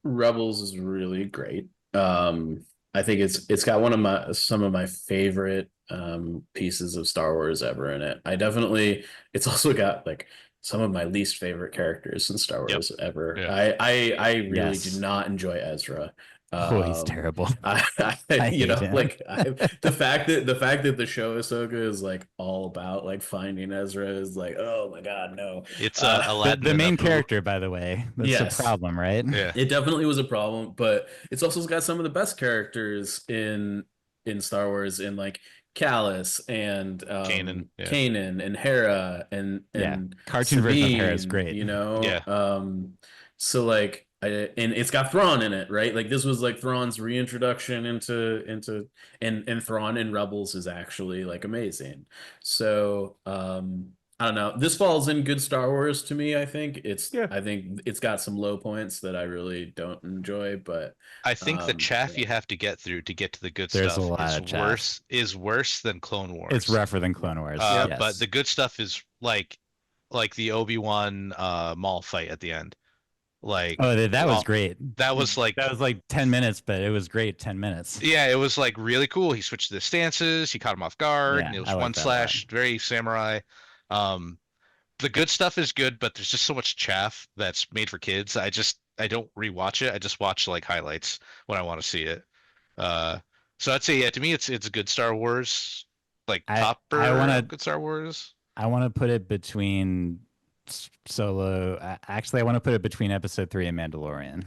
Rebels is really great. I think it's got some of my favorite pieces of Star Wars ever in it. It's also got like some of my least favorite characters in Star Yep. Wars ever. Yeah. I really Yes. do not enjoy Ezra. Oh, he's terrible. I hate him. like the fact that the show Ahsoka is like all about like finding Ezra is like, oh my God, no. It's The, Aladdin the and main Abu. character, by the way, that's Yes. a problem, right? Yeah. It definitely was a problem, but it's also got some of the best characters in Star Wars, in like Callus and Kanan, yeah. Kanan and Hera and Yeah. Cartoon version of Hera is Sabine, great. you know. Yeah. So like, and it's got Thrawn in it, right? Like this was like Thrawn's reintroduction into and Thrawn in Rebels is actually like amazing. So I don't know. This falls in good Star Wars to me. I think I think it's got some low points that I really don't enjoy, but I think the chaff yeah. you have to get through to get to the good There's stuff a lot of chaff. is worse than Clone Wars. It's rougher than Clone Wars. Yes. But the good stuff is like the Obi-Wan Maul fight at the end. Like that was great. That was like 10 minutes, but it was great 10 minutes. yeah, it was like really cool. He switched the stances, he caught him off guard, Yeah, and it was I like one that a slash, very samurai. The good stuff is good, but there's just so much chaff that's made for kids. I don't rewatch it. I just watch like highlights when I want to see it. So I'd say yeah, to me it's good Star Wars, like topper of good Star Wars. I want to put it between Solo. Actually, I want to put it between Episode 3 and Mandalorian.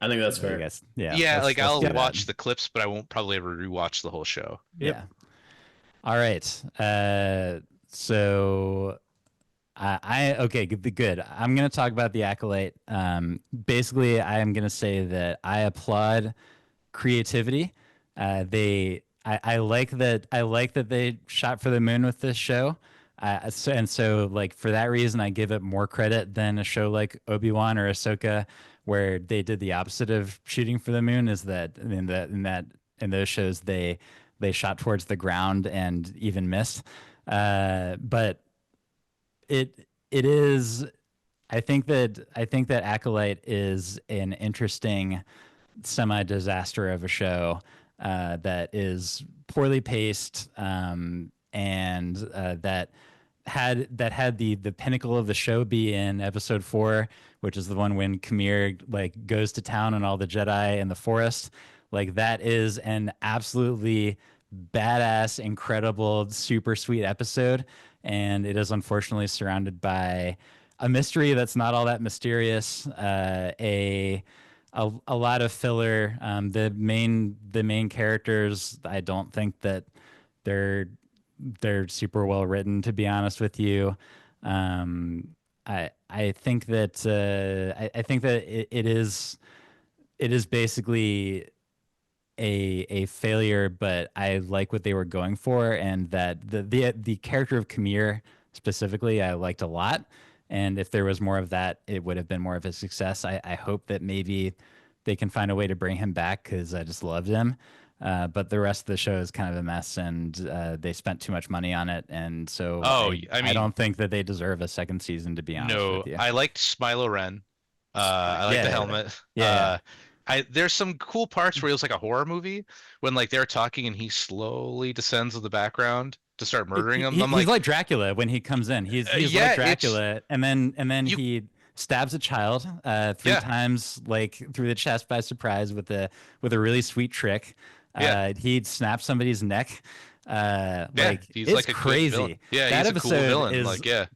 I think that's I fair. guess. Yeah. Yeah, like I'll do that. watch the clips, but I won't probably ever rewatch the whole show. Yeah. All right. So okay, good. I'm gonna talk about the Acolyte. Basically, I am gonna say that I applaud creativity. I like that. I like that they shot for the moon with this show. So like for that reason, I give it more credit than a show like Obi-Wan or Ahsoka, where they did the opposite of shooting for the moon. Is that in those shows they shot towards the ground and even missed. But it is. I think that Acolyte is an interesting semi-disaster of a show that is poorly paced and that had the pinnacle of the show be in episode 4, which is the one when Khmer like goes to town on all the Jedi in the forest. Like that is an absolutely badass, incredible, super sweet episode, and it is unfortunately surrounded by a mystery that's not all that mysterious. A lot of filler. The main characters, I don't think that they're super well written, to be honest with you. I think that I think that it is basically a failure, but I like what they were going for, and that the character of Kamir specifically I liked a lot. And if there was more of that, it would have been more of a success. I hope that maybe they can find a way to bring him back because I just loved him. But the rest of the show is kind of a mess, and they spent too much money on it, and so Oh, I I mean, don't think that they deserve a second season. To be honest no, with you, I liked Smilo Ren. I like Yeah, the yeah, helmet. yeah. There's some cool parts where it was like a horror movie when like they're talking and he slowly descends in the background to start murdering them. I'm He's like, like Dracula when he comes in. He's yeah, like it's Dracula, and then you, he stabs a child three yeah, times, like through the chest by surprise with a really sweet trick. yeah, He snaps somebody's neck. yeah. Like He's it's like a good villain. crazy. Yeah, That he's a cool episode villain. is Like, yeah,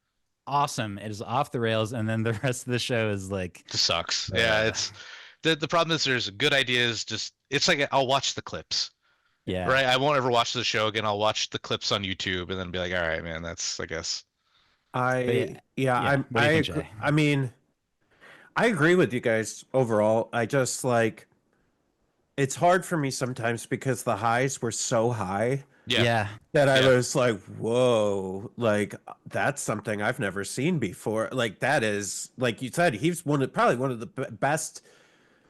awesome. It is off the rails, and then the rest of the show is like, just sucks. Yeah, it's the problem is there's good ideas. Just it's like I'll watch the clips. yeah. Right, I won't ever watch the show again. I'll watch the clips on YouTube and then be like, all right, man, that's I guess. But yeah, Yeah, yeah. What do you think, Jay? I mean, I agree with you guys overall. I just like it's hard for me sometimes because the highs were so high Yeah, Yeah, that I yeah, was like, whoa, like that's something I've never seen before. Like that is, like you said, he's probably one of the best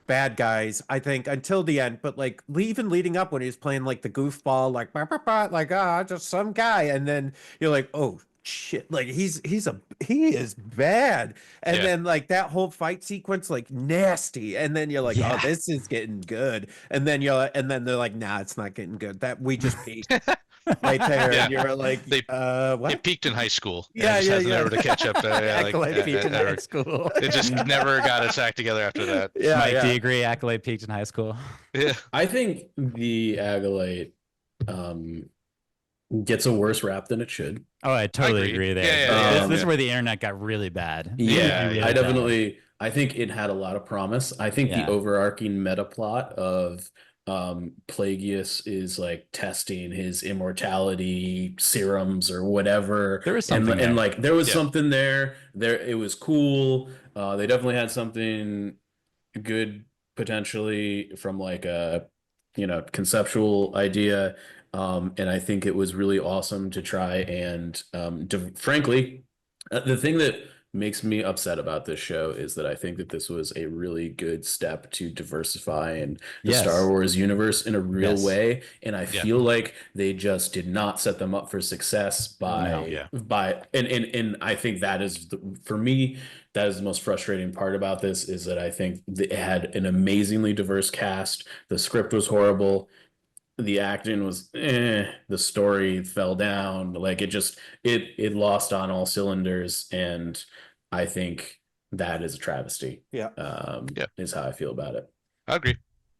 bad guys, I think, until the end. But like even leading up when he was playing like the goofball, like bah, bah, bah, like just some guy, and then you're like, oh shit, like he is bad. And yeah. then like that whole fight sequence, like nasty. And then you're like, oh, yeah. this is getting good. And then they're like, nah, it's not getting good. That we just peaked right there. Yeah. And you're like, They what? It peaked in high school. And Yeah, it just yeah, hasn't yeah. ever to catch up. Yeah, like, Acolyte peaked in ever. high school. It just never got its act together after that. Yeah, Mike, do yeah. you agree? Acolyte peaked in high school. Yeah, I think the Acolyte gets a worse rap than it should. Oh, I totally agree. agree there. Yeah, yeah, This, yeah. this is where the internet got really bad. Yeah, Really I bad. definitely. I think it had a lot of promise. I think Yeah. the overarching meta plot of Plagueis is like testing his immortality serums or whatever, There was something and there. like there was Yeah. something there. It was cool. They definitely had something good potentially from like a conceptual idea. And I think it was really awesome to try and frankly, the thing that makes me upset about this show is that I think that this was a really good step to diversify in the Yes. Star Wars universe in a real Yes. way. And I Yeah. feel like they just did not set them up for success No. Yeah. and I think that is for me, that is the most frustrating part about this is that I think it had an amazingly diverse cast. The script was horrible. The acting was the story fell down. Like it lost on all cylinders, and I think that is a travesty. Yeah. Yeah. Is how I feel about it. I agree.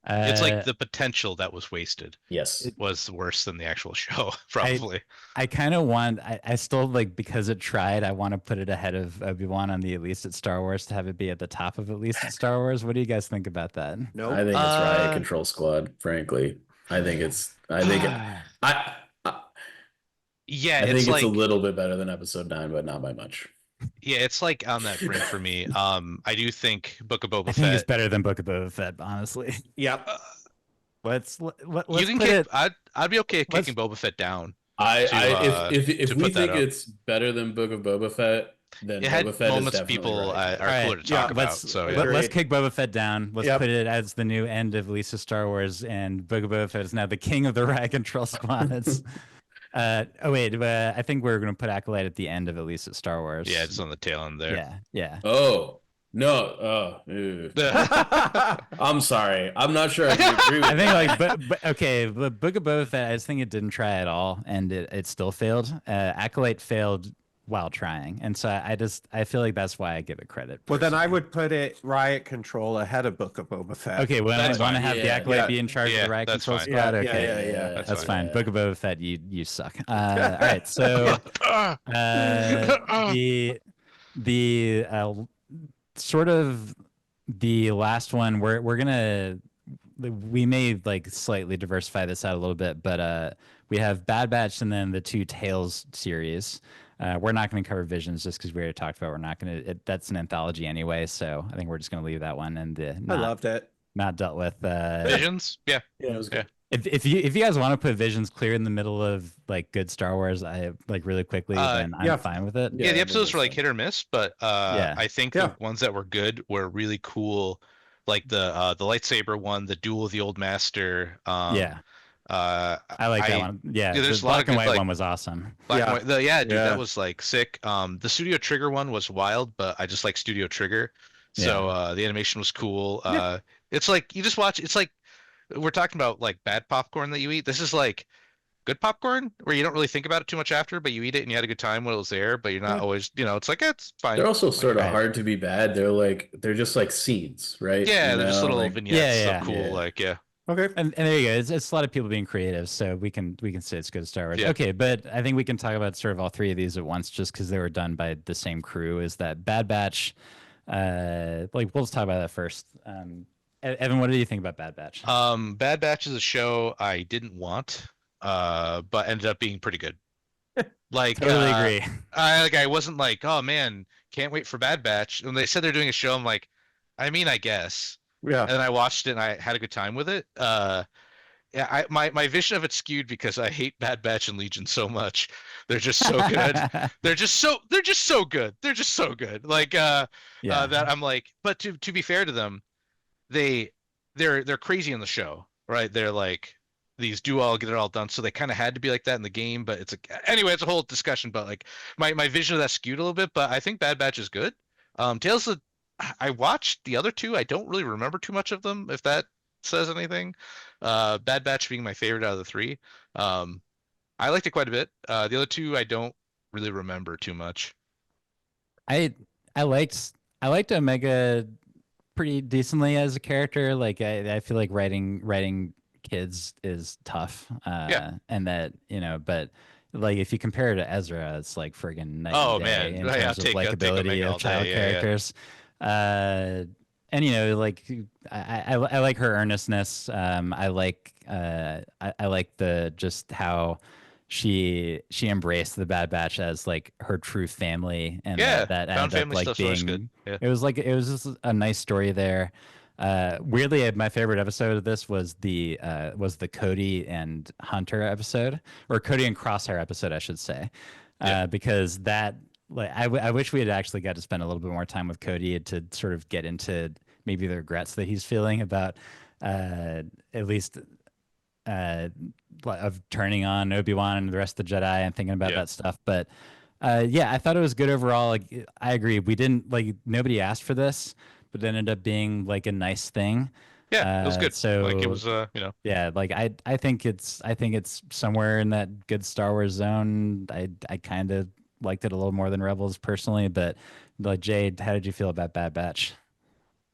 It's Uh, like the potential that was wasted Yes. was worse than the actual show, probably. I kind of want. I still like because it tried. I want to put it ahead of Obi-Wan on the At Least at Star Wars to have it be at the top of At Least at Star Wars. What do you guys think about that? No. I think it's Riot Uh, Control Squad, frankly. I think I Yeah, think it's it's like a little bit better than episode 9, but not by much. yeah, it's like on that brink for me. I do think Book of Boba I think it's Fett. better than Book of Boba Fett, honestly. Yep. Let's You can put kick. it. I'd be okay let's- kicking Boba Fett down. If to we put that think up. it's better than Book of Boba Fett, then It had Boba Fett is moments definitely people right. are cooler to talk about. So yeah. Let's Agreed. kick Boba Fett down. Let's Yep. put it as the new end of Lisa Star Wars, and Book of Boba Fett is now the king of the Riot Control Squads. Oh wait, I think we're gonna put Acolyte at the end of At Least at Star Wars. Yeah, it's on the tail end there. Yeah, yeah. Oh no! Ew. I'm sorry. I'm not sure I can agree with I think that. like, but okay, the Book of Boba Fett. I just think it didn't try at all, and it still failed. Acolyte failed while trying, and so I feel like that's why I give it credit. Well, then I would put it Riot Control ahead of Book of Boba Fett. Okay, well, I That's want to fine. have the Yeah, Acolyte yeah. be in charge of Yeah, the Riot that's Control fine. Squad. Yeah, Okay, yeah. that's That's fine. fine. Book of Boba Fett, you suck. All right, so the sort of the last one we may like slightly diversify this out a little bit, but we have Bad Batch and then the two Tales series. We're not going to cover Visions just because we already talked about. We're not going to. That's an anthology anyway, so I think we're just going to leave that one and I loved it. not dealt with. Visions, yeah, Yeah, it was good. If you guys want to put Visions clear in the middle of like good Star Wars, I like really quickly, then I'm yeah. fine with it. yeah. The Yeah, episodes were like fun. hit or miss, but Yeah. I think Yeah. the ones that were good were really cool, like the lightsaber one, the Duel of the Old Master. Yeah, Uh, I like that I one. Yeah, yeah, the there's a lot of black and good white like one was awesome. black and Yeah. white. Yeah, dude, Yeah. that was like sick. The Studio Trigger one was wild, but I just like Studio Trigger, so Yeah. the animation was cool. Yeah. It's like you just watch. It's like we're talking about like bad popcorn that you eat. This is like good popcorn where you don't really think about it too much after, but you eat it and you had a good time when it was there, but you're not Yeah. always, it's like, it's fine. They're also sort of Right. hard to be bad. They're just like scenes, right? Yeah, You they're just know, little like vignettes Yeah, of cool, yeah. like, yeah. Okay. And there you go. It's a lot of people being creative, so we can say it's good Star Wars. Yeah. Okay, but I think we can talk about sort of all three of these at once, just because they were done by the same crew. Is that Bad Batch? Like we'll just talk about that first. Evan, what do you think about Bad Batch? Bad Batch is a show I didn't want, but ended up being pretty good. Like, Totally agree. I wasn't like, oh man, can't wait for Bad Batch. When they said they're doing a show, I'm like, I mean, I guess. Yeah. And then I watched it and I had a good time with it. Yeah, my vision of it skewed because I hate Bad Batch and Legion so much. They're just so good. They're just so good. They're just so good. Like Yeah. that I'm like, but to be fair to them, they're crazy in the show, right? They're like these do all get it all done, so they kind of had to be like that in the game. But it's anyway, it's a whole discussion. But like my vision of that skewed a little bit. But I think Bad Batch is good. Tales of I watched the other two. I don't really remember too much of them, if that says anything. Bad Batch being my favorite out of the three. I liked it quite a bit. The other two I don't really remember too much. I I liked Omega pretty decently as a character. Like I feel like writing kids is tough. Yeah. And that, but like if you compare it to Ezra, it's like friggin' night Oh, and day man. in Yeah, terms of I'll take likability Omega all of child day. Yeah, yeah. characters. And like I like her earnestness. I like the just how she embraced the Bad Batch as like her true family, and Yeah, that found ended up family like stuff's always being good. Yeah. it was just a nice story there. Weirdly, my favorite episode of this was the Cody and Hunter episode, or Cody and Crosshair episode, I should say, Yeah. because that like I wish we had actually got to spend a little bit more time with Cody to sort of get into maybe the regrets that he's feeling about at least of turning on Obi-Wan and the rest of the Jedi and thinking about Yeah. that stuff. But yeah, I thought it was good overall. Like I agree. We didn't like nobody asked for this, but it ended up being like a nice thing. Yeah, it was good. So Like it was yeah, like I think it's somewhere in that good Star Wars zone. I kind of liked it a little more than Rebels personally, but like Jade, how did you feel about Bad Batch?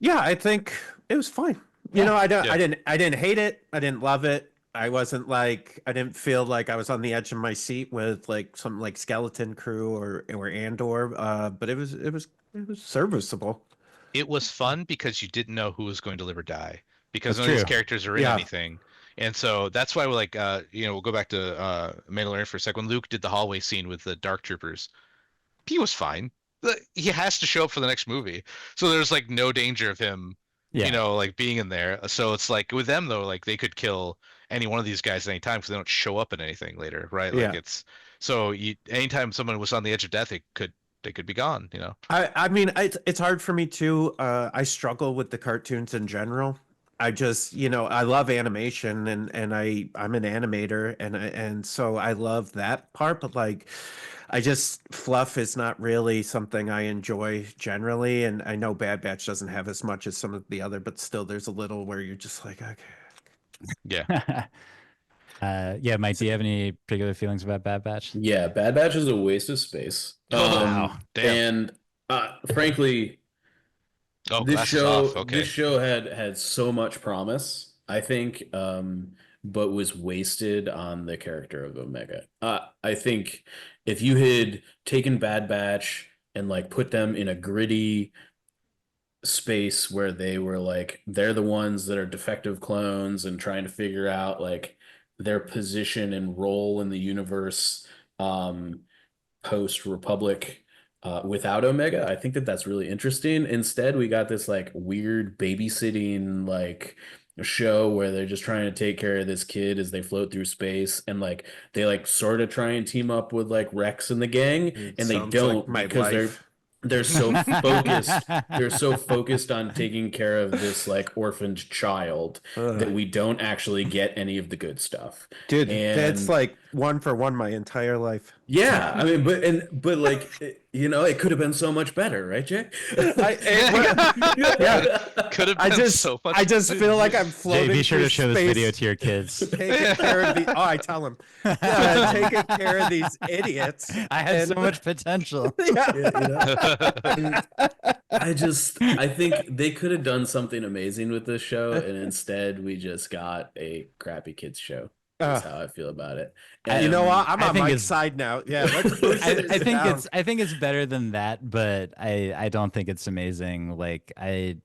Yeah, I think it was fine. You Yeah. know, Yeah. I didn't hate it. I didn't love it. I didn't feel like I was on the edge of my seat with like some like Skeleton Crew or Andor. But it was serviceable. it was fun because you didn't know who was going to live or die because That's none of these true. characters are in Yeah. anything. And so that's why we're like we'll go back to Mandalorian for a second. When Luke did the hallway scene with the Dark Troopers, he was fine. He has to show up for the next movie. So there's like no danger of him, Yeah. like being in there. So it's like with them though, like they could kill any one of these guys at any time because they don't show up in anything later, right? Like Yeah. it's so anytime someone was on the edge of death, they could be gone, I mean, it's hard for me too. I struggle with the cartoons in general. I just, I love animation and I'm an animator and so I love that part, but like I just fluff is not really something I enjoy generally. And I know Bad Batch doesn't have as much as some of the other, but still there's a little where you're just like, okay. Yeah. Yeah, Mike, do you have any particular feelings about Bad Batch? Yeah, Bad Batch is a waste of space. Oh, wow. Damn. And frankly, Oh, this glasses show off. Okay. this show had so much promise, I think, but was wasted on the character of Omega. I think if you had taken Bad Batch and like put them in a gritty space where they were like they're the ones that are defective clones and trying to figure out like their position and role in the universe, post Republic without Omega. I think that that's really interesting. Instead, we got this like weird babysitting like show where they're just trying to take care of this kid as they float through space, and like they like sort of try and team up with like Rex and the gang, It and they sounds don't like my because life. they're so focused. They're so focused on taking care of this like orphaned child that Ugh. we don't actually get any of the good stuff. Dude, that's And like one for one my entire life. yeah, I mean, but like it could have been so much better, right, Jay? Yeah. Could have been so much. I just feel like I'm Jay, floating be sure through to show this space, video to your kids. taking care of the. Oh, I tell them, taking care of these idiots. I had so And- much potential. Yeah. I think they could have done something amazing with this show, and instead we just got a crappy kids show. That's how I feel about it. You know what? I'm I on think Mike's it's- side now. Yeah, let's push I this think down. I think it's better than that, but I don't think it's amazing. Like I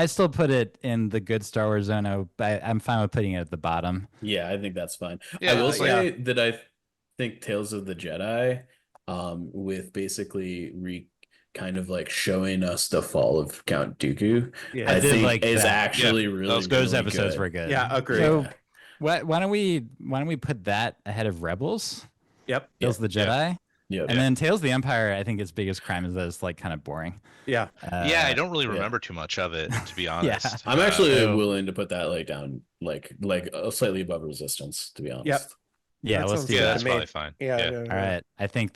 still put it in the good Star Wars zone. I'm fine with putting it at the bottom. Yeah, I think that's fine. Yeah, I will like- say that I think Tales of the Jedi, with basically kind of like showing us the fall of Count Dooku, Yeah, I I did think like is that. actually really Those really episodes good. were good. yeah, agree. So why don't we put that ahead of Rebels? Yep. Tales of the Jedi, Yeah, and then Tales of the Empire. I think its biggest crime is that it's like kind of boring. Yeah. Yeah, I don't really yeah. remember too much of it, to be honest. I'm actually so- willing to put that like down, like slightly above Resistance, to be honest. Yep. Yeah, That let's sounds do Yeah, good that. that's to me. probably fine. Yeah. All right, I think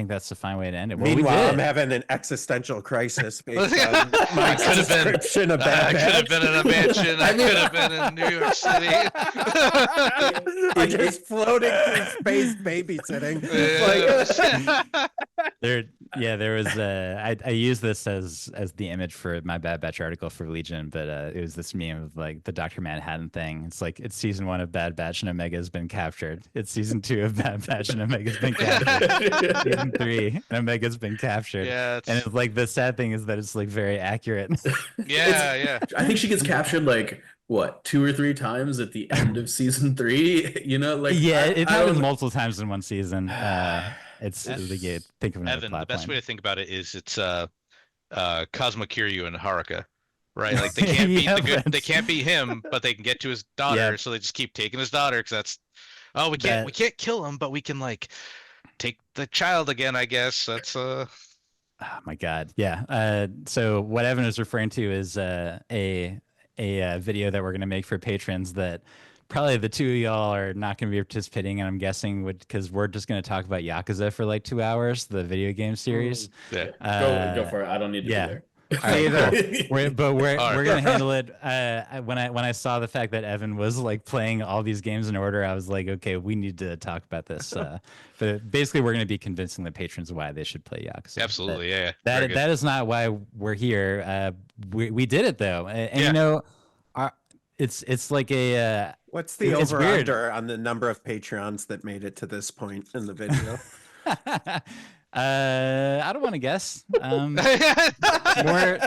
that's a fine way to end it. Well, we Meanwhile, I'm did. having an existential crisis based Yeah. on my I could have been- description of I Bad could have Batch. been in a mansion. I could have been in New York City. I'm just floating through space babysitting. There was I used this as the image for my Bad Batch article for Legion, but it was this meme of like the Dr. Manhattan thing. It's like it's season 1 of Bad Batch and Omega has been captured. It's season 2 of Bad Batch and Omega's been captured. Season 3 and Omega's been captured. Yeah, And it's like the sad thing is that it's like very accurate. yeah. I think she gets captured like what 2 or 3 times at the end of season 3. You know, like yeah, it I happens don't- multiple times in one season. It's like you think of another Evan, plot the best point. way to think about it is it's Cosmo Kiryu and Haruka. Right, like they can't beat Yeah, the good. They that's- can't beat him, but they can get to his daughter. Yeah. So they just keep taking his daughter because that's. Oh, we can't kill him, but we can like take the child again. I guess that's Oh my God. Yeah. So what Evan is referring to is a video that we're going to make for patrons that probably the two of y'all are not going to be participating, and I'm guessing because we're just going to talk about Yakuza for like 2 hours, the video game series. yeah. Go for it. I don't need to yeah. be there. All right, Either. cool. We're All right. gonna handle it. When I saw the fact that Evan was like playing all these games in order, I was like, okay, we need to talk about this. But basically, we're gonna be convincing the patrons why they should play Yakuza. Absolutely, yeah. Very good. That is not why we're here. We did it though, and Yeah. you know, it's like a What's the It's over weird. under on the number of Patreons that made it to this point in the video? I don't want to guess. More,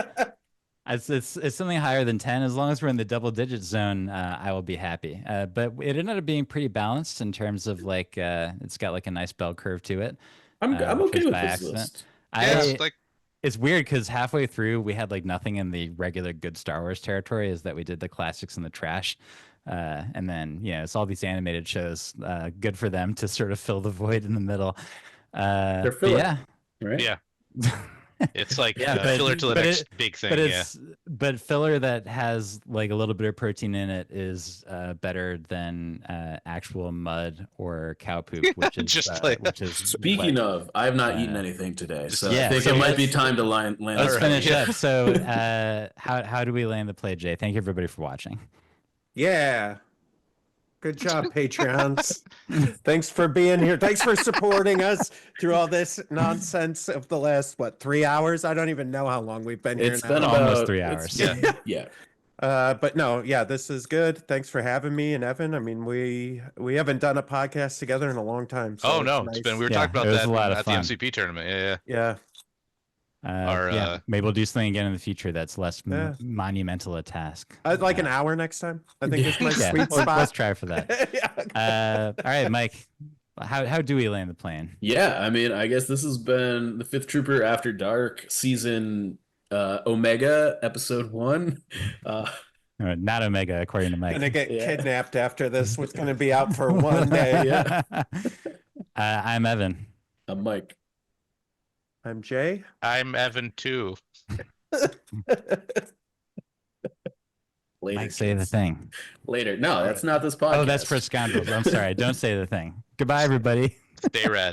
it's something higher than 10. As long as we're in the double digit zone, I will be happy. But it ended up being pretty balanced in terms of like it's got like a nice bell curve to it. I'm which okay was with by this accident. list. Yeah, it's like It's weird because halfway through we had like nothing in the regular good Star Wars territory. Is that we did the classics and the trash, and then it's all these animated shows. Good for them to sort of fill the void in the middle. They're But filler, yeah. right? Yeah. It's like Yeah, the but- filler to the but next big thing. But but filler that has like a little bit of protein in it is better than actual mud or cow poop, which is Just like- Speaking of, I have not eaten Uh, anything today, just- so yeah, I think so it might be let's- time to land. Let's All right, finish yeah. up. So how do we land the play, Jay? Thank you everybody for watching. Yeah. Good job, Patreons. Thanks for being here. Thanks for supporting us through all this nonsense of the last, 3 hours? I don't even know how long we've been here It's now. been Almost about 3 it's- hours. Yeah. But no, yeah, this is good. Thanks for having me and Evan. I mean, we haven't done a podcast together in a long time. So Oh no, nice. it's been we were Yeah, talking about it was that a lot of at the fun. MCP tournament. Yeah. Yeah. Maybe we'll do something again in the future that's less Yeah. monumental a task. I'd like an hour next time. I think it's my Yeah, sweet let's spot. try for that. Yeah. All right, Mike. how do we land the plane? Yeah, I mean, I guess this has been the Fifth Trooper After Dark season Omega episode 1. Not Omega, according to Mike. Gonna get Yeah. kidnapped after this. What's gonna be out for one day? Yeah. I'm Evan. I'm Mike. I'm Jay. I'm Evan too. Later, Mike, say the kids. thing. Later. No, that's not this podcast. Oh, that's for scoundrels. I'm sorry. Don't say the thing. Goodbye, everybody. Stay rad.